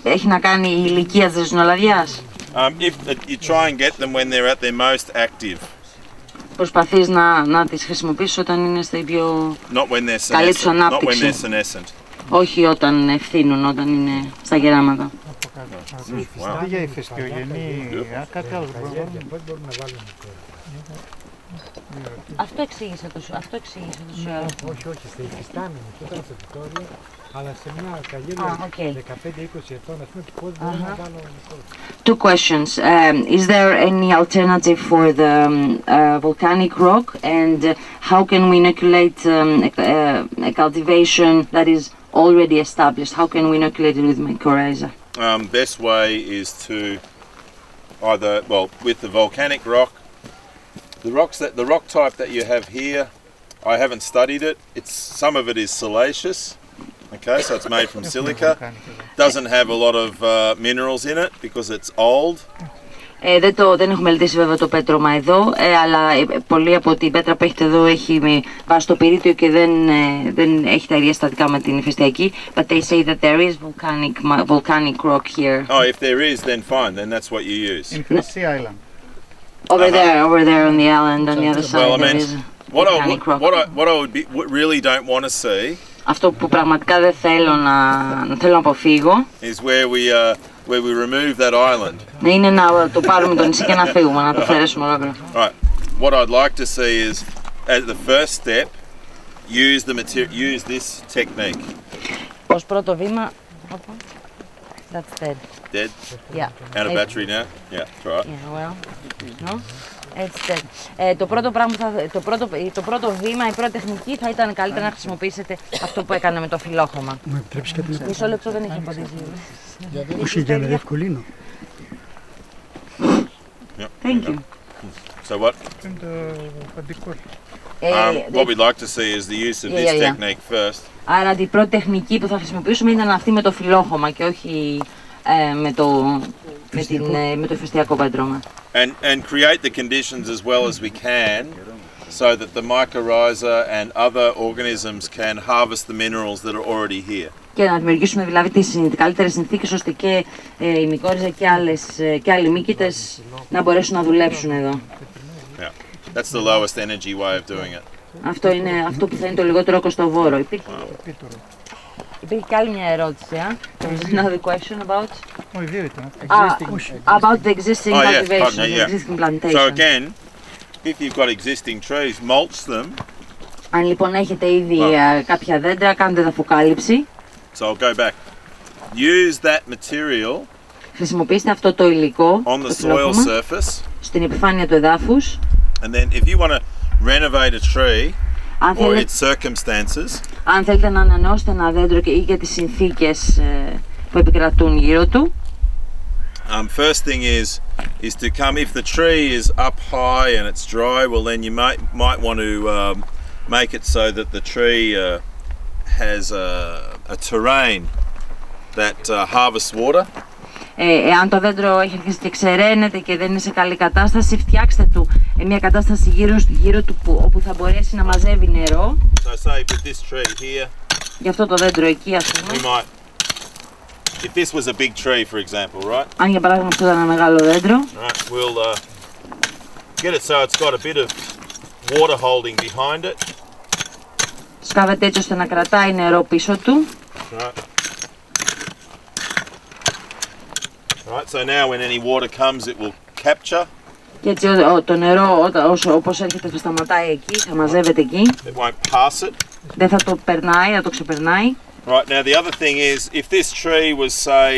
Speaker 9: Έχει να κάνει η ηλικία της ρεζινολαδιάς.
Speaker 2: If you try and get them when they're at their most active.
Speaker 9: Προσπαθείς να τις χρησιμοποιήσεις όταν είναι στην πιο καλή τους ανάπτυξη. Όχι όταν ευθύνουν, όταν είναι στα γεράματα.
Speaker 3: Wow. Για ηφαιστειογενή, κάτι άλλο μπορούμε να βάλουμε.
Speaker 9: Αυτό εξήγησε το σου.
Speaker 6: Όχι, στα υφιστάμενη, όταν στο φυτόριο, αλλά σε μια καλλιέργεια 15-20 ετών, ας πούμε, πώς μπορούμε να βάλω.
Speaker 9: Two questions. Is there any alternative for the volcanic rock, and how can we inoculate a cultivation that is already established? How can we inoculate it with mycorrhiza?
Speaker 2: Best way is to either, with the volcanic rock, the rock type that you have here, I haven't studied it. Some of it is siliceous. Okay, so it's made from silica. Doesn't have a lot of minerals in it because it's old.
Speaker 9: Δεν έχω μελετήσει βέβαια το πέτρωμα εδώ, αλλά πολύ από την πέτρα που έχετε εδώ έχει βάσει το πυρίτιο και δεν έχει τα ίδια συστατικά με την ηφαιστειακή. But they say that there is volcanic rock here.
Speaker 2: Oh, if there is, then fine. Then that's what you use.
Speaker 10: In Christie Island.
Speaker 9: Over there on the island, on the other side.
Speaker 2: Well, I mean, what I really don't want to see.
Speaker 9: Αυτό που πραγματικά δεν θέλω να αποφύγω.
Speaker 2: Is where we remove that island.
Speaker 9: Είναι να το πάρουμε το νησί και να φύγουμε, να το αφαιρέσουμε ολόκληρο.
Speaker 2: Right. What I'd like to see is, as the first step, use this technique.
Speaker 9: Ως πρώτο βήμα. That's dead.
Speaker 2: Dead?
Speaker 9: Yeah.
Speaker 2: Out of battery now? Yeah, that's right.
Speaker 9: Yeah, well, no. It's dead. Το πρώτο βήμα, η πρώτη τεχνική θα ήταν καλύτερα να χρησιμοποιήσετε αυτό που έκανε με το φιλόχωμα.
Speaker 6: Μου επιτρέψεις κάτι να πω?
Speaker 9: Μισό λεπτό, δεν έχει απαντήσει.
Speaker 6: Όχι, για να διευκολύνω.
Speaker 9: Thank you.
Speaker 2: So what? What we'd like to see is the use of this technique first.
Speaker 9: Άρα η πρώτη τεχνική που θα χρησιμοποιήσουμε ήταν αυτή με το φιλόχωμα και όχι με το ηφαιστειακό πέτρωμα.
Speaker 2: And create the conditions as well as we can so that the mycorrhiza and other organisms can harvest the minerals that are already here.
Speaker 9: Και να δημιουργήσουμε δηλαδή τις καλύτερες συνθήκες ώστε και η μικόριζα και άλλοι μύκητες να μπορέσουν να δουλέψουν εδώ.
Speaker 2: Yeah. That's the lowest energy way of doing it.
Speaker 9: Αυτό είναι αυτό που θα είναι το λιγότερο κοστοβόρο. Υπήρχε και άλλη μια ερώτηση. There's another question about.
Speaker 6: Όχι, δύο ήταν.
Speaker 9: About the existing cultivation, the existing plantation.
Speaker 2: So again, if you've got existing trees, mulch them.
Speaker 9: Αν λοιπόν έχετε ήδη κάποια δέντρα, κάντε εδαφοκάλυψη.
Speaker 2: So I'll go back. Use that material
Speaker 9: Χρησιμοποιήστε αυτό το υλικό
Speaker 2: on the soil surface.
Speaker 9: Στην επιφάνεια του εδάφους.
Speaker 2: And then if you want to renovate a tree or its circumstances,
Speaker 9: αν θέλετε να ανανεώσετε ένα δέντρο ή για τις συνθήκες που επικρατούν γύρω του.
Speaker 2: First thing is to come, if the tree is up high and it's dry, well then you might want to make it so that the tree has a terrain that harvests water.
Speaker 9: Εάν το δέντρο έχει αρχίσει και ξεραίνεται και δεν είναι σε καλή κατάσταση, φτιάξτε του μια κατάσταση γύρω του όπου θα μπορέσει να μαζεύει νερό.
Speaker 2: So say with this tree here,
Speaker 9: για αυτό το δέντρο εκεί, ας πούμε.
Speaker 2: If this was a big tree, for example, right?
Speaker 9: Αν για παράδειγμα αυτό ήταν ένα μεγάλο δέντρο.
Speaker 2: Right, we'll get it so it's got a bit of water holding behind it.
Speaker 9: Σκάβετε έτσι ώστε να κρατάει νερό πίσω του.
Speaker 2: Right. Right, so now when any water comes it will capture.
Speaker 9: Και έτσι το νερό όπως έρχεται θα σταματάει εκεί, θα μαζεύεται εκεί.
Speaker 2: It won't pass it.
Speaker 9: Δεν θα το περνάει, θα το ξεπερνάει.
Speaker 2: Right, now the other thing is, if this tree was say,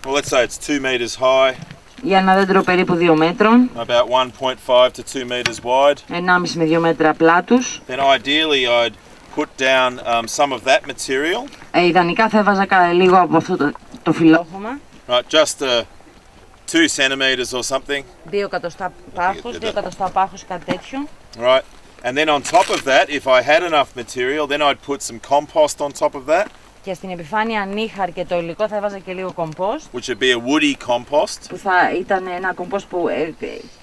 Speaker 2: well let's say it's 2 meters high.
Speaker 9: Για ένα δέντρο περίπου 2 μέτρων.
Speaker 2: About 1.5 to 2 meters wide.
Speaker 9: 1,5 με 2 μέτρα πλάτους.
Speaker 2: Then ideally I'd put down some of that material.
Speaker 9: Ιδανικά θα έβαζα λίγο από αυτό το φυλλόχωμα.
Speaker 2: Right, just 2 centimeters or something.
Speaker 9: 2 εκατοστά πάχος, 2 εκατοστά πάχος, κάτι τέτοιο.
Speaker 2: Right, and then on top of that, if I had enough material, then I'd put some compost on top of that.
Speaker 9: Και στην επιφάνεια αν είχα αρκετό υλικό θα έβαζα και λίγο κομπόστ.
Speaker 2: Which would be a woody compost.
Speaker 9: Που θα ήταν ένα κομπόστ που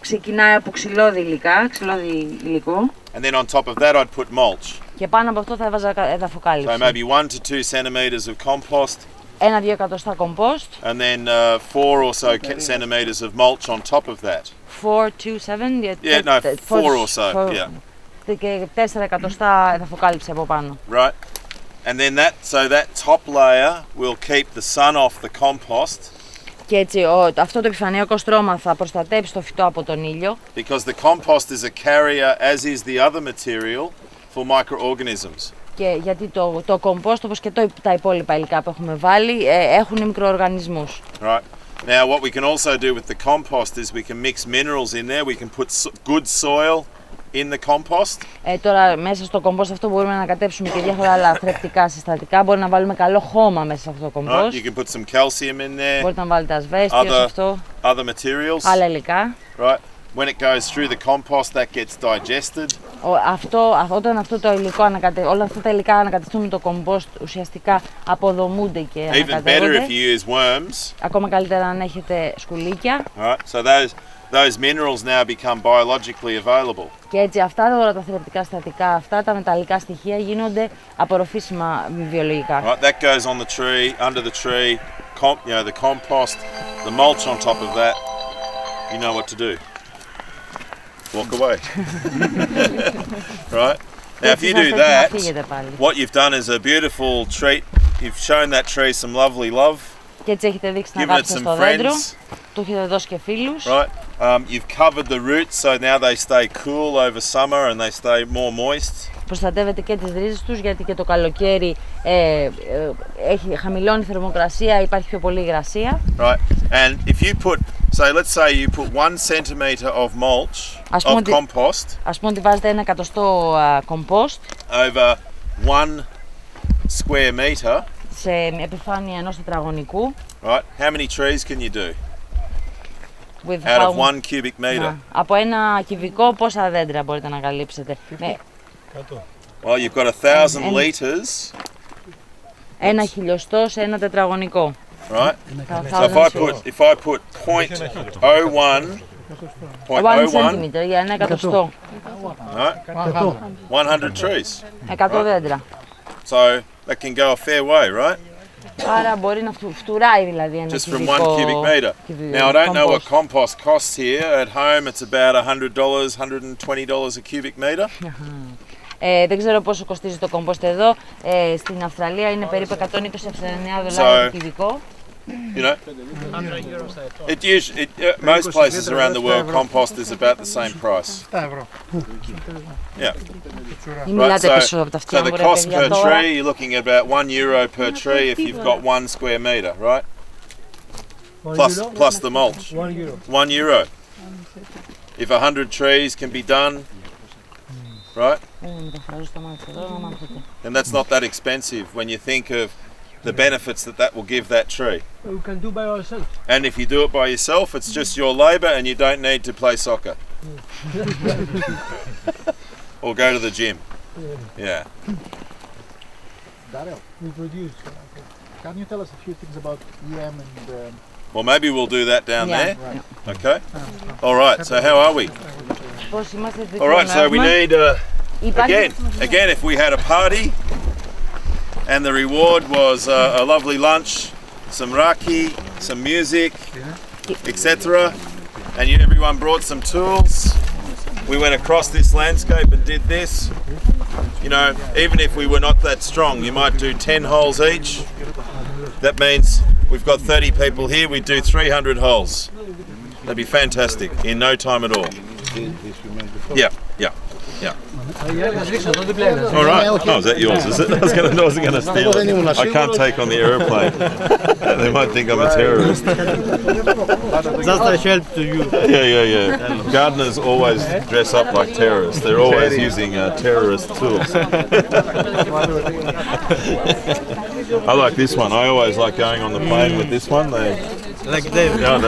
Speaker 9: ξεκινάει από ξυλώδη υλικό.
Speaker 2: And then on top of that I'd put mulch.
Speaker 9: Και πάνω από αυτό θα έβαζα εδαφοκάλυψη.
Speaker 2: So maybe 1 to 2 centimeters of compost.
Speaker 9: 1-2 εκατοστά κομπόστ.
Speaker 2: And then 4 or so centimeters of mulch on top of that.
Speaker 9: 4 to 7.
Speaker 2: Yeah, no, 4 or so. Yeah.
Speaker 9: Και 4 εκατοστά εδαφοκάλυψη από πάνω.
Speaker 2: Right. And then that top layer will keep the sun off the compost.
Speaker 9: Και έτσι αυτό το επιφανειακό στρώμα θα προστατέψει το φυτό από τον ήλιο.
Speaker 2: Because the compost is a carrier, as is the other material, for microorganisms.
Speaker 9: Και γιατί το κομπόστ, όπως και τα υπόλοιπα υλικά που έχουμε βάλει, έχουν μικροοργανισμούς.
Speaker 2: Right. Now what we can also do with the compost is we can mix minerals in there. We can put good soil in the compost.
Speaker 9: Τώρα μέσα στο κομπόστ αυτό μπορούμε να ανακατέψουμε και διάφορα άλλα θρεπτικά συστατικά. Μπορεί να βάλουμε καλό χώμα μέσα σε αυτό το κομπόστ.
Speaker 2: Right. You can put some calcium in there.
Speaker 9: Μπορείτε να βάλετε ασβέστιο σε αυτό.
Speaker 2: Other materials.
Speaker 9: Άλλα υλικά.
Speaker 2: Right. When it goes through the compost, that gets digested.
Speaker 9: Όταν αυτό το υλικό όλα αυτά τα υλικά ανακατευτούν με το κομπόστ, ουσιαστικά αποδομούνται και ανακατεύονται.
Speaker 2: Even better if you use worms.
Speaker 9: Ακόμα καλύτερα αν έχετε σκουλίκια.
Speaker 2: Right. So those minerals now become biologically available.
Speaker 9: Και έτσι αυτά όλα τα θρεπτικά συστατικά, αυτά τα μεταλλικά στοιχεία γίνονται απορροφήσιμα βιολογικά.
Speaker 2: Right. That goes on the tree, under the tree. The compost, the mulch on top of that. You know what to do. Walk away. Right? Now if you do that, what you've done is a beautiful treat. You've shown that tree some lovely love.
Speaker 9: Και έτσι έχετε δείξει να κάψετε στο δέντρο, του έχετε δώσει και φίλους.
Speaker 2: Right? You've covered the roots so now they stay cool over summer and they stay more moist.
Speaker 9: Προστατεύετε και τις ρίζες τους γιατί και το καλοκαίρι χαμηλώνει η θερμοκρασία, υπάρχει πιο πολύ υγρασία.
Speaker 2: Right. And if you put, let's say you put 1 centimeter of mulch, of compost.
Speaker 9: Ας πούμε ότι βάζετε 1 εκατοστό κομπόστ.
Speaker 2: Over 1 square meter.
Speaker 9: Σε επιφάνεια ενός τετραγωνικού.
Speaker 2: Right. How many trees can you do? Out of 1 cubic meter.
Speaker 9: Από 1 κυβικό πόσα δέντρα μπορείτε να καλύψετε?
Speaker 2: Well, you've got 1,000 liters.
Speaker 9: 1 χιλιοστό σε 1 τετραγωνικό.
Speaker 2: Right. So if I put 0.01
Speaker 9: centimeter για 1 εκατοστό.
Speaker 2: Right. 100 trees.
Speaker 9: 100 δέντρα.
Speaker 2: So that can go a fair way, right?
Speaker 9: Άρα μπορεί να φτουράει δηλαδή ένα
Speaker 2: just from 1 cubic meter. Now I don't know what compost costs here. At home it's about $100, $120 a cubic meter.
Speaker 9: Δεν ξέρω πόσο κοστίζει το κομπόστ εδώ. Στην Αυστραλία είναι περίπου $129 το κυβικό.
Speaker 2: You know, most places around the world compost is about the same price. Yeah. Right, so the cost per tree, you're looking at about €1 per tree if you've got 1 square metre, right? Plus the mulch. €1. If 100 trees can be done, right? And that's not that expensive when you think of the benefits that will give that tree.
Speaker 6: We can do by ourselves.
Speaker 2: And if you do it by yourself, it's just your labour and you don't need to play soccer. Or go to the gym. Yeah.
Speaker 10: Darren, we produce. Can you tell us a few things about EM and...
Speaker 2: Well, maybe we'll do that down there. Right. Okay. All right, so how are we? All right, so we need, again, if we had a party, and the reward was a lovely lunch, some raki, some music, etc. And everyone brought some tools. We went across this landscape and did this. You know, even if we were not that strong, you might do 10 holes each. That means we've got 30 people here, we do 300 holes. That'd be fantastic in no time at all. Yeah. All right. Oh, is that yours? Is it? I wasn't going to steal it. I can't take on the aeroplane. They might think I'm a terrorist.
Speaker 6: Just a help to you.
Speaker 2: Yeah. Gardeners always dress up like terrorists. They're always using terrorist tools. I like this one. I always like going on the plane with this one. They love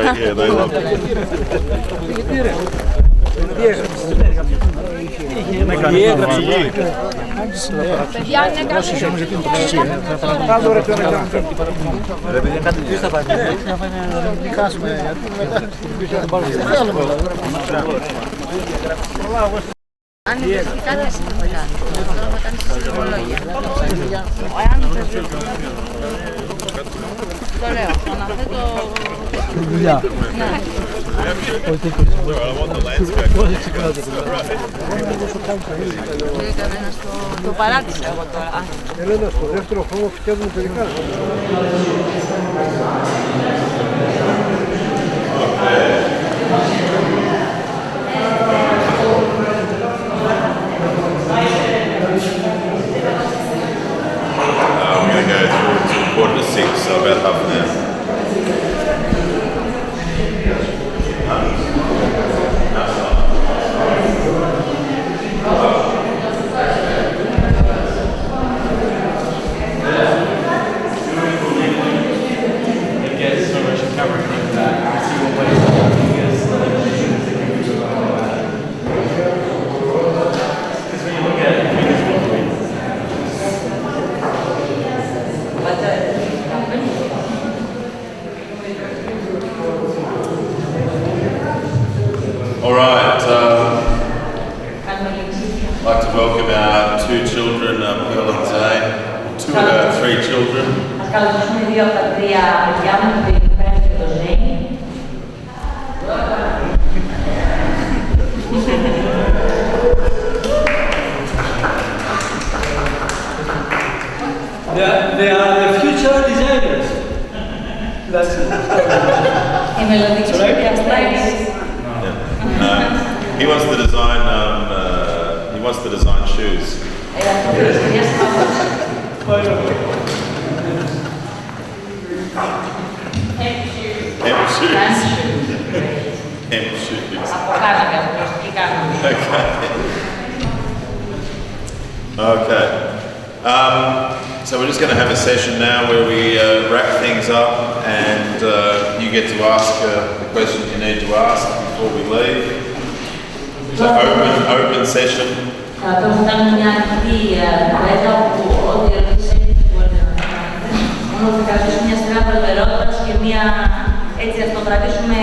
Speaker 1: Αν υπάρχει κάτι εσύ θα κάνεις, τώρα θα κάνεις συλλογολόγια. Το λέω, αναθέτω...
Speaker 6: Δουλειά.
Speaker 1: Το παράτησα εγώ τώρα.
Speaker 6: Ελένα, στο δεύτερο χρόνο φτιάχνουμε τελικά.
Speaker 2: We're going to go through to 6, so about half an hour. I'd like to welcome our 2 children, Pearl and Zane, 2 of our 3 children.
Speaker 7: They are the future designers. That's it.
Speaker 2: He wants to design. He wants to design shoes. Hemp shoes. Okay. So we're just going to have a session now where we wrap things up and you get to ask the questions you need to ask before we leave. So open session.
Speaker 1: Έτσι αυτό κρατήσουμε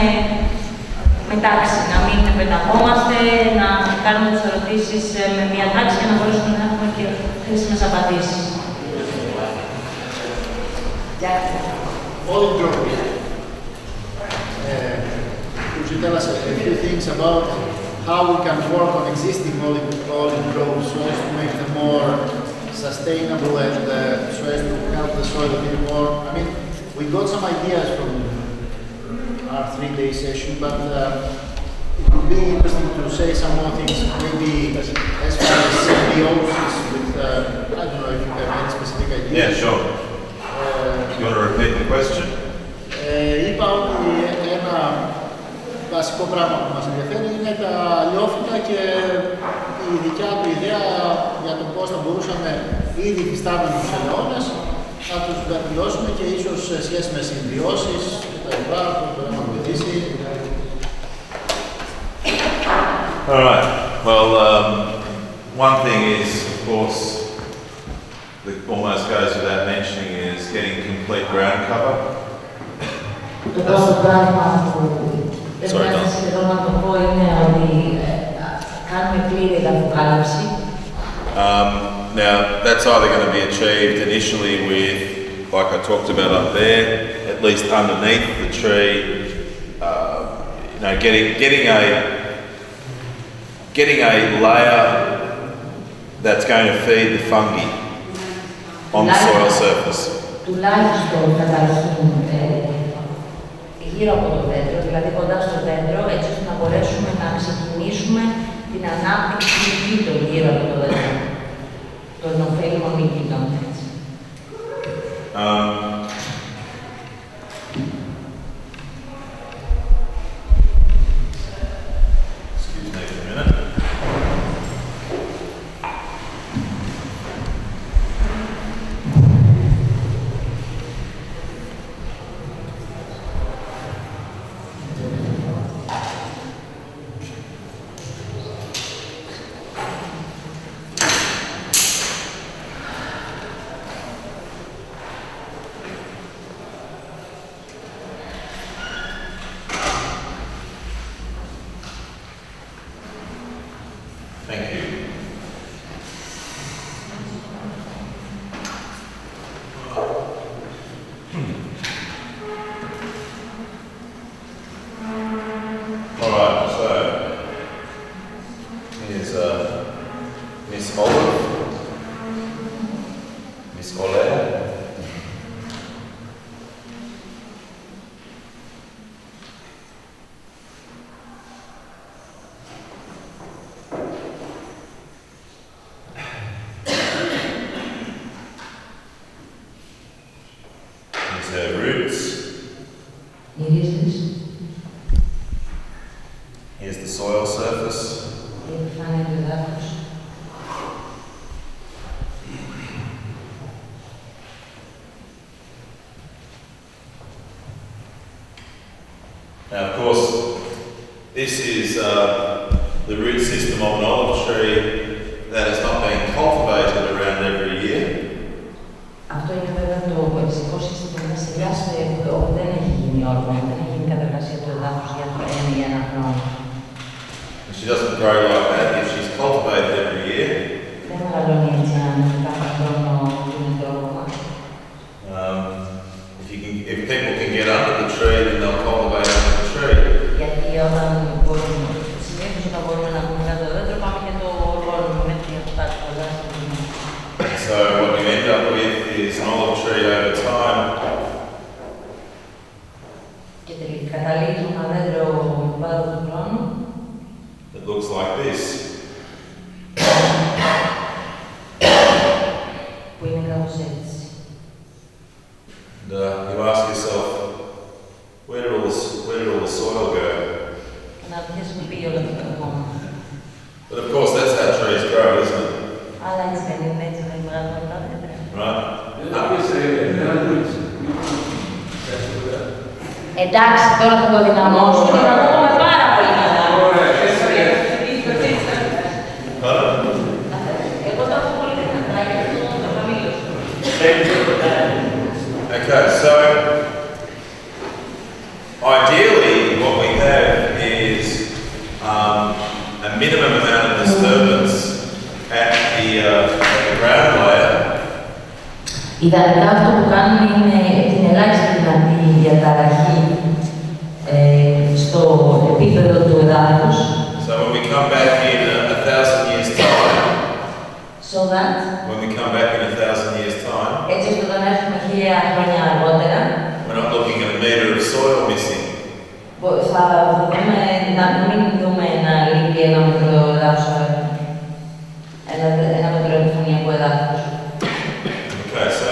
Speaker 1: με τάξη, να μην πεταγόμαστε, να κάνουμε τις ερωτήσεις με μια τάξη και να μπορέσουμε να έχουμε και χρήσιμες απαντήσεις.
Speaker 10: Could you tell us a few things about how we can work on existing olive groves so as to make them more sustainable and so as to help the soil a bit more? I mean, we got some ideas from our 3-day session, but it would be interesting to say some more things, maybe as far as symbiosis with, I don't know if you have any specific ideas.
Speaker 2: Yeah, sure. You want to repeat the question?
Speaker 10: Είπα ότι ένα βασικό πράγμα που μας ενδιαφέρει είναι τα αλλιόφυτα και η δικιά του ιδέα για το πώς θα μπορούσαμε ήδη υφιστάμενους ελαιώνες να τους βελτιώσουμε και ίσως σε σχέση με συμβιώσεις και τα λοιπά που μπορεί να μας βοηθήσει.
Speaker 2: All right. Well, one thing is, of course, that almost goes without mentioning is getting complete ground cover.
Speaker 9: Το πρώτο πράγμα που πρέπει να σχεδόν να το πω είναι ότι κάνουμε πλήρη εδαφοκάλυψη.
Speaker 2: Now, that's either going to be achieved initially with, like I talked about up there, at least underneath the tree, you know, getting a layer that's going to feed the fungi on the soil surface.
Speaker 9: Τουλάχιστον καταρχήν γύρω από το δέντρο, δηλαδή κοντά στο δέντρο, έτσι ώστε να μπορέσουμε να ξεκινήσουμε την ανάπτυξη μυκήτων γύρω από το δέντρο. Των ωφέλιμων μυκήτων.
Speaker 2: Excuse me for a minute. Thank you. All right, so here's Miss Olive, Miss Olaire. Her roots. Here's the soil surface. Now, of course, this is the root system of an olive tree that has not been cultivated around every year.
Speaker 9: Αυτό είναι βέβαια το βασικό σύστημα μιας σειράς όπου δεν έχει γίνει όργανο, δεν έχει γίνει κατεργασία του εδάφους για ένα χρόνο.
Speaker 2: She doesn't grow like that if she's cultivated every year.
Speaker 9: Δεν μεγαλώνει έτσι αν κάθε χρόνο γίνεται όργανο.
Speaker 2: If people can get under the tree, then they'll cultivate under the tree.
Speaker 9: Γιατί όταν μπορούμε, συνήθως όταν μπορούμε να πούμε κάτω το δέντρο, πάμε και το όργανο μέχρι να φτάσει κοντά στο δέντρο.
Speaker 2: So what you end up with is an olive tree over time.
Speaker 9: Και τελικά καταλήγει ένα δέντρο με πάρα του χρόνου.
Speaker 2: It looks like this.
Speaker 9: Που είναι κάπως έτσι.
Speaker 2: And you ask yourself, where did all the soil go?
Speaker 9: Να αρχίσει να πήγε όλο αυτό το κόμμα.
Speaker 2: But of course, that's how trees grow, isn't it?
Speaker 9: Αλλά έτσι δεν είναι, έτσι δεν βγάζουν τα δέντρα.
Speaker 2: Right?
Speaker 9: Εντάξει, τώρα θα το δυναμώσω και θα το πούμε πάρα πολύ καλά. Εγώ θα πω πολύ καλά, γιατί το χαμήλωσα.
Speaker 2: Okay, so ideally what we have is a minimum amount of disturbance at the ground layer.
Speaker 9: Ιδανικά αυτό που κάνουμε είναι την ελάχιστη δυνατή διαταραχή στο επίπεδο του εδάφους.
Speaker 2: So when we come back in 1,000 years' time,
Speaker 9: So that,
Speaker 2: when we come back in 1,000 years' time,
Speaker 9: έτσι ώστε όταν έρθουμε 1000 χρόνια αργότερα,
Speaker 2: when looking at a metre of soil missing.
Speaker 1: Θα δούμε, να μην δούμε να λείπει ένα μέτρο εδάφους, ένα μέτρο επιφανειακού εδάφους.
Speaker 2: Okay, so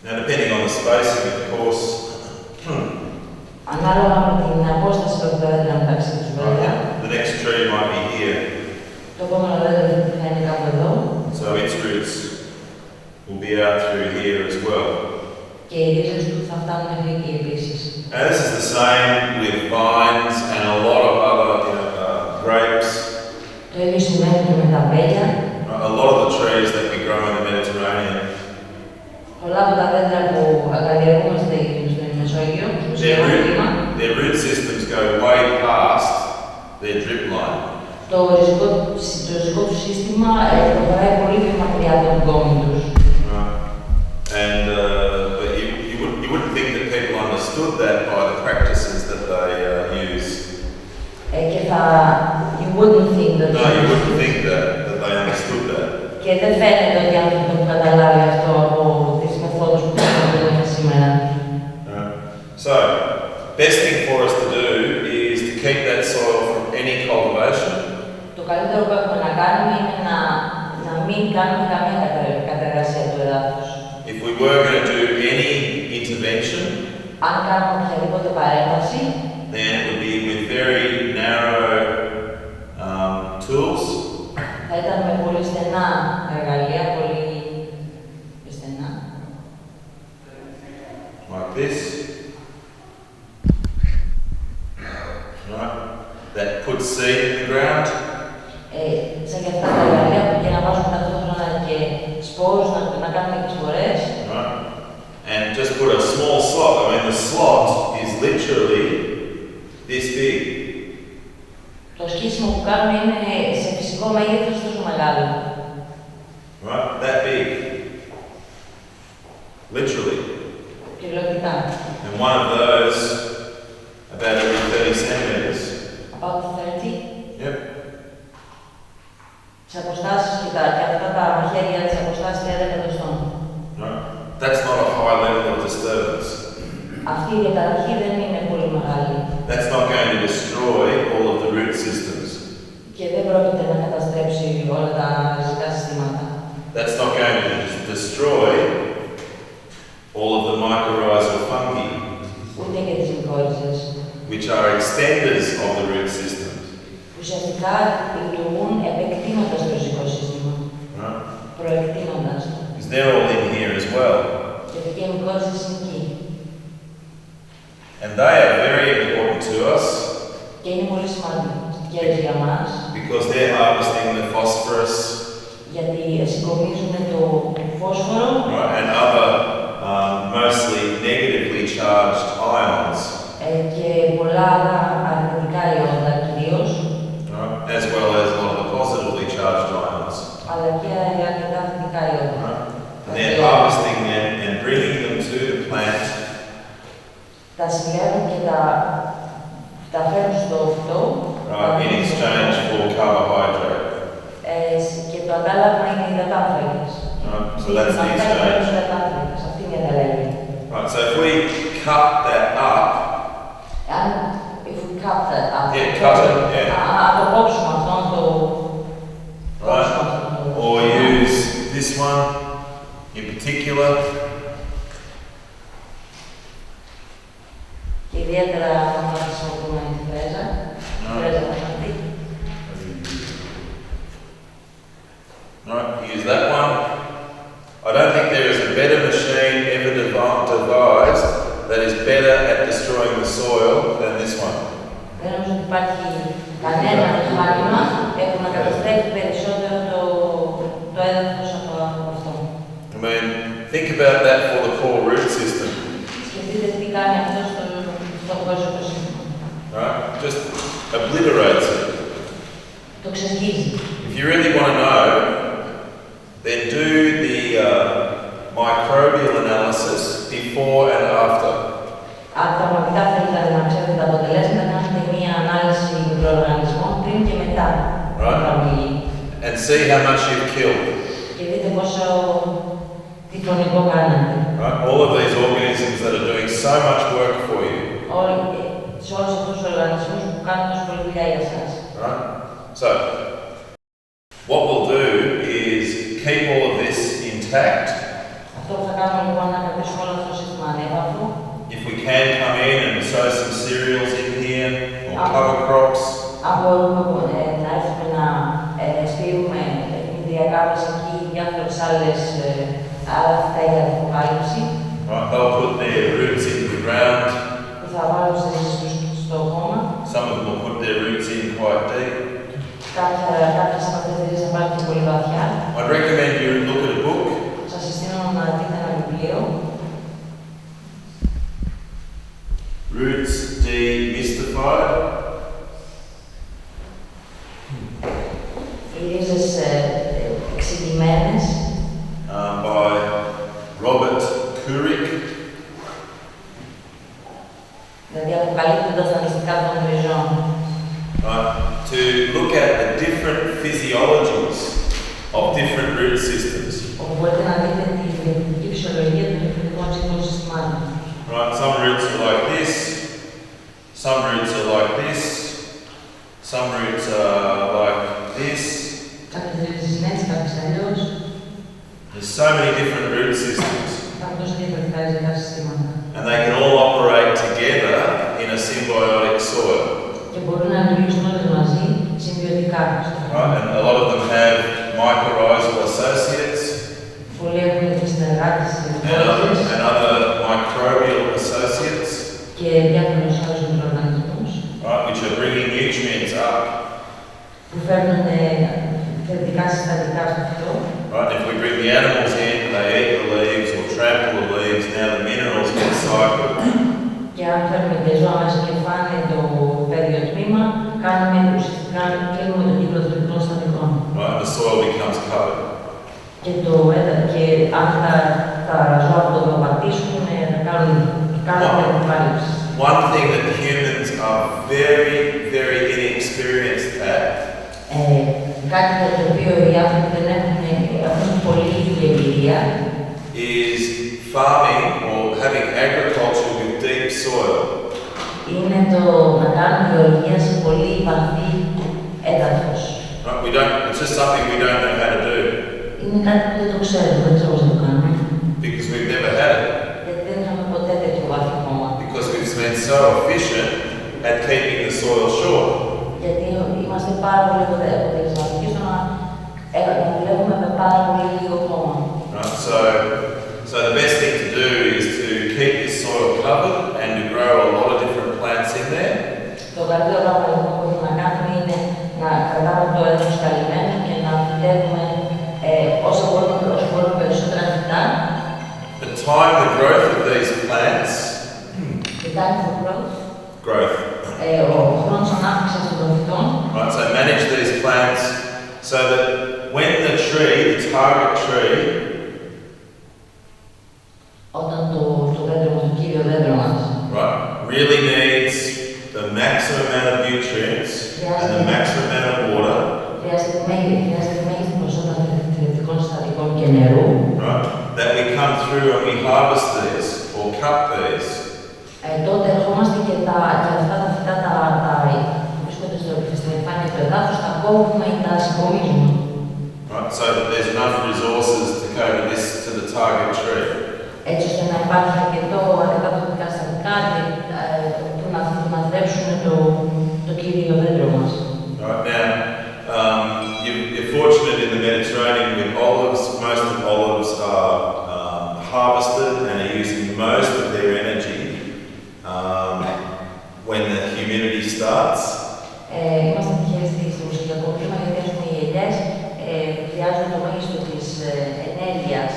Speaker 2: now depending on the spacing, of course,
Speaker 1: ανάλογα με την απόσταση που έχει τα δέντρα μεταξύ τους, βέβαια.
Speaker 2: The next tree might be here.
Speaker 1: Το επόμενο δέντρο θα είναι κάπου εδώ.
Speaker 2: So its roots will be out through here as well.
Speaker 1: Και οι ρίζες του θα φτάνουν μέχρι εκεί επίσης.
Speaker 2: And this is the same with vines and a lot of other grapes.
Speaker 1: Το ίδιο συμβαίνει και με τα αμπέλια.
Speaker 2: A lot of the trees that we grow in the Mediterranean.
Speaker 1: Πολλά από τα δέντρα που καλλιεργούμε στην Μεσόγειο, στο σύγχρονο κλίμα,
Speaker 2: their root systems go way past their drip line.
Speaker 1: Το ριζικό του σύστημα προχωράει πολύ πιο μακριά από τον κόμμα τους.
Speaker 2: And but you wouldn't think that people understood that by the practices that they use.
Speaker 1: Και you wouldn't think that.
Speaker 2: No, you wouldn't think that they understood that.
Speaker 1: Και δεν φαίνεται ότι οι άνθρωποι το έχουν καταλάβει αυτό από τις μεθόδους που χρησιμοποιούμε σήμερα.
Speaker 2: So, best thing for us to do is to keep that soil from any cultivation.
Speaker 1: Το καλύτερο που έχουμε να κάνουμε είναι να μην κάνουμε καμία κατεργασία του εδάφους.
Speaker 2: If we were going to do any intervention,
Speaker 1: αν κάνουμε οποιαδήποτε παρέμβαση,
Speaker 2: then it would be with very narrow tools.
Speaker 1: Θα ήταν με πολύ στενά εργαλεία, πολύ στενά.
Speaker 2: Like this. Right. That puts seed in the ground.
Speaker 1: Σαν και αυτά τα εργαλεία που για να βάζουμε ταυτόχρονα και σπόρους, να κάνουμε και σπορές.
Speaker 2: Right. And just put a small slot. I mean, the slot is literally this big.
Speaker 1: Το σκίσιμο που κάνουμε είναι σε φυσικό μέγεθος τόσο μεγάλο.
Speaker 2: Right, that big. Literally.
Speaker 1: Κυριολεκτικά.
Speaker 2: And one of those about every 30 centimeters.
Speaker 1: About 30.
Speaker 2: Yep.
Speaker 1: Σε αποστάσεις και αυτά τα μαχαίρια της αποστάσεις 30 εκατοστών.
Speaker 2: Right. That's not a high level of disturbance.
Speaker 1: Αυτή η διαταραχή δεν είναι πολύ μεγάλη.
Speaker 2: That's not going to destroy all of the root systems.
Speaker 1: Και δεν πρόκειται να καταστρέψει όλα τα ριζικά συστήματα.
Speaker 2: That's not going to destroy all of the mycorrhizal fungi.
Speaker 1: Ούτε και τις μικρόριζες.
Speaker 2: Which are extenders of the root systems.
Speaker 1: Ουσιαστικά λειτουργούν επεκτείνοντας το ριζικό σύστημα.
Speaker 2: Right.
Speaker 1: Προεκτείνοντας το.
Speaker 2: Because they're all in here as well.
Speaker 1: Γιατί και οι μικρόριζες είναι εκεί.
Speaker 2: And they are very important to us.
Speaker 1: Και είναι πολύ σημαντικές για μας.
Speaker 2: Because they're harvesting the phosphorus.
Speaker 1: Γιατί συγκομίζουν το φόσφορο.
Speaker 2: Right, and other mostly negatively charged ions.
Speaker 1: Και πολλά άλλα αρνητικά ιόντα κυρίως.
Speaker 2: Right, as well as a lot of the positively charged ions.
Speaker 1: Αλλά και αρκετά θετικά ιόντα.
Speaker 2: And they're harvesting them and bringing them to the plant.
Speaker 1: Τα συλλέγουν και τα φέρνουν στο φυτό.
Speaker 2: Right, in exchange for carbohydrate.
Speaker 1: Και το αντάλλαγμα είναι οι υδατάνθρακες.
Speaker 2: So that's the exchange.
Speaker 1: Αυτή είναι η ανταλλαγή.
Speaker 2: Right, so if we cut that up.
Speaker 1: If we cut that up.
Speaker 2: Yeah, cut it, yeah.
Speaker 1: Αν το κόψουμε αυτό, το
Speaker 2: right. Or use this one in particular.
Speaker 1: Και ιδιαίτερα όταν χρησιμοποιούμε τη φρέζα. Φρέζα αυτή.
Speaker 2: Right, use that one. I don't think there is a better machine ever devised that is better at destroying the soil than this one.
Speaker 1: Δεν νομίζω ότι υπάρχει κανένα μηχάνημα που να καταστρέφει περισσότερο το έδαφος από αυτό.
Speaker 2: I mean, think about that for the core root system.
Speaker 1: Σκεφτείτε τι κάνει αυτό στο χώρο σύστημα.
Speaker 2: Right, just obliterates it.
Speaker 1: Το ξεσκίζει.
Speaker 2: If you really want to know, then do the microbial analysis before and after.
Speaker 1: Αν πραγματικά θέλετε να ξέρετε τα αποτελέσματα, κάνετε μία ανάλυση μικροοργανισμών πριν και μετά.
Speaker 2: Right. And see how much you've killed.
Speaker 1: Και δείτε πόσο τυφωνικό κάνετε.
Speaker 2: Right. All of these organisms that so much work for you.
Speaker 1: Σε όλους αυτούς τους οργανισμούς που κάνουν τόσο πολύ δουλειά για εσάς.
Speaker 2: Right? So, what we'll do is keep all of this intact.
Speaker 1: Αυτό που θα κάνουμε λοιπόν να κρατήσουμε όλο αυτό το σύστημα ανέβαθρο.
Speaker 2: If we can come in and sow some cereals in here, or cover crops.
Speaker 1: Αν μπορούμε να έρθουμε να στείλουμε δημητριακά μέσα εκεί διάφορες άλλα φυτά για την αποκάλυψη.
Speaker 2: Right, they'll put their roots into the ground.
Speaker 1: Που θα βάλουν στις ρίζες τους στο χώμα.
Speaker 2: Some of them will put their roots in quite deep.
Speaker 1: Κάποιες από αυτές τις ρίζες θα πάρουν και πολύ βαθιά.
Speaker 2: I'd recommend you look at a book.
Speaker 1: Σας συστήνω να δείτε ένα βιβλίο.
Speaker 2: Roots Demystified.
Speaker 1: Οι ρίζες εξηγημένες.
Speaker 2: By Robert Kurik.
Speaker 1: Δηλαδή αποκαλύπτοντας τα μυστικά των ριζών.
Speaker 2: To look at the different physiologies of different root systems.
Speaker 1: Όπου μπορείτε να δείτε τη γενετική φυσιολογία των διαφορετικών ψυχικών συστημάτων.
Speaker 2: Right, some roots are like this, some roots are like this, some roots are like this.
Speaker 1: Κάποιες ρίζες είναι έτσι, κάποιες αλλιώς.
Speaker 2: There's so many different root systems.
Speaker 1: Υπάρχουν τόσο διαφορετικά ριζικά συστήματα.
Speaker 2: And they can all operate together in a symbiotic soil.
Speaker 1: Και μπορούν να λειτουργήσουν όλες μαζί συμβιωτικά.
Speaker 2: Right, and a lot of them have mycorrhizal associates.
Speaker 1: Πολλοί έχουν και συνεργάτες
Speaker 2: and other microbial associates.
Speaker 1: Και διάφορους άλλους μικροοργανισμούς.
Speaker 2: Right, which are bringing nutrients up.
Speaker 1: Που φέρνουν θετικά συστατικά στο φυτό.
Speaker 2: Right, if we bring the animals in, they eat the leaves or trample the leaves, now the minerals get cycled.
Speaker 1: Και αν φέρνουμε τα ζώα μέσα και φάνε το πέδιο τμήμα, κάνουμε ουσιαστικά κλείνουμε τον κύκλο των θετικών συστατικών.
Speaker 2: Right, the soil becomes covered.
Speaker 1: Και αν τα ζώα που το πατήσουν, θα κάνουν την επάλυψη.
Speaker 2: One thing that humans are very, very inexperienced at.
Speaker 1: Κάτι για το οποίο οι άνθρωποι δεν έχουν πολύ λίγη εμπειρία.
Speaker 2: Is farming or having agriculture with deep soil.
Speaker 1: Είναι το να κάνουμε γεωργία σε πολύ βαθύ έδαφος.
Speaker 2: It's just something we don't know how to do.
Speaker 1: Είναι κάτι που δεν το ξέρουμε, δεν ξέρω πώς να το κάνουμε.
Speaker 2: Because we've never had it.
Speaker 1: Γιατί δεν είχαμε ποτέ τέτοιο βάθη ακόμα.
Speaker 2: Because we've been so efficient at keeping the soil short.
Speaker 1: Γιατί είμαστε πάρα πολύ αποτελεσματικοί στο να δουλεύουμε με πάρα πολύ λίγο χώμα.
Speaker 2: So the best thing to do is to keep this soil covered and to grow a lot of different plants in there.
Speaker 1: Το καλύτερο πράγμα που μπορούμε να κάνουμε είναι να κρατάμε το έδαφος καλυμμένο και να φυτεύουμε όσο μπορούμε περισσότερα φυτά.
Speaker 2: The time the growth of these plants.
Speaker 1: The time for growth.
Speaker 2: Growth.
Speaker 1: Ο χρόνος ανάπτυξης των φυτών.
Speaker 2: Right, so manage these plants so that when the tree, the target tree,
Speaker 1: όταν το δέντρο μας, το κύριο δέντρο μας,
Speaker 2: right, really needs the maximum amount of nutrients and the maximum amount of water.
Speaker 1: Χρειάζεται τη μέγιστη ποσότητα θρεπτικών συστατικών και νερού.
Speaker 2: Right, that we come through and we harvest these or cut these.
Speaker 1: Τότε ερχόμαστε και αυτά τα φυτά που βρίσκονται στην επιφάνεια του εδάφους, τα κόβουμε ή τα συγκομίζουμε.
Speaker 2: Right, so that there's enough resources to go to the target tree.
Speaker 1: Έτσι ώστε να υπάρχει αρκετά τοπικά συστατικά που να θρέψουν το κύριο δέντρο μας.
Speaker 2: Right, now, you're fortunate in the Mediterranean with olives. Most of olives are harvested and are using most of their energy when the humidity starts.
Speaker 1: Είμαστε τυχεροί στο μουσικιακό κλίμα γιατί έχουμε οι ελιές, χρειάζονται το μέγιστο της ενέργειας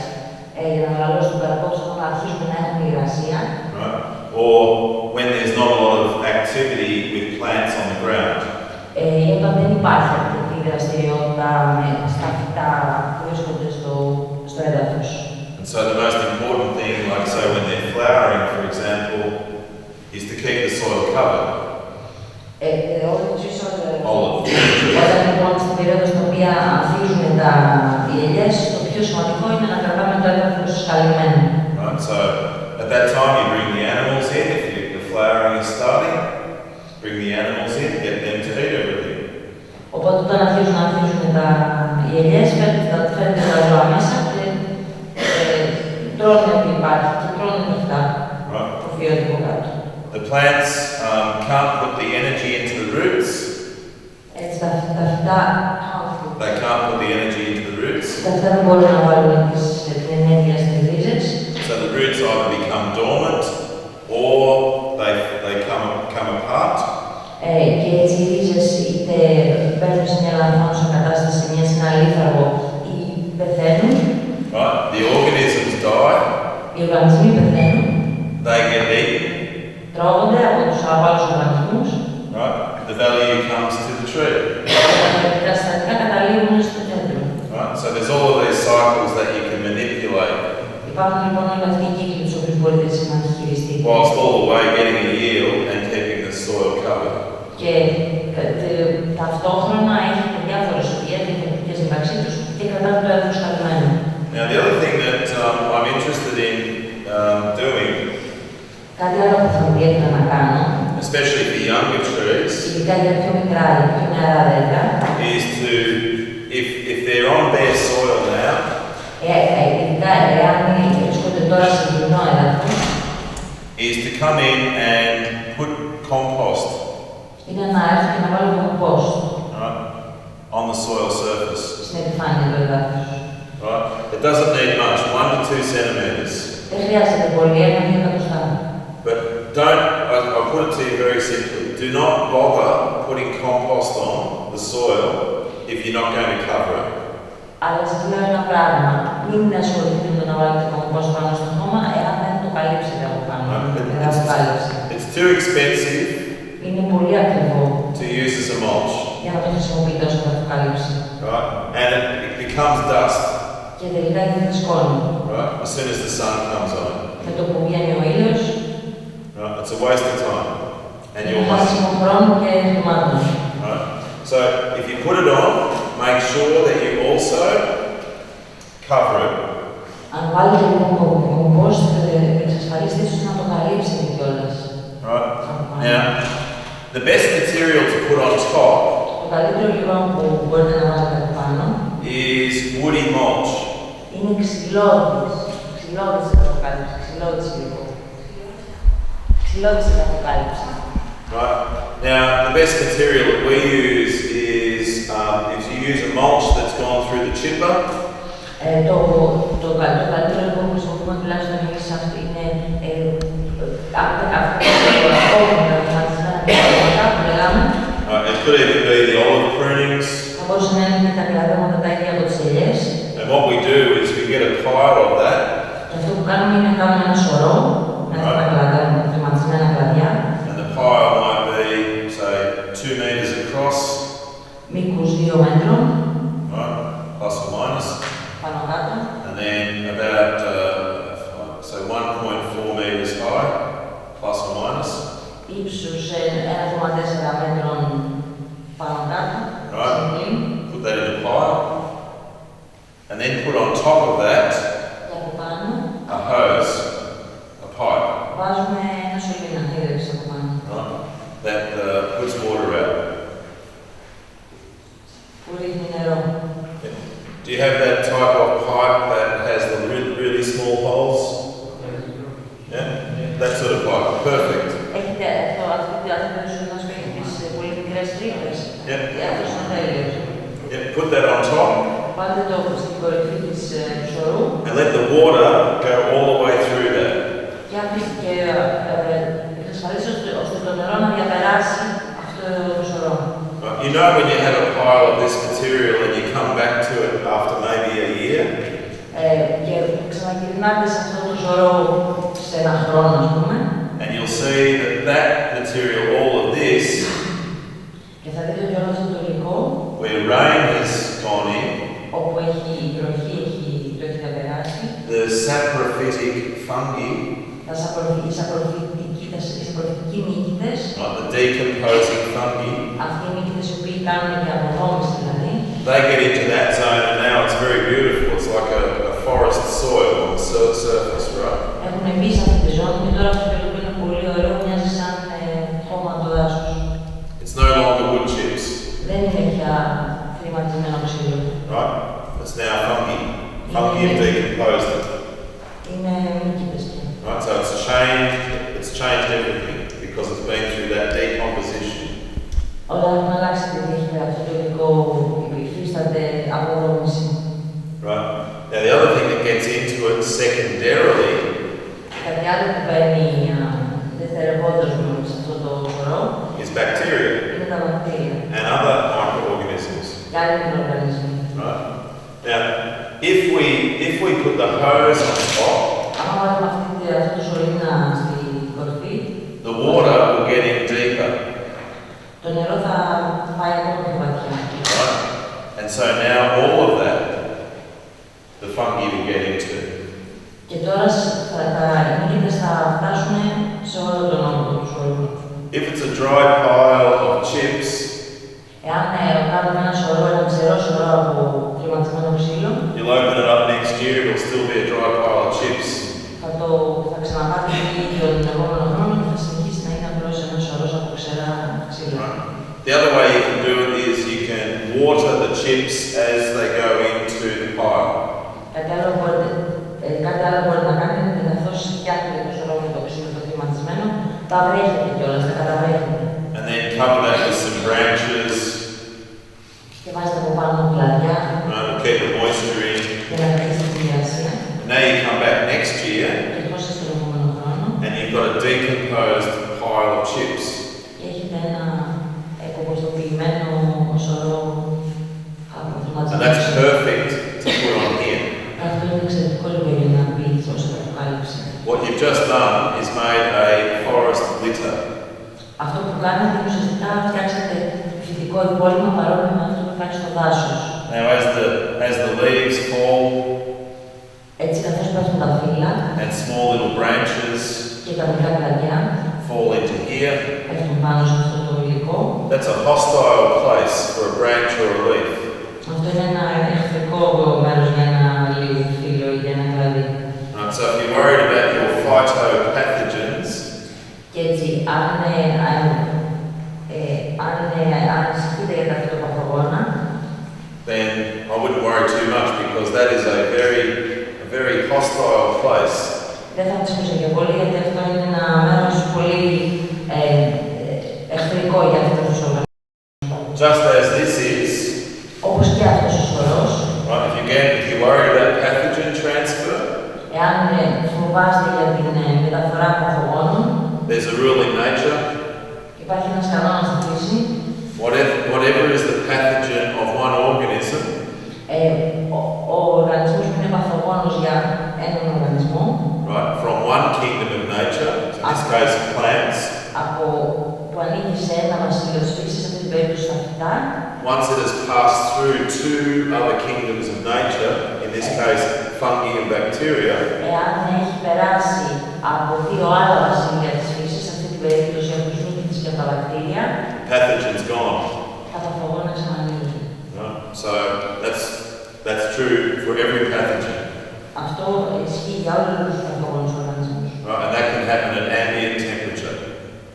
Speaker 1: για να μεγαλώσουν το καρπό τους όταν αρχίζουμε να έχουμε υγρασία.
Speaker 2: Or when there's not a lot of activity with plants on the ground.
Speaker 1: Ή όταν δεν υπάρχει αρκετή δραστηριότητα στα φυτά που βρίσκονται στο έδαφος.
Speaker 2: And so the most important thing, like say when they're flowering, for example, is to keep the soil covered.
Speaker 1: Όταν λοιπόν στην περίοδο στην οποία ανθίζουν οι ελιές, το πιο σημαντικό είναι να κρατάμε το έδαφος καλυμμένο.
Speaker 2: Right, so at that time you bring the animals in, if the flowering is starting, bring the animals in, get them to eat everything.
Speaker 1: Οπότε όταν αρχίζουν οι ελιές, φέρνετε τα ζώα μέσα και τρώνε ό,τι υπάρχει και τρώνε τα αυτά, το φιότυπο κάτω.
Speaker 2: The plants can't put the energy into the roots.
Speaker 1: Έτσι τα φυτά
Speaker 2: They can't put the energy into the roots.
Speaker 1: Τα φυτά δεν μπορούν να βάλουν την ενέργεια στις ρίζες.
Speaker 2: So the roots either become dormant or they come apart.
Speaker 1: Και έτσι οι ρίζες είτε μπαίνουν σε μια λανθάνουσα κατάσταση, σε ένα λίθαργο ή πεθαίνουν.
Speaker 2: Right? The organisms die.
Speaker 1: Οι οργανισμοί πεθαίνουν.
Speaker 2: They get eaten.
Speaker 1: Τρώγονται από τους άλλους οργανισμούς.
Speaker 2: Right? The value comes to the tree.
Speaker 1: Τα συστατικά καταλήγουν στο κέντρο.
Speaker 2: Right? So there's all of these cycles that you can manipulate.
Speaker 1: Υπάρχουν λοιπόν όλοι αυτοί οι κύκλοι τους οποίους μπορείτε να χειριστείτε.
Speaker 2: Whilst all the way getting a yield and keeping the soil covered.
Speaker 1: Και ταυτόχρονα έχετε διάφορες ουσίες διαφορετικές μεταξύ τους και κρατάτε το έδαφος καλυμμένο.
Speaker 2: Now the other thing that I'm interested in doing,
Speaker 1: κάτι άλλο που θα μου ιδιαίτερα να κάνω,
Speaker 2: especially for younger trees,
Speaker 1: ειδικά για πιο μικρά ή πιο νεαρά δέντρα,
Speaker 2: is to, if they're on bare soil now,
Speaker 1: ειδικά εάν βρίσκονται τώρα σε γυμνό έδαφος,
Speaker 2: is to come in and put compost
Speaker 1: είναι να έρθει και να βάλω κομπόστ
Speaker 2: on the soil surface.
Speaker 1: Στην επιφάνεια του εδάφους.
Speaker 2: Right? It doesn't need much, 1 to 2 centimetres.
Speaker 1: Δεν χρειάζεται πολύ, 1-2 εκατοστά.
Speaker 2: But I'll put it to you very simply. Do not bother putting compost on the soil if you're not going to cover it.
Speaker 1: Αλλά σας λέω ένα πράγμα. Μην ασχοληθείτε με το να βάλετε κομπόστ πάνω στο χώμα, εάν δεν το καλύψετε από πάνω.
Speaker 2: It's too expensive.
Speaker 1: Είναι πολύ ακριβό
Speaker 2: to use as a mulch.
Speaker 1: Για να το χρησιμοποιείτε ως αποκάλυψη.
Speaker 2: Right? And it becomes dust.
Speaker 1: Και τελικά γίνεται σκόνη.
Speaker 2: Right? As soon as the sun comes on.
Speaker 1: Με το που βγαίνει ο ήλιος.
Speaker 2: Right? It's a waste of time. And your
Speaker 1: money.
Speaker 2: Right? So if you put it on, make sure that you also cover it.
Speaker 1: Αν βάλετε λοιπόν κομπόστ, εξασφαλίστε ίσως να το καλύψετε κιόλας.
Speaker 2: Right? Now, the best material to put on top is woody mulch.
Speaker 1: Είναι ξυλώδης. Ξυλώδης αποκάλυψη. Ξυλώδης λίγο. Ξυλώδης αποκάλυψη.
Speaker 2: Right? Now, the best material that we use is if you use a mulch that's gone through the chipper.
Speaker 1: Το καλύτερο που χρησιμοποιούμε τουλάχιστον εμείς αυτό είναι
Speaker 2: It could even be the olive prunings. And what we do is we get a pile of that. And the pile might be, say, 2 metres across. Right, plus or minus. And then about, so 1.4 metres high, plus or minus. Right, put that in a pile. And then put on top of that a hose, a pipe. Right, that puts water out. Do you have that type of pipe that has the really small holes? Yeah? That sort of pipe. Perfect. Yeah, put that on top. And let the water go all the way through that. You know when you have a pile of this material and you come back to it after maybe a year? And you'll see that material, all of this, where rain has gone in, the saprophytic fungi, the decomposing fungi, they get into that zone and now it's very beautiful. It's like a forest soil on the surface, right?
Speaker 1: τώρα αυτό που είναι πολύ ωραίο, μοιάζει σαν χώμα του δάσους.
Speaker 2: It's no longer wood chips.
Speaker 1: Δεν είναι πια χρηματισμένο ξύλο.
Speaker 2: Right? It's now fungi. Fungi have decomposed it.
Speaker 1: Είναι μύκητες πια.
Speaker 2: Right? So it's changed everything because it's been through that decomposition.
Speaker 1: Όλα έχουν αλλάξει τη δίχτυα, αυτό το υλικό υφίσταται αποδόμηση.
Speaker 2: Right? Now the other thing that gets into it secondarily
Speaker 1: Κάτι άλλο που παίρνει δευτερευόντως σε αυτό το χώρο
Speaker 2: is bacteria
Speaker 1: είναι τα βακτήρια
Speaker 2: and other microorganisms.
Speaker 1: και άλλοι μικροοργανισμοί.
Speaker 2: Right? Now, if we put the hose on top,
Speaker 1: Αν βάλουμε αυτό το σωλήνα στην κορφή,
Speaker 2: the water will get in deeper.
Speaker 1: το νερό θα πάει ακόμα πιο βαθιά.
Speaker 2: Right? And so now all of that, the fungi will get into.
Speaker 1: Και τώρα οι μύκητες θα φτάσουν σε όλο τον όγκο του σωρού.
Speaker 2: If it's a dry pile of chips,
Speaker 1: Εάν κάνουμε ένα σωρό, ένα ξερό σωρό από κλιματισμένο ξύλο,
Speaker 2: you'll open it up next year, it'll still be a dry pile of chips.
Speaker 1: θα ξαναπάτε τον επόμενο χρόνο και θα συνεχίσει να είναι απλώς ένα σωρός από ξερά ξύλο.
Speaker 2: The other way you can do it is you can water the chips as they go into the pile.
Speaker 1: Κάτι άλλο μπορείτε να κάνετε είναι καθώς φτιάχνετε το σωρό με το ξύλο το κλιματισμένο, τα βρέχετε κιόλας, τα καταβρέχετε.
Speaker 2: And then cover that with some branches.
Speaker 1: Και βάζετε από πάνω κλαδιά.
Speaker 2: To keep the moisture in.
Speaker 1: Για να κρατήσετε την υγρασία.
Speaker 2: Now you come back next year.
Speaker 1: Και ερχόσαστε τον επόμενο χρόνο.
Speaker 2: And you've got a decomposed pile of chips.
Speaker 1: Και έχετε ένα εκομποστοποιημένο σωρό από κλιματισμένο.
Speaker 2: And that's perfect to put on here.
Speaker 1: Αυτό είναι εξαιρετικό λίγο για να μπει ως αποκάλυψη.
Speaker 2: What you've just done is made a forest litter.
Speaker 1: Αυτό που κάνετε ουσιαστικά φτιάξετε φυτικό υπόλοιπο παρόμοιο με αυτό που κάνει στο δάσος.
Speaker 2: Now as the leaves fall,
Speaker 1: έτσι καθώς πέφτουν τα φύλλα
Speaker 2: and small little branches
Speaker 1: και τα μικρά κλαδιά
Speaker 2: fall into here,
Speaker 1: πέφτουν πάνω σε αυτό το υλικό.
Speaker 2: That's a hostile place for a branch or a leaf.
Speaker 1: Αυτό είναι ένα εχθρικό μέρος για ένα φύλλο ή για ένα κλαδί.
Speaker 2: So if you're worried about your phytopathogens,
Speaker 1: και έτσι αν ανησυχείτε για τα φυτοπαθογόνα,
Speaker 2: then I wouldn't worry too much because that is a very hostile place.
Speaker 1: Δεν θα ανησυχούσα και πολύ γιατί αυτό είναι ένα μέρος πολύ εχθρικό για αυτούς τους οργανισμούς.
Speaker 2: Just as this is,
Speaker 1: όπως και αυτός ο σωρός,
Speaker 2: right, if you're worried about pathogen transfer,
Speaker 1: εάν φοβάστε για την μεταφορά παθογόνων,
Speaker 2: there's a rule in nature.
Speaker 1: Υπάρχει ένας κανόνας στη φύση.
Speaker 2: Whatever is the pathogen of one organism,
Speaker 1: ο οργανισμός που είναι παθογόνος για έναν οργανισμό,
Speaker 2: right, from one kingdom of nature, in this case plants,
Speaker 1: που ανήκει σε ένα βασίλειο της φύσης, σε αυτή την περίπτωση τα φυτά,
Speaker 2: once it has passed through two other kingdoms of nature, in this case fungi and bacteria,
Speaker 1: εάν έχει περάσει από δύο άλλα βασίλεια της φύσης, σε αυτή την περίπτωση από τους μύκητες και τα βακτήρια,
Speaker 2: pathogen's gone.
Speaker 1: τα παθογόνα ξανανοίγουν.
Speaker 2: Right? So that's true for every pathogen.
Speaker 1: Αυτό ισχύει για όλους τους παθογόνους οργανισμούς.
Speaker 2: Right? And that can happen at ambient temperature.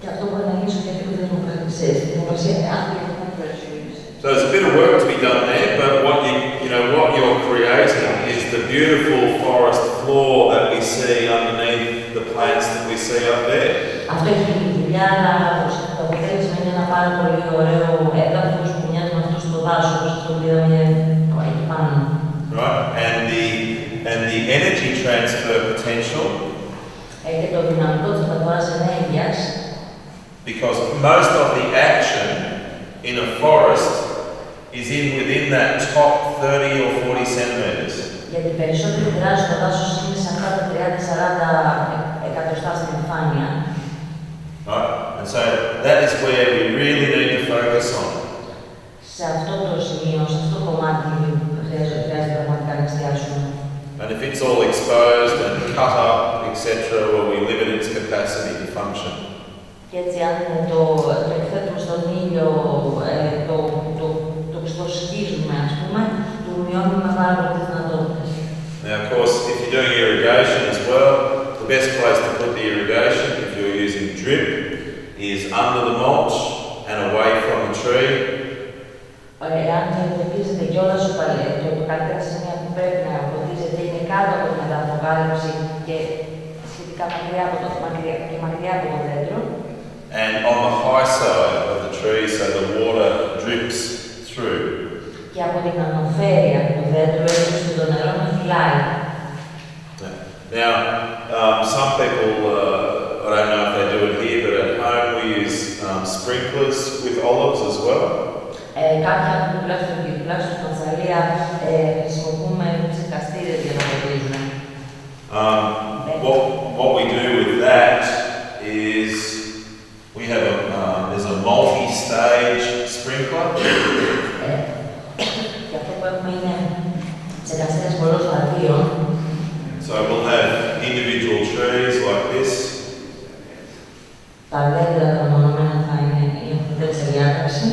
Speaker 1: Και αυτό μπορεί να γίνει σε οποιαδήποτε θερμοκρασία, στη θερμοκρασία ambient temperature.
Speaker 2: So there's a bit of work to be done there, but what you're creating is the beautiful forest floor that we see underneath the plants that we see up there.
Speaker 1: Αυτό έχει γίνει δουλειά, αλλά το αποτέλεσμα είναι ένα πάρα πολύ ωραίο έδαφος που μοιάζει με αυτό στο δάσος, όπως το είδαμε εκεί πάνω.
Speaker 2: Right, and the energy transfer potential.
Speaker 1: Και το δυναμικό της μεταφοράς ενέργειας.
Speaker 2: Because most of the action in a forest is within that top 30 or 40 centimeters.
Speaker 1: Γιατί περισσότερη δράση στο δάσος είναι σε αυτά τα 30-40 εκατοστά στην επιφάνεια.
Speaker 2: Right, and so that is where we really need to focus on.
Speaker 1: Σε αυτό το σημείο, σε αυτό το κομμάτι χρειάζεται πραγματικά να εστιάσουμε.
Speaker 2: And if it's all exposed and cut up, etc., well, we limit its capacity to function.
Speaker 1: Και έτσι αν το εκθέτουμε στον ήλιο, το σκίζουμε, ας πούμε, του μειώνουμε πάρα πολύ τις δυνατότητες.
Speaker 2: Now, of course, if you're doing irrigation as well, the best place place to put the irrigation, if you're using drip, is under the mulch and away from the tree.
Speaker 1: Εάν εντοπίζετε κιόλας το καλύτερα σημεία που πρέπει να ποτίζετε είναι κάτω από την αποκάλυψη και σχετικά μακριά από το δέντρο.
Speaker 2: And on the high side of the tree, so the water drips through.
Speaker 1: Και από την ανωφέρεια του δέντρου έτσι ώστε το νερό να φυλάει.
Speaker 2: Now, some people, I don't know if they do it here, but at home we use sprinklers with olives as well.
Speaker 1: Κάποια τουλάχιστον στην Αυστραλία χρησιμοποιούμε ψεκαστήρες για να ποτίζουμε.
Speaker 2: What we do with that is we have there's a multi-stage sprinkler.
Speaker 1: Και αυτό που έχουμε είναι ψεκαστήρες πολλών σταδίων.
Speaker 2: So we'll have individual trees like this.
Speaker 1: Τα δέντρα τα μονομένα θα είναι σε διάταξη.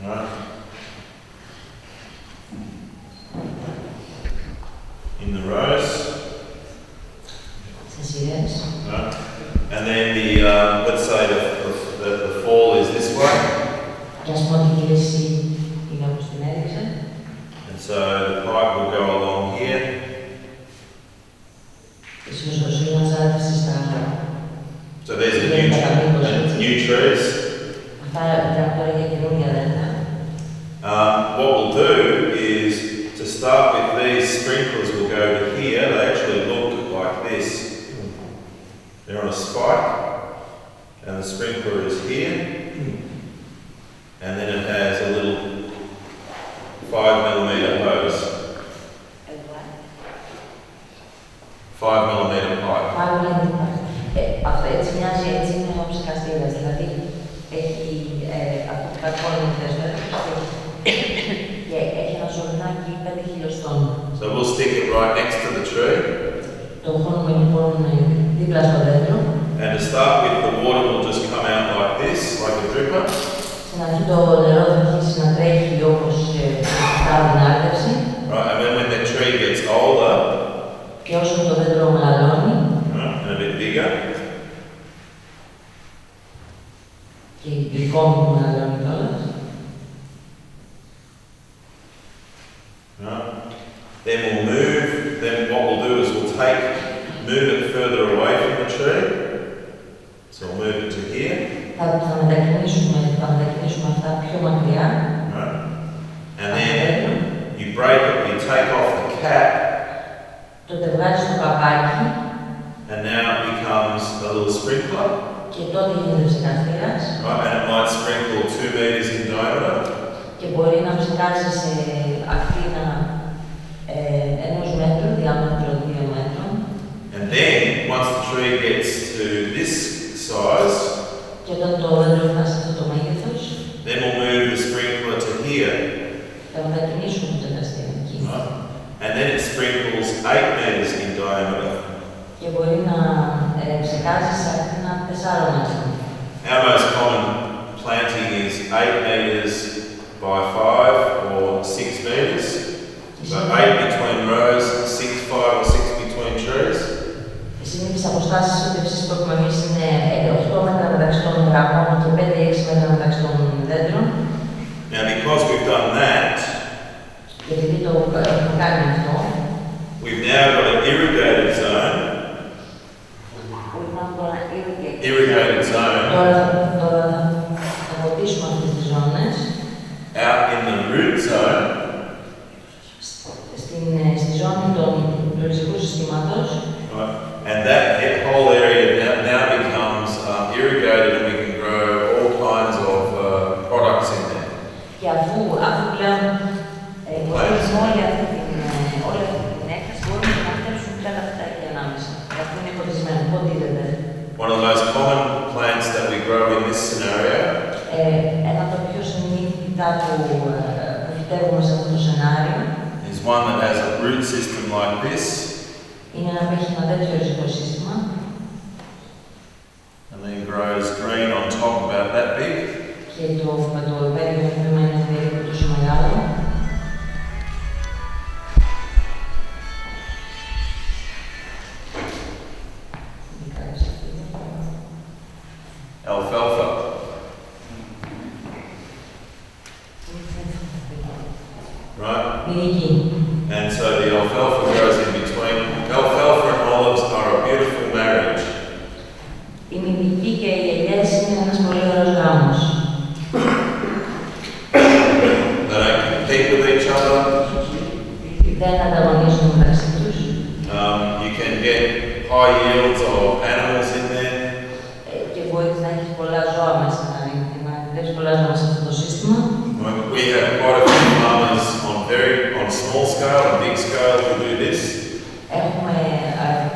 Speaker 2: Right. In the rows. Right. And then the let's say the fall is this way. And so the pipe will go along here. So there's a new trees. What we'll do is, to start with, these sprinklers will go to here. They actually look like this. They're on a spike, and the sprinkler is here, and then it has a little 5mm hose. 5mm pipe.
Speaker 1: Αυτό έτσι μοιάζει, έτσι είναι ο ψεκαστήρας, δηλαδή έχει αυτό που καρπώνει και έχει ένα ζωρνάκι 5 χιλιοστών.
Speaker 2: So we'll stick it right next to the tree.
Speaker 1: Το χώνουμε λοιπόν δίπλα στο δέντρο.
Speaker 2: And to start with, the water will just come out like this, like a dripper.
Speaker 1: Στην αρχή το νερό θα αρχίσει να τρέχει όπως κάνει την άρτευση.
Speaker 2: Right, and then when the tree gets older,
Speaker 1: και όσο το δέντρο μεγαλώνει,
Speaker 2: and a bit bigger,
Speaker 1: και η εικόνα που μεγαλώνει κιόλας,
Speaker 2: then we'll move. Then what we'll do is we'll move it further away from the tree. So we'll move it to here.
Speaker 1: Θα μετακινήσουμε αυτά πιο μακριά.
Speaker 2: And then you break it, you take off the cap.
Speaker 1: Τότε βγάζεις το καπάκι.
Speaker 2: And now it becomes a little sprinkler.
Speaker 1: Και τότε γίνεται ψεκαστήρας.
Speaker 2: Right, and it might sprinkle 2 meters in diameter.
Speaker 1: Και μπορεί να ψεκάσει σε ακτίνα 1 μέτρου, διάμετρο 2 μέτρων.
Speaker 2: And then, once the tree gets to this size,
Speaker 1: και όταν το δέντρο φτάσει σε αυτό το μέγεθος,
Speaker 2: then we'll move the sprinkler to here.
Speaker 1: Θα μετακινήσουμε το ψεκαστήρα εκεί.
Speaker 2: And then it sprinkles 8 meters in diameter.
Speaker 1: Και μπορεί να ψεκάσει σε ακτίνα 4 μέτρων.
Speaker 2: Our most common planting is 8 meters by 5 or 6 meters. So 8 between rows, 5 or 6 between trees.
Speaker 1: Οι συνήθεις αποστάσεις φύτευσης που έχουμε εμείς είναι 8 μέτρα μεταξύ των γραμμών και 5-6 μέτρα μεταξύ των δέντρων.
Speaker 2: Now, because we've done that,
Speaker 1: επειδή το έχουμε κάνει αυτό,
Speaker 2: we've now got an irrigated zone. Irrigated zone.
Speaker 1: Τώρα θα ποτίσουμε αυτές τις ζώνες.
Speaker 2: Out in the root zone.
Speaker 1: Στη ζώνη του ριζικού συστήματος.
Speaker 2: And that whole area now becomes irrigated, and we can grow all kinds of products in there.
Speaker 1: Και αφού πλέον υποστηρίζουμε όλη αυτή την έκταση, μπορούμε να φτιάξουμε πια τα φυτάκια ανάμεσα. Αυτό είναι ποτισμένο, ποτίζεται.
Speaker 2: One of the most common plants that we grow in this scenario
Speaker 1: ένα από τα πιο συνήθιτα που φυτεύουμε σε αυτό το σενάριο
Speaker 2: is one that has a root system like this.
Speaker 1: Είναι ένα που έχει ένα τέτοιο ριζικό σύστημα.
Speaker 2: And then grows green on top, about that big.
Speaker 1: Και το υπέροχο τμήμα είναι περίπου τόσο μεγάλο.
Speaker 2: And so the alfalfa grows in between. Alfalfa and olives are a beautiful marriage.
Speaker 1: Η μυδική και οι ελιές είναι ένας πολύ ωραίος γάμος.
Speaker 2: They don't compete with each other.
Speaker 1: Δεν ανταγωνίζουν μεταξύ τους.
Speaker 2: You can get high yields of animals in there.
Speaker 1: Και μπορείς να έχεις πολλά ζώα μέσα, να επιτρέψεις πολλά ζώα σε αυτό το σύστημα.
Speaker 2: We have quite a few farmers on small scale and big scale who do this.
Speaker 1: Έχουμε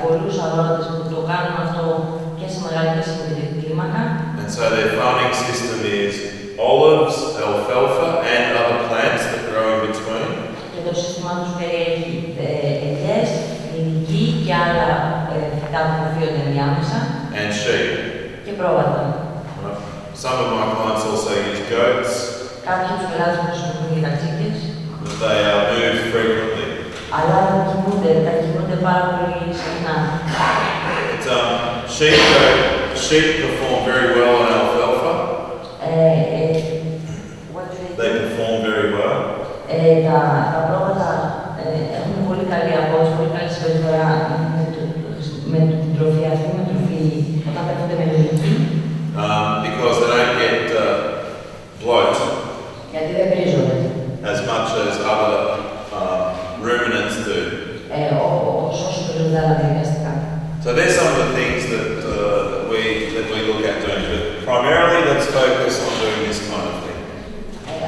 Speaker 1: πολλούς αγρότες που το κάνουν αυτό και σε μεγάλη και σε μικρή κλίμακα.
Speaker 2: And so their farming system is olives, alfalfa and other plants that grow in between.
Speaker 1: Και το σύστημά τους περιέχει ελιές, μυδική και άλλα φυτά που οφείονται ενδιάμεσα.
Speaker 2: And sheep.
Speaker 1: Και πρόβατα.
Speaker 2: Some of my clients also use goats.
Speaker 1: Κάποιοι τους πελάτες που χρησιμοποιούν για κατσίκες.
Speaker 2: They move frequently.
Speaker 1: Αλλά τα κινούνται πάρα πολύ συχνά.
Speaker 2: Sheep perform very well on alfalfa. They perform very well.
Speaker 1: Τα πρόβατα έχουν πολύ καλή απόδοση, πολύ καλή συμπεριφορά με την τροφή αυτή, με τροφή όταν πέφτονται με λογική.
Speaker 2: Because they don't get bloat.
Speaker 1: Γιατί δεν βρίζονται.
Speaker 2: As much as other ruminants do.
Speaker 1: Όσο βρίζονται άλλα διαδικαστικά.
Speaker 2: So there's some of the things that we look at doing, but primarily let's focus on doing this kind of thing.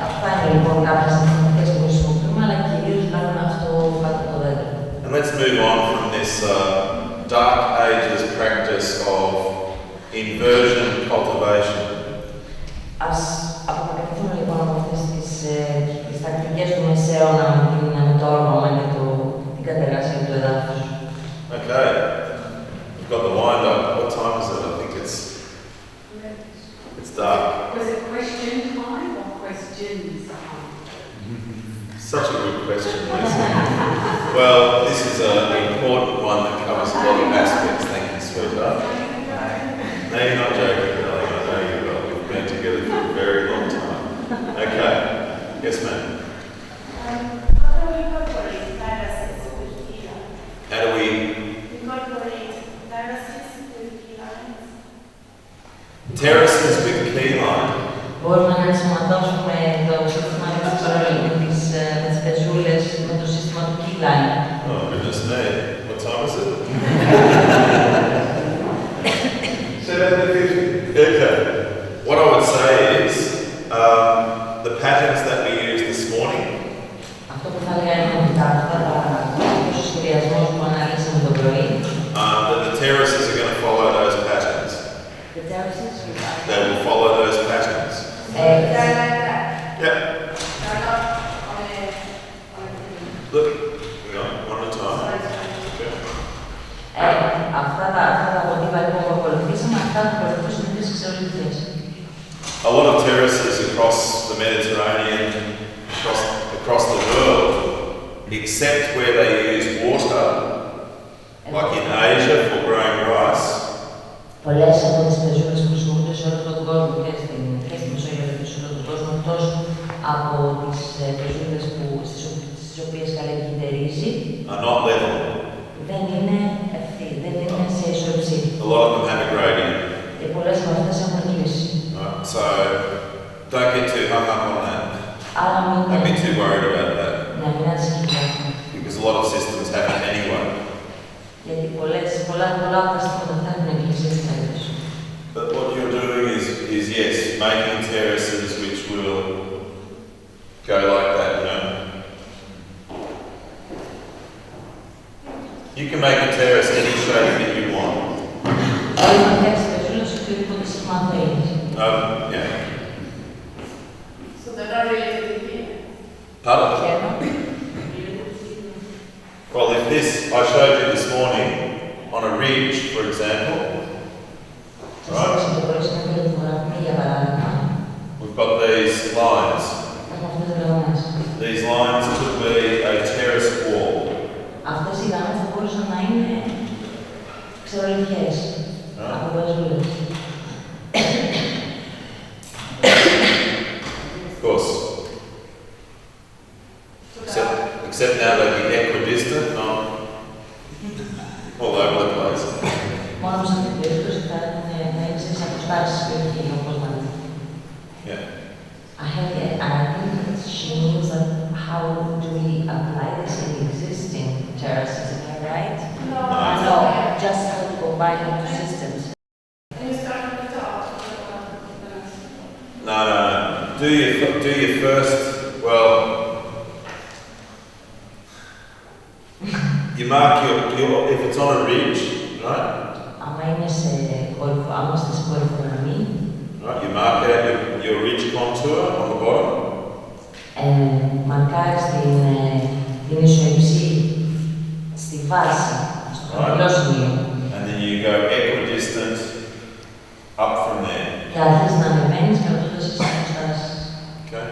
Speaker 1: Αυτά είναι λοιπόν κάποιες τεχνικές που χρησιμοποιούμε, αλλά κυρίως κάνουμε αυτό κάτω από το δέντρο.
Speaker 2: And let's move on from this dark ages practice of inversion cultivation.
Speaker 1: Ας απομακρυνθούμε λοιπόν από αυτές τις τακτικές του μεσαίωνα με το όργωμα και την κατεργασία του εδάφους.
Speaker 2: Okay, we've got the wind up. What time is it? I think it's dark.
Speaker 11: Was it question time or questions time?
Speaker 2: Such a good question, Lisa. Well, this is an important one that covers a lot of aspects. Thank you, sweetheart. No, you're not joking, darling. I know you will. We've been together for a very long time. Okay. Yes, ma'am. How do we terraces with key line?
Speaker 1: Μπορούμε να ενσωματώσουμε το σύστημα με τις πεζούλες με το σύστημα του key line.
Speaker 2: Oh, goodness me. What time is it? 7:50. Okay. What I would say is the patterns that we used this morning.
Speaker 1: Αυτό που θα έλεγα είναι ότι ο σχεδιασμός που αναλύσαμε το πρωί.
Speaker 2: That the terraces are going to follow those patterns.
Speaker 1: The terraces?
Speaker 2: They will follow those patterns. Yeah. Look, hang on, one at a time.
Speaker 1: Αυτά τα μοτίβα που ακολουθήσαμε, αυτά θα ακολουθήσουν τις ξεολυθές.
Speaker 2: A lot of terraces across the Mediterranean, across the world, except where they use water, like in Asia for growing rice.
Speaker 1: Πολλές από τις πεζούλες που χρησιμοποιούνται σε όλο τον κόσμο και στη Μεσόγειο και σε όλο τον κόσμο, εκτός από τις πεζούλες στις οποίες καλλιεργείται ρύζι, δεν είναι ευθύ, δεν είναι σε ισοψή.
Speaker 2: A lot of them have a gradient.
Speaker 1: Και πολλές από αυτές έχουν κλείσει.
Speaker 2: So don't get too hung up on that. Don't be too worried about that.
Speaker 1: Ναι, μην ανησυχείτε.
Speaker 2: Because a lot of systems have it anyway.
Speaker 1: Γιατί πολλά από τα συστήματα αυτά έχουν κλείσει στην περίπτωση.
Speaker 2: But what you're doing is yes, making terraces which will go like that, you know. You can make a terrace any shape that you want. Yeah.
Speaker 11: So they're not related here?
Speaker 2: Pardon? Well, if this, I showed you this morning, on a ridge, for example, right? We've got these lines. These lines could be a terrace wall.
Speaker 1: Αυτές οι γραμμές θα μπορούσαν να είναι ξερολιθιές από πεζούλες.
Speaker 2: Of course.
Speaker 11: So
Speaker 2: Except now they'll be equidistant, not all over the place.
Speaker 1: Μόνο σε αυτή την περίπτωση θα είναι σε αποστάσεις περιοχή, όπως λέμε.
Speaker 2: Yeah.
Speaker 1: I think that she means that how do we apply this in existing terraces, am I right? No, just how to combine the two systems.
Speaker 2: No. Do your first, well, you mark your if it's on a ridge, right?
Speaker 1: Άμα είναι σε κορυφό γραμμή,
Speaker 2: right, you mark out your ridge contour on the bottom.
Speaker 1: Μαρκάρεις την ισοϊψή στη βάση, στο χαμηλό σημείο.
Speaker 2: And then you go equidistant up from there.
Speaker 1: Και αρχίζεις να ανεβαίνεις και αυτό δώσεις τις αποστάσεις.
Speaker 2: Okay,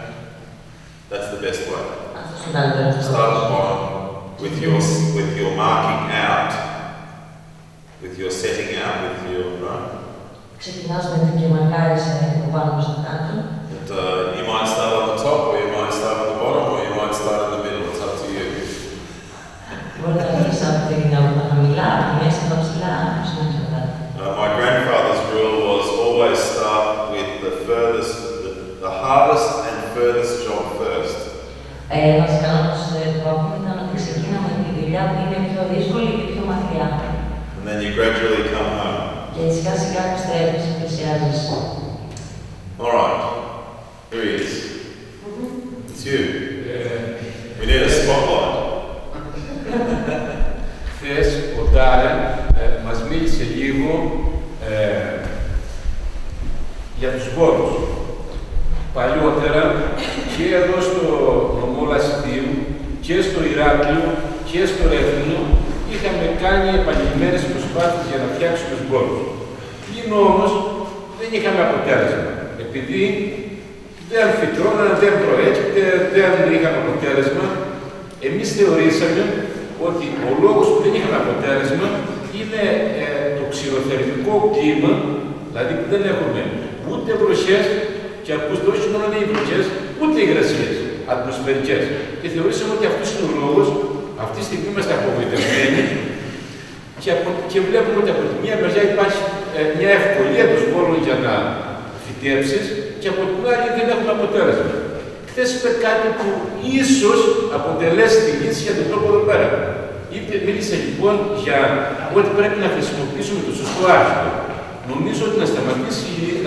Speaker 2: that's the best way.
Speaker 1: Αυτός είναι ο καλύτερος τρόπος.
Speaker 2: Start at the bottom with your marking out, with your setting out, with your right.
Speaker 1: Ξεκινάς με την και μαρκάρεις από πάνω προς το κάτω.
Speaker 2: You might start on the top, or you might start on the bottom, or you might start in the middle. It's up to you.
Speaker 1: Μπορεί να αρχίσεις από τα χαμηλά, από τη μέση, από τα ψηλά,
Speaker 2: my grandfather's rule was always start with the hardest and furthest job first.
Speaker 1: Ένας κανόνας του παππού ήταν ότι ξεκίναμε τη δουλειά που είναι πιο δύσκολη και πιο μακριά.
Speaker 2: And then you gradually come home.
Speaker 1: Και σιγά σιγά επιστρέφεις, πλησιάζεις.
Speaker 2: All right. Here he is. It's you. We need a spotlight.
Speaker 5: Χθες ο Darren μας μίλησε λίγο για τους βόρους. Παλιότερα και εδώ στο νομό Λασιτίου και στο Ηράκλειο και στο Ρέθινο είχαμε κάνει επανειλημμένες προσπάθειες για να φτιάξουμε τους βόρους. Πλην όμως δεν είχαμε αποτέλεσμα. Επειδή δεν φυτρώναν, δεν προέκυπτε, δεν είχαμε αποτέλεσμα, εμείς θεωρήσαμε ότι ο λόγος που δεν είχαμε αποτέλεσμα είναι το ξηροθερμικό κλίμα, δηλαδή που δεν έχουμε ούτε βροχές και ακούστε όχι μόνο οι βροχές, ούτε υγρασίες ατμοσφαιρικές. Και θεωρήσαμε ότι αυτός είναι ο λόγος, αυτή τη στιγμή είμαστε απογοητευμένοι και βλέπουμε ότι από τη μία μεριά υπάρχει μια ευκολία του σπόρων για να φυτέψεις και από την άλλη δεν έχουμε αποτέλεσμα. Χθες είπε κάτι που ίσως αποτελέσει τη λύση για τον τόπο εδώ πέρα. Μίλησε λοιπόν για ότι πρέπει να χρησιμοποιήσουμε το σωστό άρχιδο. Νομίζω ότι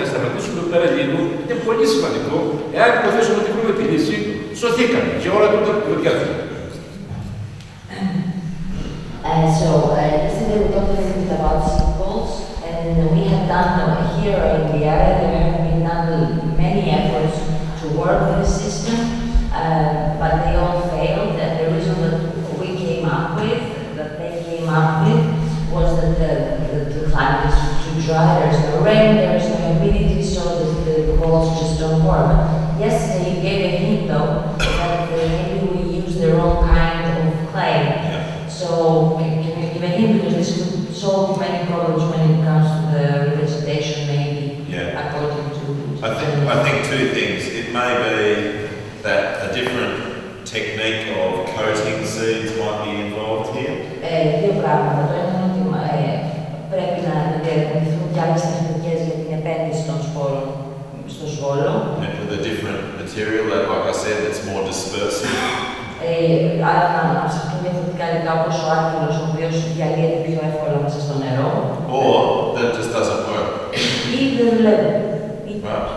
Speaker 5: να σταματήσουμε εδώ πέρα λίγο είναι πολύ σημαντικό. Εάν υποθέσουμε ότι βρούμε τη λύση, σωθήκαμε και όλα τότε που διαβάζουμε.
Speaker 1: Yesterday we talked a little bit about symbols, and we have done here in the area, there have been done many efforts to work with the system, but they all failed. And the reason that we came up with, that they came up with, was that the climate is too dry, there's no rain, there's no humidity, so the balls just don't work. Yesterday you gave a hint though, that maybe we use the wrong kind of clay. So can you give a hint, because this could solve many problems when it comes to the revegetation, maybe, according to...
Speaker 2: I think two things. It may be that a different technique of coating seeds might be involved here.
Speaker 1: Δύο πράγματα. Το ένα είναι ότι πρέπει να διερευνηθούν και άλλες τεχνικές για την επένδυση των σπόρων στο σβόλο.
Speaker 2: With a different material that, like I said, it's more dispersive.
Speaker 1: Άρα να ψαχτούν διαφορετικά υλικά όπως ο άρχιλος, ο οποίος διαλύεται πιο εύκολα μέσα στο νερό.
Speaker 2: Or that just doesn't work.
Speaker 1: Ή δεν δουλεύει.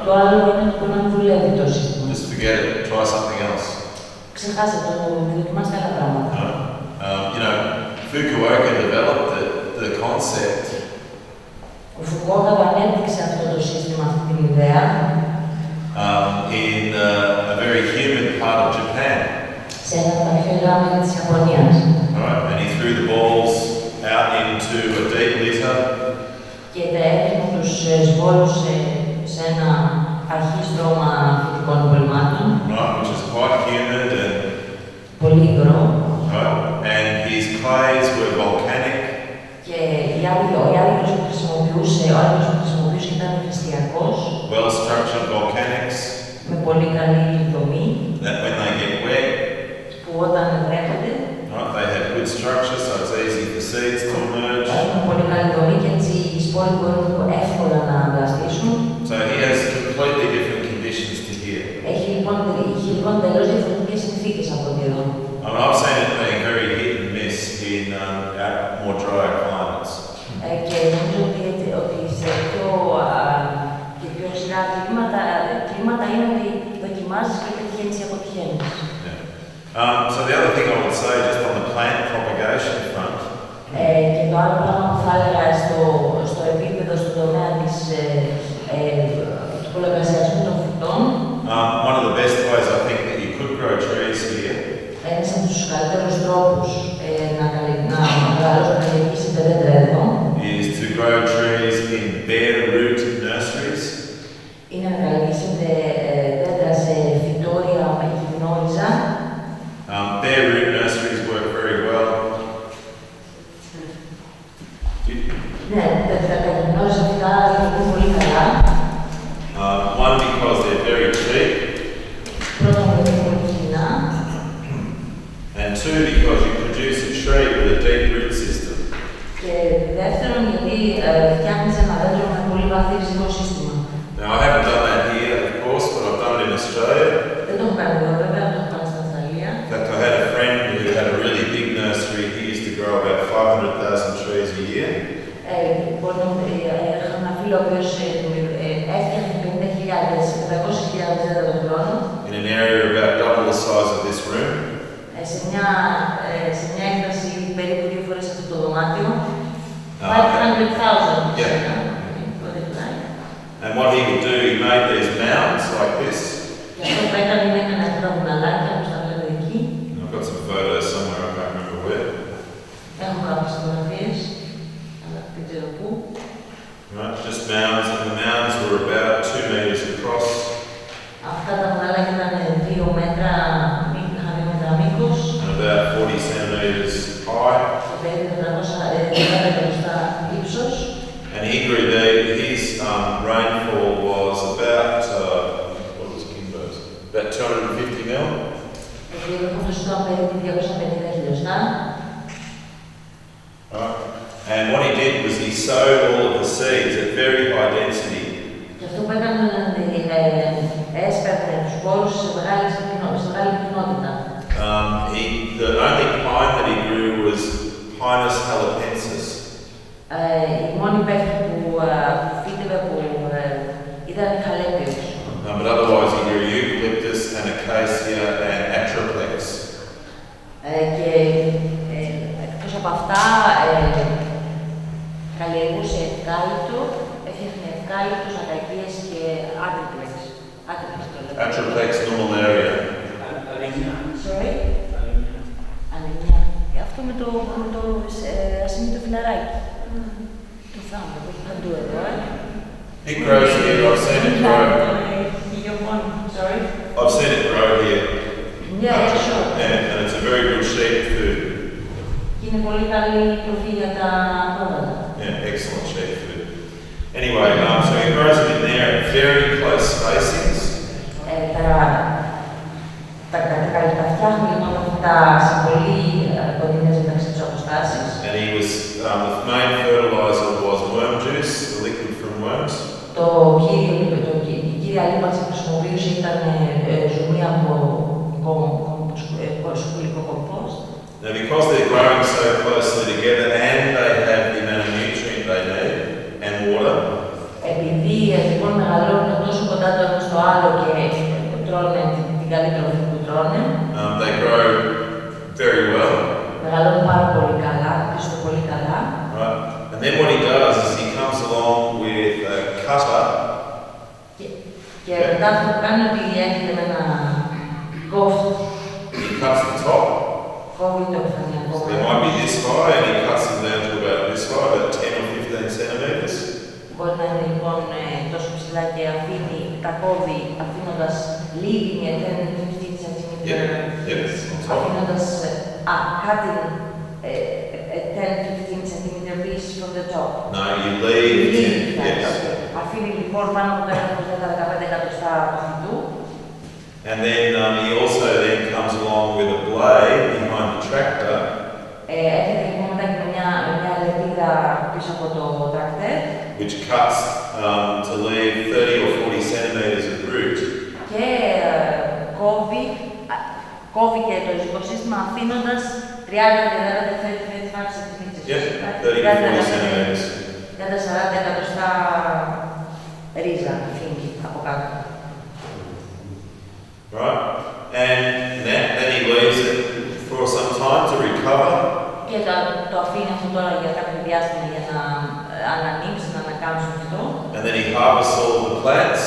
Speaker 1: Το άλλο είναι ότι μπορεί να μην δουλεύει το σύστημα.
Speaker 2: Just forget it. Try something else.
Speaker 1: Ξεχάστε το, δοκιμάστε άλλα πράγματα.
Speaker 2: You know, Fukuoka developed the concept.
Speaker 1: Ο Φουκουόκα ανέπτυξε αυτό το σύστημα, αυτή την ιδέα.
Speaker 2: In a very humid part of Japan.
Speaker 1: Σε ένα από τα πιο υγρά μέρη της Ιαπωνίας.
Speaker 2: And he threw the balls out into a deep litter.
Speaker 1: Και έδειχνε τους σβόλους σε ένα αρχή στρώμα φυτικών υπολοιμμάτων.
Speaker 2: Which is quite humid and
Speaker 1: πολύ υγρό.
Speaker 2: And his clays were volcanic.
Speaker 1: Και ο άλογος που χρησιμοποιούσε ήταν ηφαιστειακός.
Speaker 2: Well-structured volcanics.
Speaker 1: Με πολύ καλή δομή.
Speaker 2: That when they get wet,
Speaker 1: που όταν βρέχονται, λοιπόν τελώς διαφορετικές συνθήκες από ό,τι εδώ.
Speaker 2: I mean, I've seen it being very hit and miss in more drier climates.
Speaker 1: Και νομίζω ότι σε πιο ξηρά κλίματα είναι ότι δοκιμάζεις και πετυχαίνεις ή αποτυχαίνεις.
Speaker 2: So the other thing I would say, just on the plant propagation front,
Speaker 1: και το άλλο πράγμα που θα έλεγα στο επίπεδο, στον τομέα του πολλαπλασιασμού των φυτών,
Speaker 2: one of the best ways I think that you could grow trees here
Speaker 1: ένας από τους καλύτερους τρόπους να μεγαλώσουν καλλιεργήσεις τα δέντρα εδώ
Speaker 2: is to grow trees in bare root nurseries.
Speaker 1: Είναι να καλλιεργήσετε δέντρα σε φυτόρια με γυμνόριζα.
Speaker 2: Bare root nurseries work very well.
Speaker 1: Ναι, τα γυμνόριζα φυτά λειτουργούν πολύ καλά.
Speaker 2: One, because they're very cheap.
Speaker 1: Πρώτον, είναι πολύ φθηνά.
Speaker 2: And two, because you produce a tree with a deep root system.
Speaker 1: Και δεύτερον, γιατί φτιάχνεις ένα δέντρο με πολύ βαθύ ριζικό σύστημα.
Speaker 2: Now, I haven't done that here, of course, but I've done it in Australia.
Speaker 1: Δεν το έχω κάνει εδώ, βέβαια, το έχω κάνει στην Αυστραλία.
Speaker 2: In fact, I had a friend who had a really big nursery. He used to grow about 500,000 trees a year.
Speaker 1: Είχα ένα φίλο ο οποίος έφτιαχνε 50.000 δέντρα τον χρόνο.
Speaker 2: In an area about double the size of this room.
Speaker 1: Σε μια έκταση περίπου 2 φορές αυτό το δωμάτιο. 500,000.
Speaker 2: Yeah. And what he would do, he made these mounds like this.
Speaker 1: Και αυτό που έκανε είναι να έκανε τα βουναλάκια, όπως τα βλέπετε εκεί.
Speaker 2: I've got some photos somewhere, I can't remember where.
Speaker 1: Έχω κάποιες φωτογραφίες, αλλά δεν ξέρω πού.
Speaker 2: Right, just mounds, and the mounds were about 2 meters across.
Speaker 1: Αυτά τα βουναλάκια ήταν 2 μέτρα μήκος.
Speaker 2: And about 40 centimeters high.
Speaker 1: Περίπου 400 εκατοστά ύψος.
Speaker 2: And he grew there. His rainfall was about, what was Kimbo's? About 250 mil. And what he did was he sowed all of the seeds at very high density. The only pine that he grew was Pinus halepensis.
Speaker 1: Η μόνη παίκτη που φύτευε που ήταν χαλέπιος.
Speaker 2: But otherwise he grew eucalyptus and acacia and atroplex.
Speaker 1: Και εκτός από αυτά καλλιεργούσε ευκάλυπτο, έφτιαχνε ευκάλυπτους, ακακίες και άτριπλεξ.
Speaker 2: Atroplex normalaria.
Speaker 1: Sorry? Ανεμιά. Αυτό με το ασύμμετο φιλαράκι. Το θάμπο, το παντού εδώ,
Speaker 2: It grows here, I've seen it grow.
Speaker 1: Sorry?
Speaker 2: I've seen it grow here.
Speaker 1: Yeah, sure.
Speaker 2: And it's a very good sheep food.
Speaker 1: Και είναι πολύ καλή τροφή για τα πρόβατα.
Speaker 2: Yeah, excellent sheep food. Anyway, so he grows it in there at very close spacings.
Speaker 1: Τα φτιάχνει λοιπόν αυτά σε πολύ κοντινές μεταξύ τους αποστάσεις.
Speaker 2: And he was, the main fertilizer was worm juice, the liquid from worms.
Speaker 1: Η κύρια λίπανση που χρησιμοποιούσε ήταν ζουμί από σκουλικό κομπόστ.
Speaker 2: Now, because they're growing so closely together and they have the amount of nutrient they need and water,
Speaker 1: επειδή λοιπόν μεγαλώνουν τόσο κοντά το ένα στο άλλο και τρώνε την καλή τροφή που τρώνε,
Speaker 2: they grow very well.
Speaker 1: Μεγαλώνουν πάρα πολύ καλά, πίσω πολύ καλά.
Speaker 2: Right. And then what he does is he comes along with a cutter.
Speaker 1: Και μετά αυτό που κάνει ότι έρχεται με ένα κόφτο.
Speaker 2: He cuts the top.
Speaker 1: Κόβει το επιφανειακό.
Speaker 2: So they might be this high and he cuts them down to about this high, about 10 or 15 centimeters.
Speaker 1: Μπορεί να είναι λοιπόν τόσο ψηλά και αφήνει, τα κόβει αφήνοντας leaving a 10-15 centimeter. Αφήνοντας, cutting a 10-15 centimeter piece from the top.
Speaker 2: No, you leave.
Speaker 1: Αφήνει λοιπόν πάνω από το 10-15 εκατοστά του φυτού.
Speaker 2: And then he also then comes along with a blade behind the tractor.
Speaker 1: Έρχεται λοιπόν μετά και μια λεπίδα πίσω από το τρακτέρ.
Speaker 2: Which cuts to leave 30 or 40 centimeters of root.
Speaker 1: Και κόβει κόβει και το ριζικοσύστημα αφήνοντας 30-35 centimeters.
Speaker 2: Yeah, 30-40 centimeters.
Speaker 1: 30-40 εκατοστά ρίζα αφήνει από κάτω.
Speaker 2: Right, and then he leaves it for some time to recover.
Speaker 1: Και το αφήνει αυτό τώρα για κάποιο διάστημα για να ανανύψει, να ανακάμψει αυτό.
Speaker 2: And then he harvests all the plants.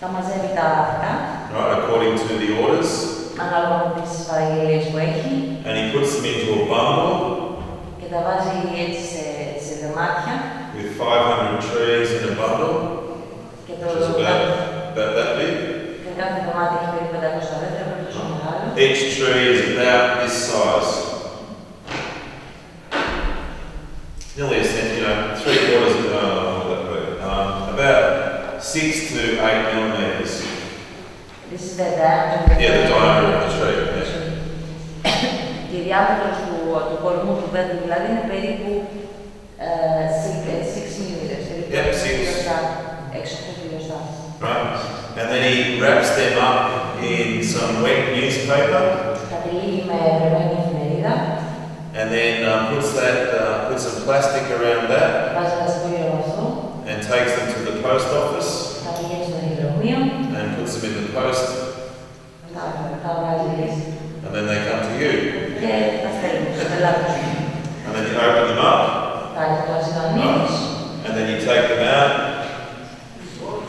Speaker 1: Τα μαζεύει τα αυτά.
Speaker 2: Right, according to the orders.
Speaker 1: Ανάλογα με τις παραγγελίες που έχει.
Speaker 2: And he puts them into a bundle.
Speaker 1: Και τα βάζει έτσι σε δεμάτια.
Speaker 2: With 500 trees in a bundle.
Speaker 1: Και το
Speaker 2: about that big.
Speaker 1: Και κάθε δεμάτι έχει περίπου 500 δέντρα, πρέπει τόσο μεγάλο.
Speaker 2: Each tree is about this size. Nearly a cent, 3/4 about 6 to 8 millimeters.
Speaker 1: This is the diameter.
Speaker 2: Yeah, the diameter of the tree. Yeah.
Speaker 1: Και η διάμετρος του κορμού του δέντρου δηλαδή είναι περίπου 6 millimeters.
Speaker 2: Yep, 6.
Speaker 1: 6 χιλιοστά.
Speaker 2: Right, and then he wraps them up in some wet newspaper.
Speaker 1: Τα τυλίγει με βρεμένη εφημερίδα.
Speaker 2: And then puts some plastic around that.
Speaker 1: Βάζει ένα συγχωρείο αυτό.
Speaker 2: And takes them to the post office.
Speaker 1: Τα πηγαίνει στο ταχυδρομείο.
Speaker 2: And puts them in the post.
Speaker 1: Τα βγάζει.
Speaker 2: And then they come to you.
Speaker 1: Και τα στέλνουν στο πελάτη.
Speaker 2: And then you open them up. And then you take them out.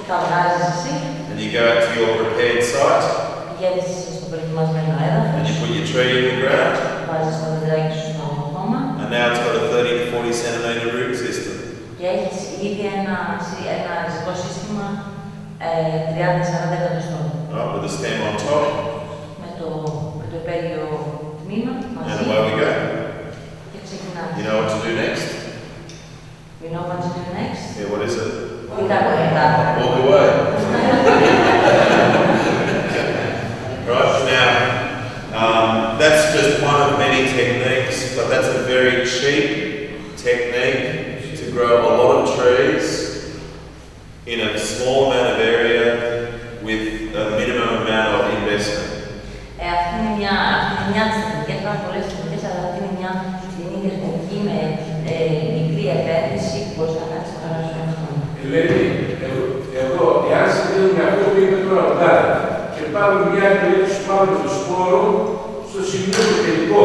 Speaker 1: Τα βγάζεις εσύ.
Speaker 2: And you go out to your prepared site.
Speaker 1: Πηγαίνεις στο προετοιμασμένο έδαφος.
Speaker 2: And you put your tree in the ground.
Speaker 1: Βάζεις το δεντράκι σου στο χώμα.
Speaker 2: And now it's got a 30 to 40 centimeter root system.
Speaker 1: Και έχεις ήδη ένα ριζικό σύστημα 30-40 εκατοστών.
Speaker 2: Right, with the stem on top.
Speaker 1: Με το υπέριο τμήμα μαζί.
Speaker 2: And away we go.
Speaker 1: Και ξεκινάμε.
Speaker 2: You know what to do next?
Speaker 1: We know what to do next?
Speaker 2: Yeah, what is it?
Speaker 1: Walk
Speaker 2: away. Right, now, that's just one of many techniques, but that's a very cheap technique to grow a lot of trees in a small amount of area with a minimum amount of investment.
Speaker 1: Αυτή είναι μια από τις τεχνικές, πάρα πολλές τεχνικές, αλλά αυτή είναι μια κοινή τεχνική με μικρή επένδυση που μπορείς να κάνεις στο χαρά σου αυτό.
Speaker 5: Ελένη, εγώ, εάν συγκρίνουμε αυτό που είπε τώρα ο Ντάρεν και πάρουμε μια περίπτωση που πάρουμε το σπόρο στο σημείο του τελικό,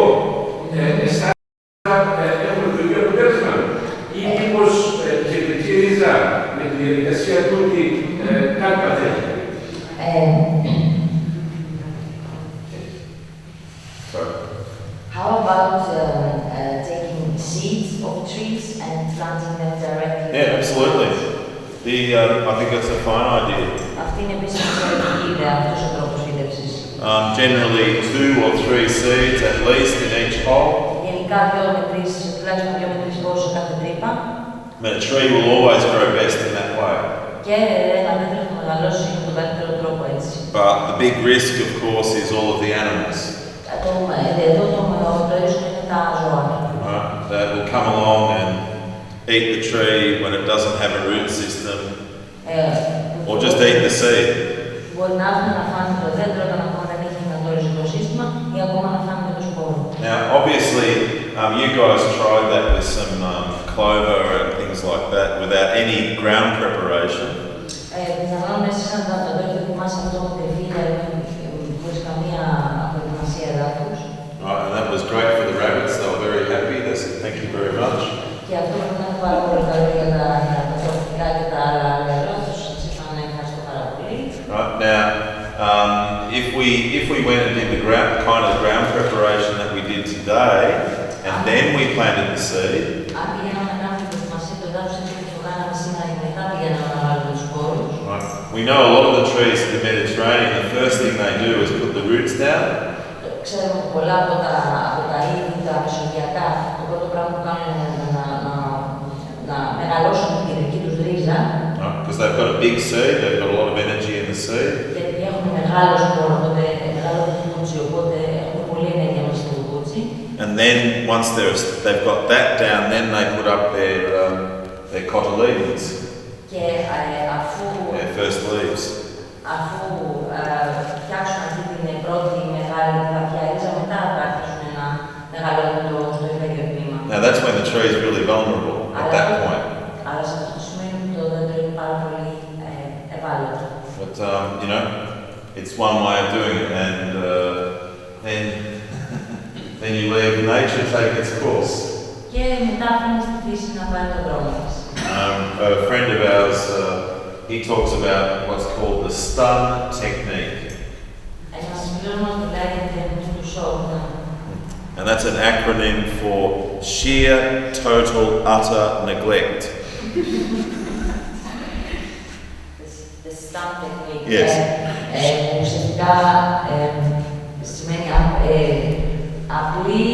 Speaker 5: έχουμε το ίδιο αποτέλεσμα ή μήπως κεντρική ρίζα με τη διαδικασία του ότι κάτι παθαίνει.
Speaker 1: How about taking seeds of trees and planting them directly?
Speaker 2: Yeah, absolutely. I think that's a fine idea.
Speaker 1: Αυτή είναι επίσης μια εξαιρετική ιδέα, αυτός ο τρόπος φύτευσης.
Speaker 2: Generally 2 or 3 seeds at least in each hole.
Speaker 1: Γενικά τουλάχιστον 2 με 3 σπόρους σε κάθε τρύπα.
Speaker 2: But a tree will always grow best in that way.
Speaker 1: Και ένα δέντρο θα μεγαλώσει με τον καλύτερο τρόπο έτσι.
Speaker 2: But the big risk, of course, is all of the animals.
Speaker 1: Εδώ το ρίσκο είναι τα ζώα.
Speaker 2: That will come along and eat the tree when it doesn't have a root system, or just eat the seed.
Speaker 1: Μπορεί να έρθουν να φάνε το δέντρο όταν ακόμα δεν έχει δυνατό ριζικό σύστημα ή ακόμα να φάνε το σπόρο.
Speaker 2: Now, obviously, you guys tried that with some clover and things like that without any ground preparation.
Speaker 1: Πιθανόν εσείς αν το έχετε ετοιμάσει αυτό με τεφίλια χωρίς καμία προετοιμασία εδάφους.
Speaker 2: Right, and that was great for the rabbits. They were very happy. They said, "Thank you very much."
Speaker 1: Και αυτό πρέπει να είναι πάρα πολύ καλό για τα τροφικά και τα άλλα νερά. Τους είπαν ευχαριστώ πάρα πολύ.
Speaker 2: Right now, if we went and did the kind of ground preparation that we did today, and then we planted the seed.
Speaker 1: Αν πηγαίναμε να κάνουμε την προετοιμασία του εδάφους έτσι όπως το κάναμε σήμερα και μετά πηγαίναμε να βάλουμε τους σπόρους.
Speaker 2: We know a lot of the trees in the Mediterranean, the first thing they do is put the roots down.
Speaker 1: Ξέρουμε πολλά από τα είδη, τα μεσογειακά, το πρώτο πράγμα που κάνουν είναι να μεγαλώσουν την κεντρική τους ρίζα.
Speaker 2: Because they've got a big seed, they've got a lot of energy in the seed.
Speaker 1: Γιατί έχουν μεγάλο σπόρο, οπότε μεγάλο κουκούτσι, οπότε έχουν πολλή ενέργεια μέσα στο κουκούτσι.
Speaker 2: And then once they've got that down, then they put up their cotyledons.
Speaker 1: Και αφού
Speaker 2: their first leaves.
Speaker 1: Αφού φτιάξουν αυτή την
Speaker 2: tree is really vulnerable at that point. But you know, it's one way of doing it, and then you leave nature take its course. A friend of ours, he talks about what's called the stun technique. And that's an acronym for sheer, total, utter neglect.
Speaker 1: The stun technique.
Speaker 2: Yes.
Speaker 1: Ουσιαστικά σημαίνει απλή,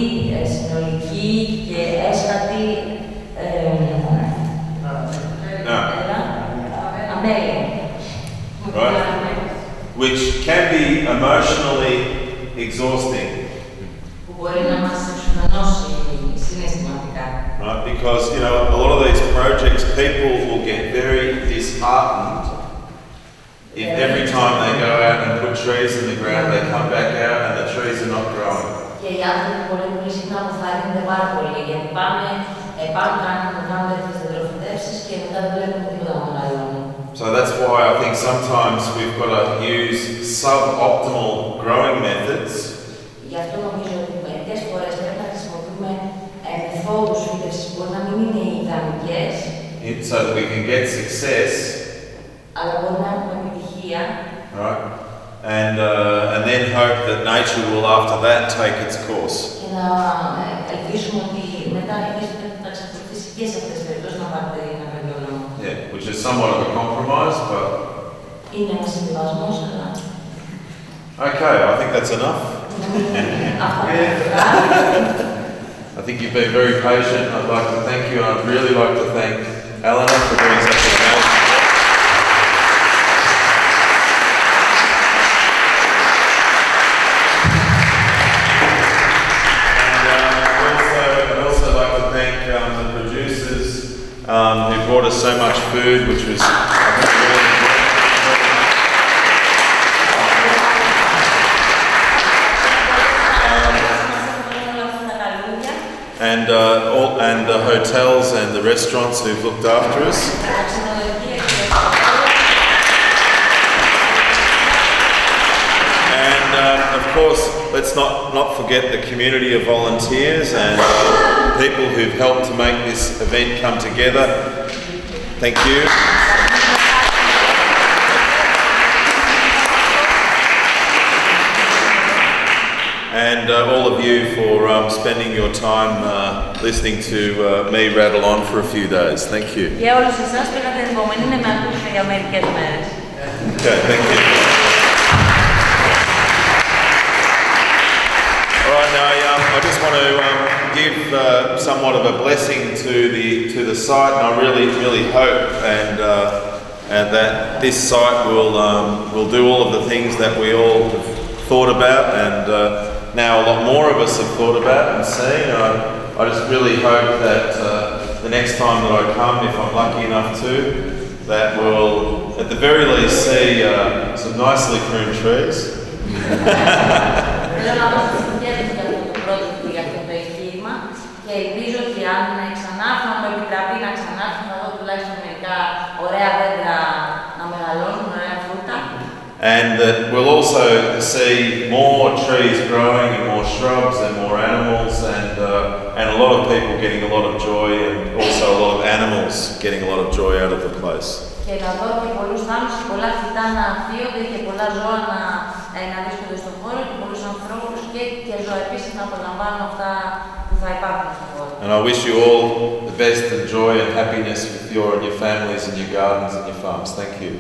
Speaker 1: συνολική και έσχατη αμέλεια.
Speaker 2: Right? Which can be emotionally exhausting. Right? Because, you know, a lot of these projects, people will get very disheartened if every time they go out and put trees in the ground, they come back out and the trees are not growing. So that's why I think sometimes we've got to use suboptimal growing methods so that we can get success. Right? And then hope that nature will after that take its course. Yeah, which is somewhat of a compromise, but... Okay, I think that's enough. I think you've been very patient. I'd like to thank you, and I'd really like to thank Eleanor for doing such an amazing job. I'd also like to thank the producers who brought us so much food, which was, I think, really important. And the hotels and the restaurants who've looked after us. And of course, let's not forget the community of volunteers and people who've helped to make this event come together. Thank you. And all of you for spending your time listening to me rattle on for a few days. Thank you. Okay, thank you. All right, now I just want to give somewhat of a blessing to the site, and I really hope and that this site will do all of the things that we all have thought about, and now a lot more of us have thought about and seen. I just really hope that the next time that I come, if I'm lucky enough to, that we'll at the very least see some nicely pruned trees. And that we'll also see more trees growing and more shrubs and more animals and a lot of people getting a lot of joy, and also a lot of animals getting a lot of joy out of the place. And I wish you all the best and joy and happiness with your and your families and your gardens and your farms. Thank you.